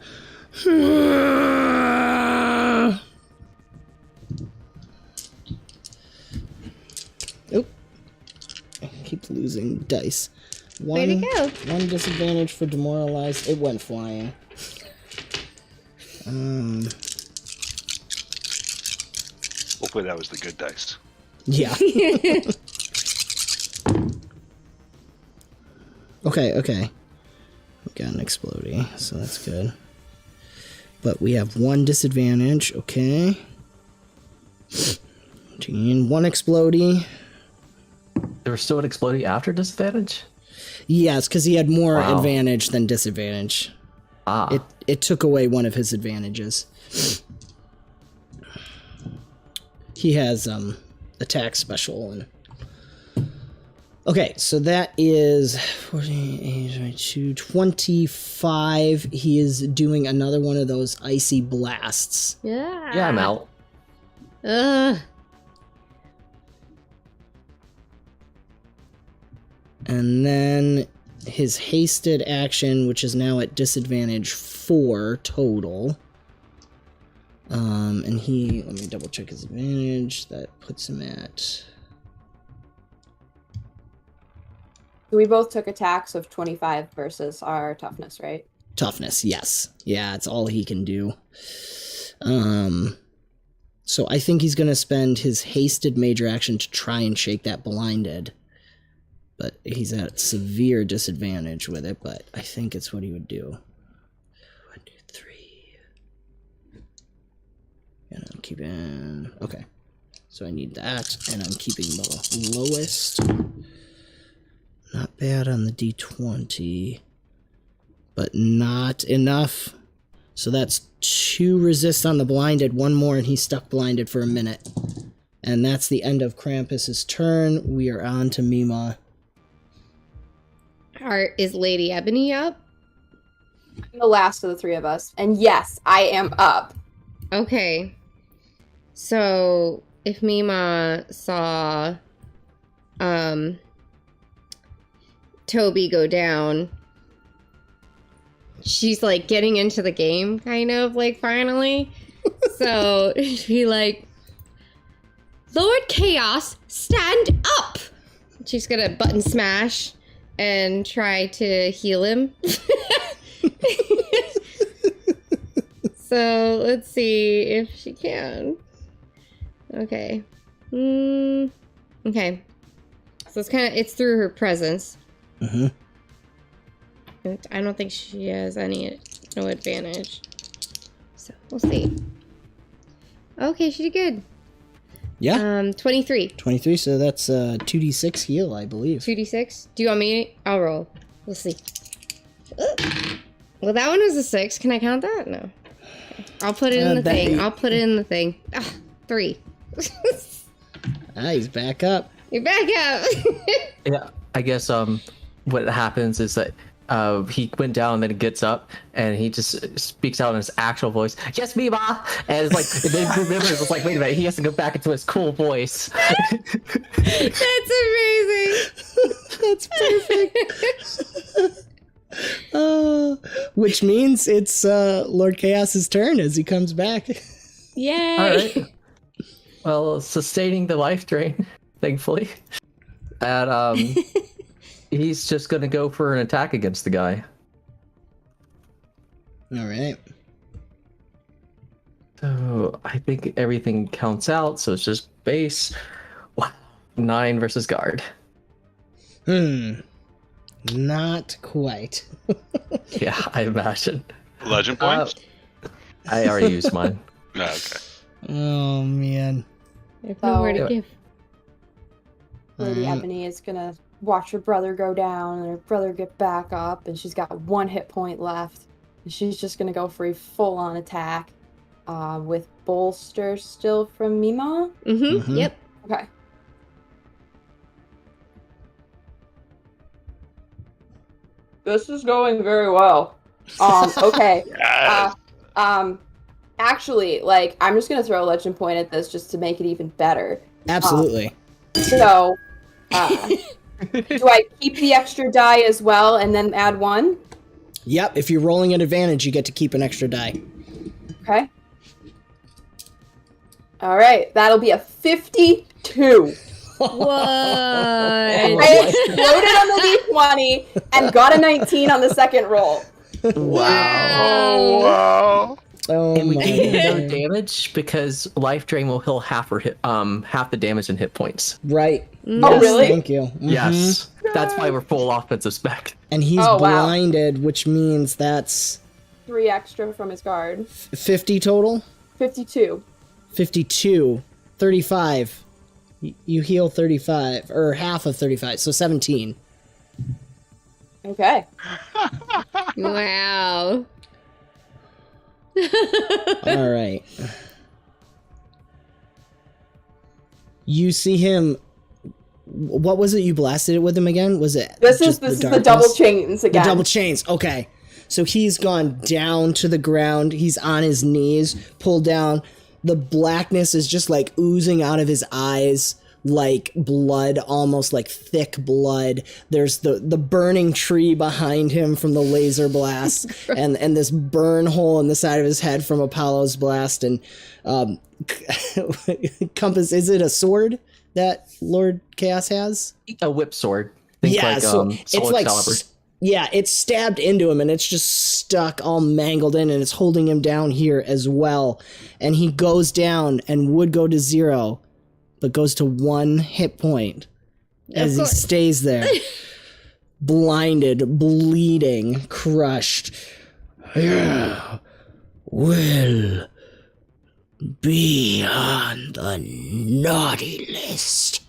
oop. I keep losing dice. Way to go. One disadvantage for demoralized. It went flying. Hopefully that was the good dice. Yeah. Okay. We got an explodey, so that's good. But we have one disadvantage, okay. And one explodey. There was still an exploding after disadvantage? Yes, because he had more Wow. advantage than disadvantage. Ah. It took away one of his advantages. He has attack special and okay, so that is 48, 25. He is doing another one of those icy blasts. Yeah. Yeah, I'm out. Ugh. And then his hasted action, which is now at disadvantage 4 total. And let me double check his advantage. That puts him at... We both took attacks of 25 versus our toughness, right? Toughness, yes. Yeah, it's all he can do. So I think he's going to spend his hasted major action to try and shake that blinded. But he's at severe disadvantage with it, but I think it's what he would do. 1, 2, 3. And I'm keeping... Okay. So I need that, and I'm keeping the lowest. Not bad on the D20, but not enough. So that's 2 resist on the blinded, 1 more, and he's stuck blinded for a minute. And that's the end of Krampus's turn. We are on to MeeMaw. Is Lady Ebony up? I'm the last of the three of us. And yes, I am up. Okay. So if MeeMaw saw Toby go down, she's like getting into the game, kind of like finally. So she'd be like, Lord Chaos, stand up! She's gonna button smash and try to heal him. So let's see if she can. Okay. Okay. So it's through her presence. Mm-hmm. I don't think she has no advantage. So we'll see. Okay, she did good. Yeah. 23. 23, so that's 2d6 heal, I believe. 2d6. Do you want me? I'll roll. We'll see. Well, that one was a 6. Can I count that? No. Okay. I'll put it in the thing. I'll put it in the thing. 3. He's back up. You're back up. Yeah, I guess what happens is that he went down and then he gets up and he just speaks out in his actual voice. Yes, MeeMaw! And it's like, and then remembers, it's like, wait a minute, he has to go back into his cool voice. That's amazing. That's perfect. Which means it's Lord Chaos's turn as he comes back. Yay! All right. Well, sustaining the life drain, thankfully. And he's just gonna go for an attack against the guy. All right. So I think everything counts out. So it's just base. 9 versus guard. Not quite. Yeah, I imagine. Legend points? I already used mine. Okay. Oh man. I have nowhere to give. Lady Ebony is gonna watch her brother go down and her brother get back up, and she's got 1 hit point left. And she's just gonna go for a full-on attack with bolster still from MeeMaw. Mhm. Yep. Okay. This is going very well. Okay. Yes. Actually, like, I'm just gonna throw a legend point at this just to make it even better. Absolutely. So, do I keep the extra die as well and then add 1? Yep, if you're rolling at advantage, you get to keep an extra die. Okay. All right, that'll be a 52. What? I exploded on the D20 and got a 19 on the second roll. Oh wow! Oh And we my do no God. damage because life drain will heal half the damage and hit points. Right. Oh, Yes, really? Thank you. Yes, that's why we're full offensive spec. And he's Oh, wow. blinded, which means that's 3 extra from his guard. 50 total? 52. 52. 35. You heal 35, or half of 35, so 17. Okay. Wow. All right. You see him. What was it you blasted it with him again? Was it This is just the darkness? double chains The again. double chains. Okay. So he's gone down to the ground. He's on his knees, pulled down. The blackness is just like oozing out of his eyes like blood, almost like thick blood. There's the burning tree behind him from the laser blast and this burn hole in the side of his head from Apollo's blast. And Compass, is it a sword that Lord Chaos has? A whip sword. Think Yeah, like so Soul it's like Excalibur. yeah, it's stabbed into him and it's just stuck all mangled in and it's holding him down here as well. And he goes down and would go to 0, but goes to 1 hit point as he course. stays there. Blinded, bleeding, crushed. Yeah, will be on the naughty list.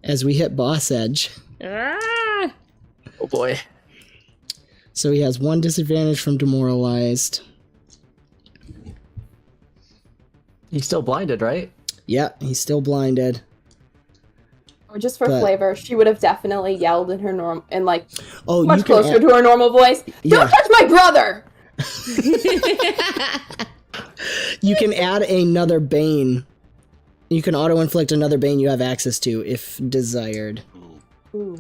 As we hit boss edge. Ah! Oh boy. So he has 1 disadvantage from demoralized. He's still blinded, right? Yep, he's still blinded. Or just for But- flavor, she would have definitely yelled in her like Oh, much you can closer add, to her normal voice. Yeah. Don't touch my brother! you can add another bane. You can auto-inflict another bane you have access to if desired. Ooh.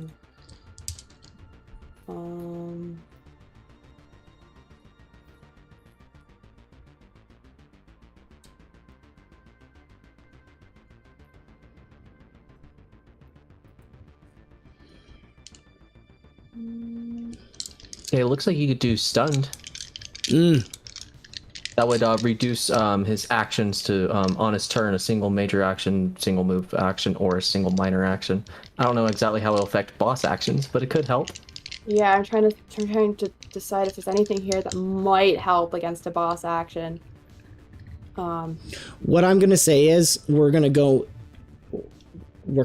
Okay, it looks like you could do stunned. That would reduce his actions to, on his turn, a single major action, single move action, or a single minor action. I don't know exactly how it'll affect boss actions, but it could help. Yeah, I'm trying to decide if there's anything here that might help against a boss action. What I'm gonna say is we're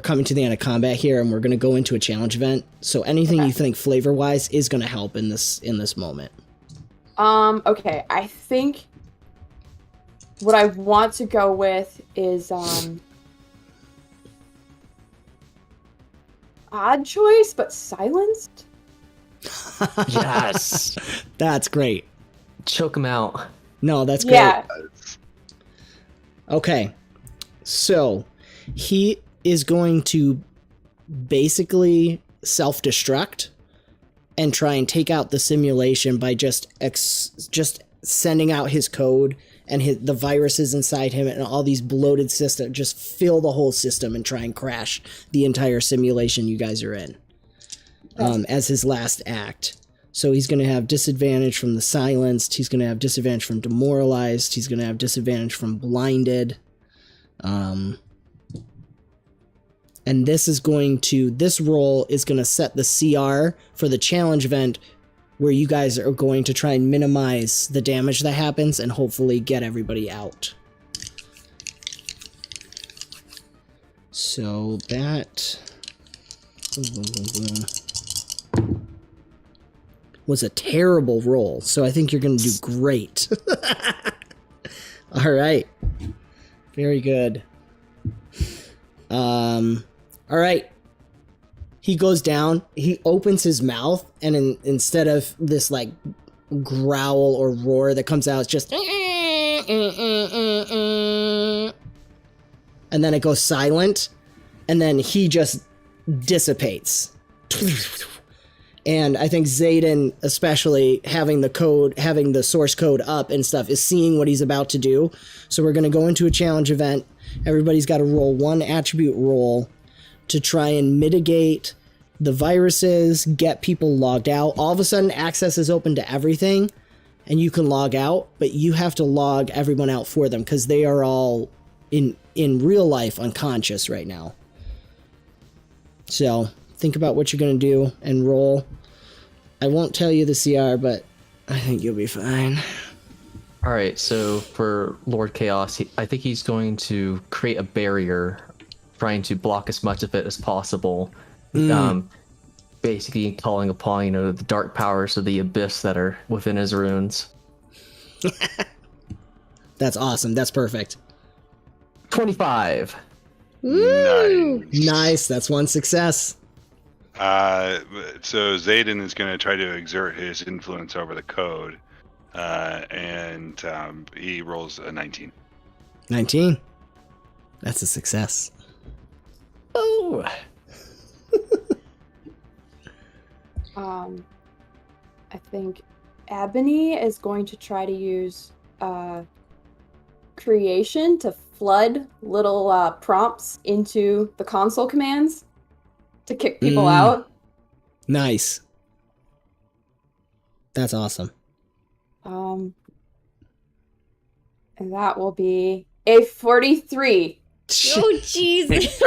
coming to the end of combat here, and we're gonna go into a challenge event. So anything you think flavor-wise is gonna help in this moment. Okay, I think what I want to go with is odd choice, but silenced. Yes! That's great. Choke him out. No, that's great. Yeah. Okay, so he is going to basically self-destruct and try and take out the simulation by just sending out his code and the viruses inside him and all these bloated systems just fill the whole system and try and crash the entire simulation you guys are in as his last act. So he's going to have disadvantage from the silenced. He's going to have disadvantage from demoralized. He's going to have disadvantage from blinded. And this roll is going to set the CR for the challenge event where you guys are going to try and minimize the damage that happens and hopefully get everybody out. So that was a terrible roll, so I think you're going to do great. All right. Very good. All right. He goes down, he opens his mouth, and instead of this like growl or roar that comes out, it's just and and then it goes silent, and then he just dissipates. And I think Zaiden, especially having the source code up and stuff, is seeing what he's about to do. So we're going to go into a challenge event. Everybody's got to roll one attribute roll to try and mitigate the viruses, get people logged out. All of a sudden, access is open to everything, and you can log out, but you have to log everyone out for them because they are all in real life unconscious right now. So think about what you're going to do and roll. I won't tell you the CR, but I think you'll be fine. All right, so for Lord Chaos, I think he's going to create a barrier, trying to block as much of it as possible. Basically calling upon, the dark powers of the abyss that are within his runes. That's awesome. That's perfect. 25. Woo! Nice. That's one success. So Zaiden is going to try to exert his influence over the code, and he rolls a 19. 19. That's a success. Oh. I think Ebony is going to try to use creation to flood little prompts into the console commands to kick people out. Nice. That's awesome. And that will be a 43. Oh, Jesus.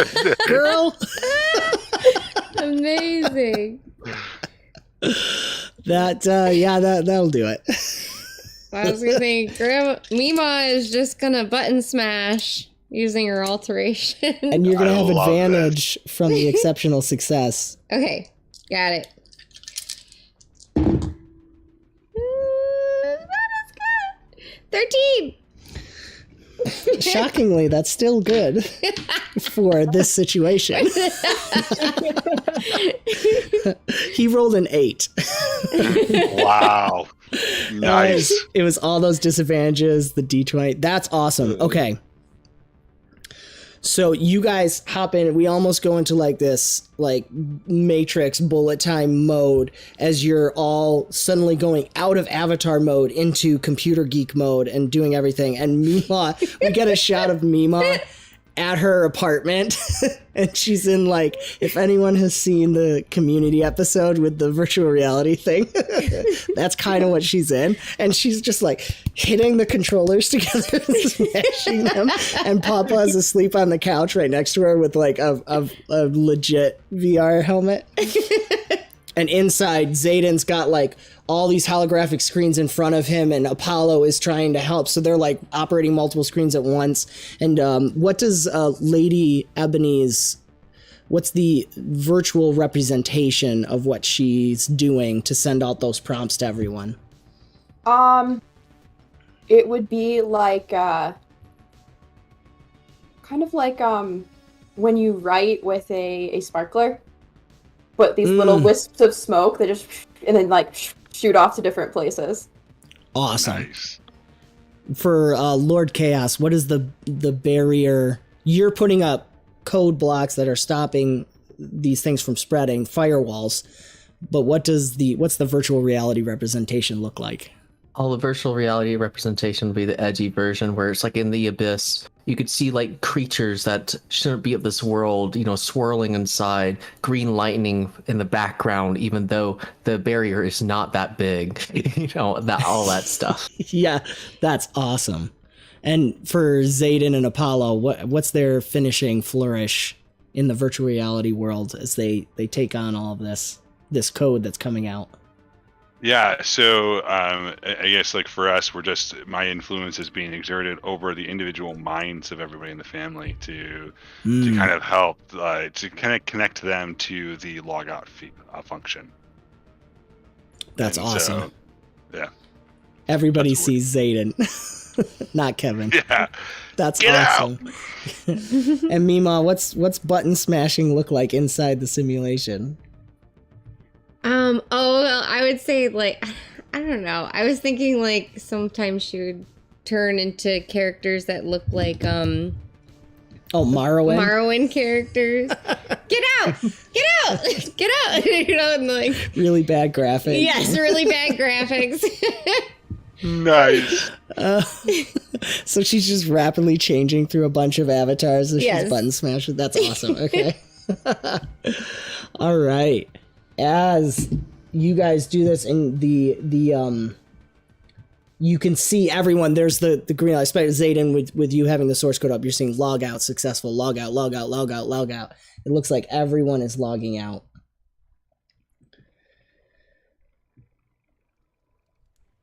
Girl. Amazing. That'll do it. I was gonna say, MeeMaw is just gonna button smash using her alteration. And you're gonna I have love advantage from the exceptional success. Okay, got it. That is good. 13. Shockingly, that's still good for this situation. He rolled an 8. Wow. Nice. It was all those disadvantages, the D20. That's awesome. Okay. So you guys hop in. We almost go into this Matrix bullet time mode as you're all suddenly going out of avatar mode into computer geek mode and doing everything. And MeeMaw, we get a shot of MeeMaw at her apartment, and she's in if anyone has seen the Community episode with the virtual reality thing, that's kind of what she's in. And she's just hitting the controllers together and smashing them, and Papa's asleep on the couch right next to her with a legit VR helmet. And inside, Zaiden's got all these holographic screens in front of him, and Apollo is trying to help. So they're operating multiple screens at once. And what does Lady Ebony's, what's the virtual representation of what she's doing to send out those prompts to everyone? It would be when you write with a sparkler, but these little wisps of smoke that just and then shoot off to different places. Awesome. Nice. For Lord Chaos, what is the barrier? You're putting up code blocks that are stopping these things from spreading, firewalls. But what's the virtual reality representation look like? All the virtual reality representation will be the edgy version, where it's in the abyss. You could see creatures that shouldn't be of this world, swirling inside, green lightning in the background, even though the barrier is not that big, all that stuff. Yeah, that's awesome. And for Zaiden and Apollo, what's their finishing flourish in the virtual reality world as they take on all of this code that's coming out? Yeah, so I guess for us, my influence is being exerted over the individual minds of everybody in the family to kind of help to kind of connect them to the logout function. That's awesome. Yeah. Everybody sees Zaiden, not Kevin. Yeah. That's Get awesome. And MeeMaw, what's button smashing look like inside the simulation? I would say I don't know. I was thinking sometimes she would turn into characters that look like Oh, Morrowind. Morrowind characters. Get out! Get out! Get out! You know, and like Really bad graphics. yes, really bad graphics. Nice. So she's just rapidly changing through a bunch of avatars as Yes. she's button smashing. That's awesome. Okay. All right. As you guys do this in the you can see everyone. There's the green light. Especially Zaiden with you having the source code up, you're seeing log out, successful, log out, log out, log out, log out. It looks like everyone is logging out.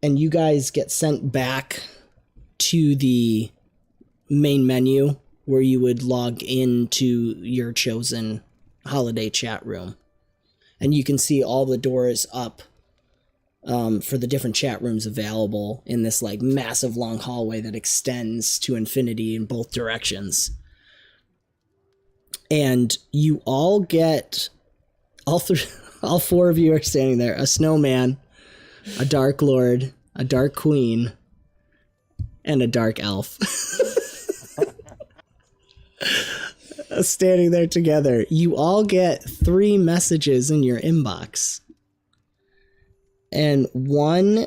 And you guys get sent back to the main menu where you would log into your chosen holiday chat room. And you can see all the doors up for the different chat rooms available in this like massive long hallway that extends to infinity in both directions. And you all get, all four of you are standing there, a snowman, a dark lord, a dark queen, and a dark elf. Standing there together. You all get 3 messages in your inbox. And one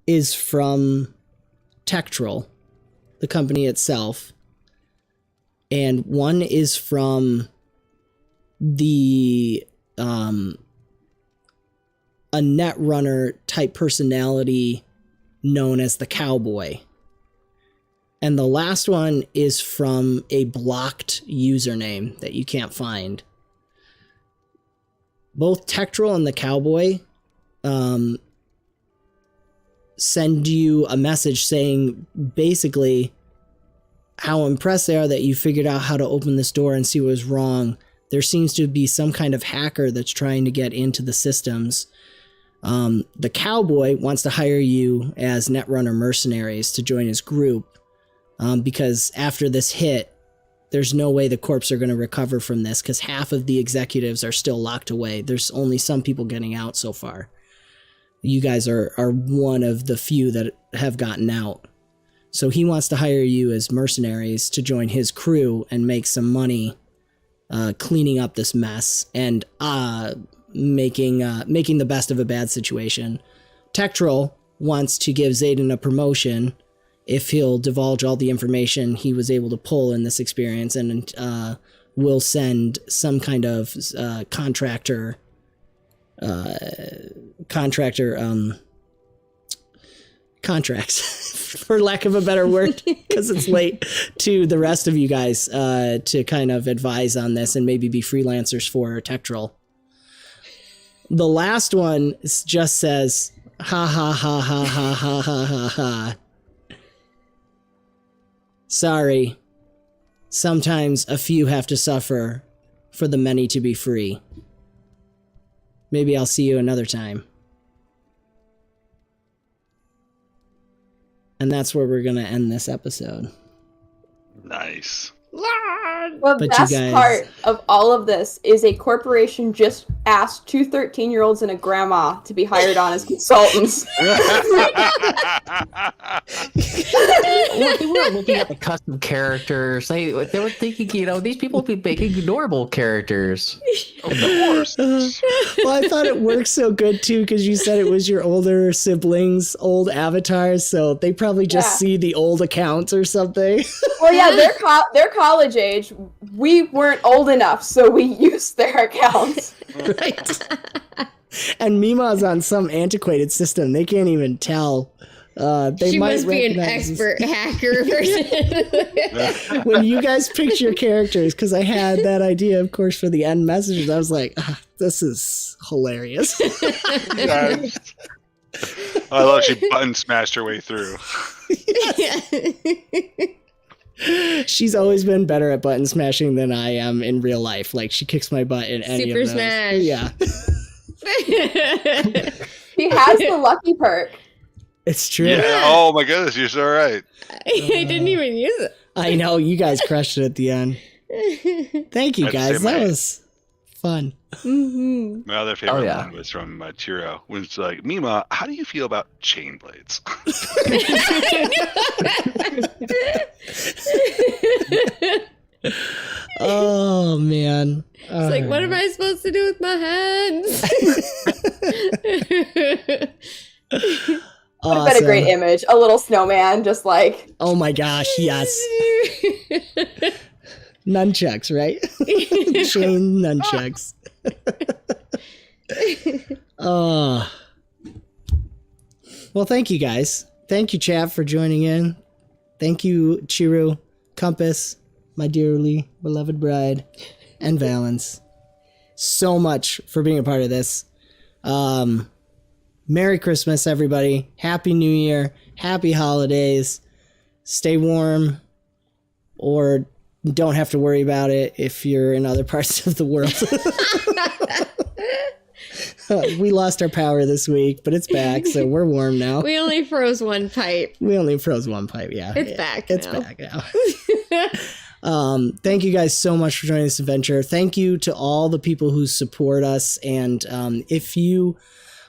is from Tektrol, the company itself. And one is from the a netrunner type personality known as the Cowboy. And the last one is from a blocked username that you can't find. Both Tektrol and the Cowboy send you a message saying basically how impressed they are that you figured out how to open this door and see what was wrong. There seems to be some kind of hacker that's trying to get into the systems. The Cowboy wants to hire you as Netrunner mercenaries to join his group. Because after this hit, there's no way the corps are going to recover from this because half of the executives are still locked away. There's only some people getting out so far. You guys are one of the few that have gotten out. So he wants to hire you as mercenaries to join his crew and make some money cleaning up this mess and making the best of a bad situation. Tektrol wants to give Zaiden a promotion if he'll divulge all the information he was able to pull in this experience, and will send some kind of contractor contracts, for lack of a better word, because it's late, to the rest of you guys to kind of advise on this and maybe be freelancers for Tektrol. The last one just says, ha ha ha ha ha ha ha ha ha. Sorry. Sometimes a few have to suffer for the many to be free. Maybe I'll see you another time. And that's where we're going to end this episode. Nice. Well, But the you best guys- part of all of this is a corporation just asked 2 13-year-olds and a grandma to be hired on as consultants. Well, they weren't looking at the custom characters. They were thinking, these people would be making adorable characters. Of course. Well, I thought it worked so good too because you said it was your older siblings, old avatars, so they probably just see the old accounts or something. Well, yeah, they're college age. We weren't old enough, so we used their accounts. Right. And MeeMaw's on some antiquated system. They can't even tell. They She might must be an recognize expert hacker person. when you guys picked your characters, because I had that idea, of course, for the end messages. I was like, this is hilarious. Nice. I love she button smashed her way through. She's always been better at button smashing than I am in real life. Like, she kicks my butt in any Super of those. Smash. Yeah. She has the lucky perk. It's true. Yeah. Oh my goodness, you're so right. I didn't even use it. I know, you guys crushed it at the end. Thank you, I'd say guys. That my- was fun. Mm-hmm. My other favorite yeah. line was from Tiro, when it's like, MeeMaw, how do you feel about chain blades? Oh man. It's like, what am I supposed to do with my hands? Would have been a great image. A little snowman, just like. Oh my gosh, yes. Nunchucks, right? Chain nunchucks. Oh. Well, thank you guys. Thank you, chat, for joining in. Thank you, Chiru, Compass, my dearly beloved bride, and Valence, so much for being a part of this. Merry Christmas, everybody. Happy New Year. Happy holidays. Stay warm, or don't have to worry about it if you're in other parts of the world. We lost our power this week, but it's back, so we're warm now. We only froze one pipe. Yeah. It's back now. It's back now. Thank you guys so much for joining this adventure. Thank you to all the people who support us, and if you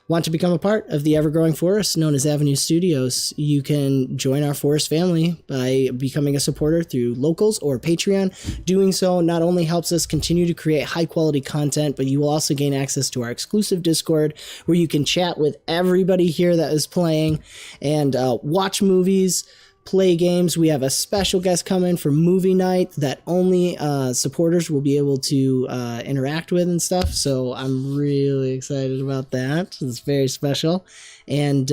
want to become a part of the ever-growing forest known as Avenue Studios, you can join our forest family by becoming a supporter through Locals or Patreon. Doing so not only helps us continue to create high-quality content, but you will also gain access to our exclusive Discord, where you can chat with everybody here that is playing and watch movies, play games. We have a special guest coming for movie night that only supporters will be able to interact with and stuff. So I'm really excited about that. It's very special. And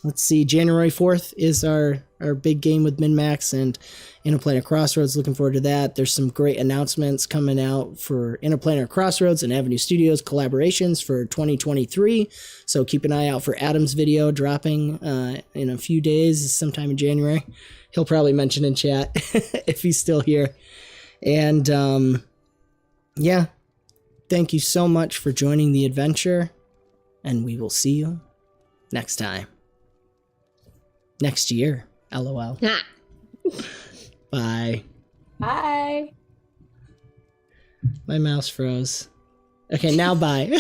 let's see, January 4th is our big game with MinMax and Interplanar Crossroads. Looking forward to that. There's some great announcements coming out for Interplanar Crossroads and Avenue Studios collaborations for 2023. So keep an eye out for Adam's video dropping in a few days, sometime in January. He'll probably mention in chat if he's still here. And yeah, thank you so much for joining the adventure, and we will see you next time. Next year. LOL. Bye. Bye. My mouse froze. Okay, now bye.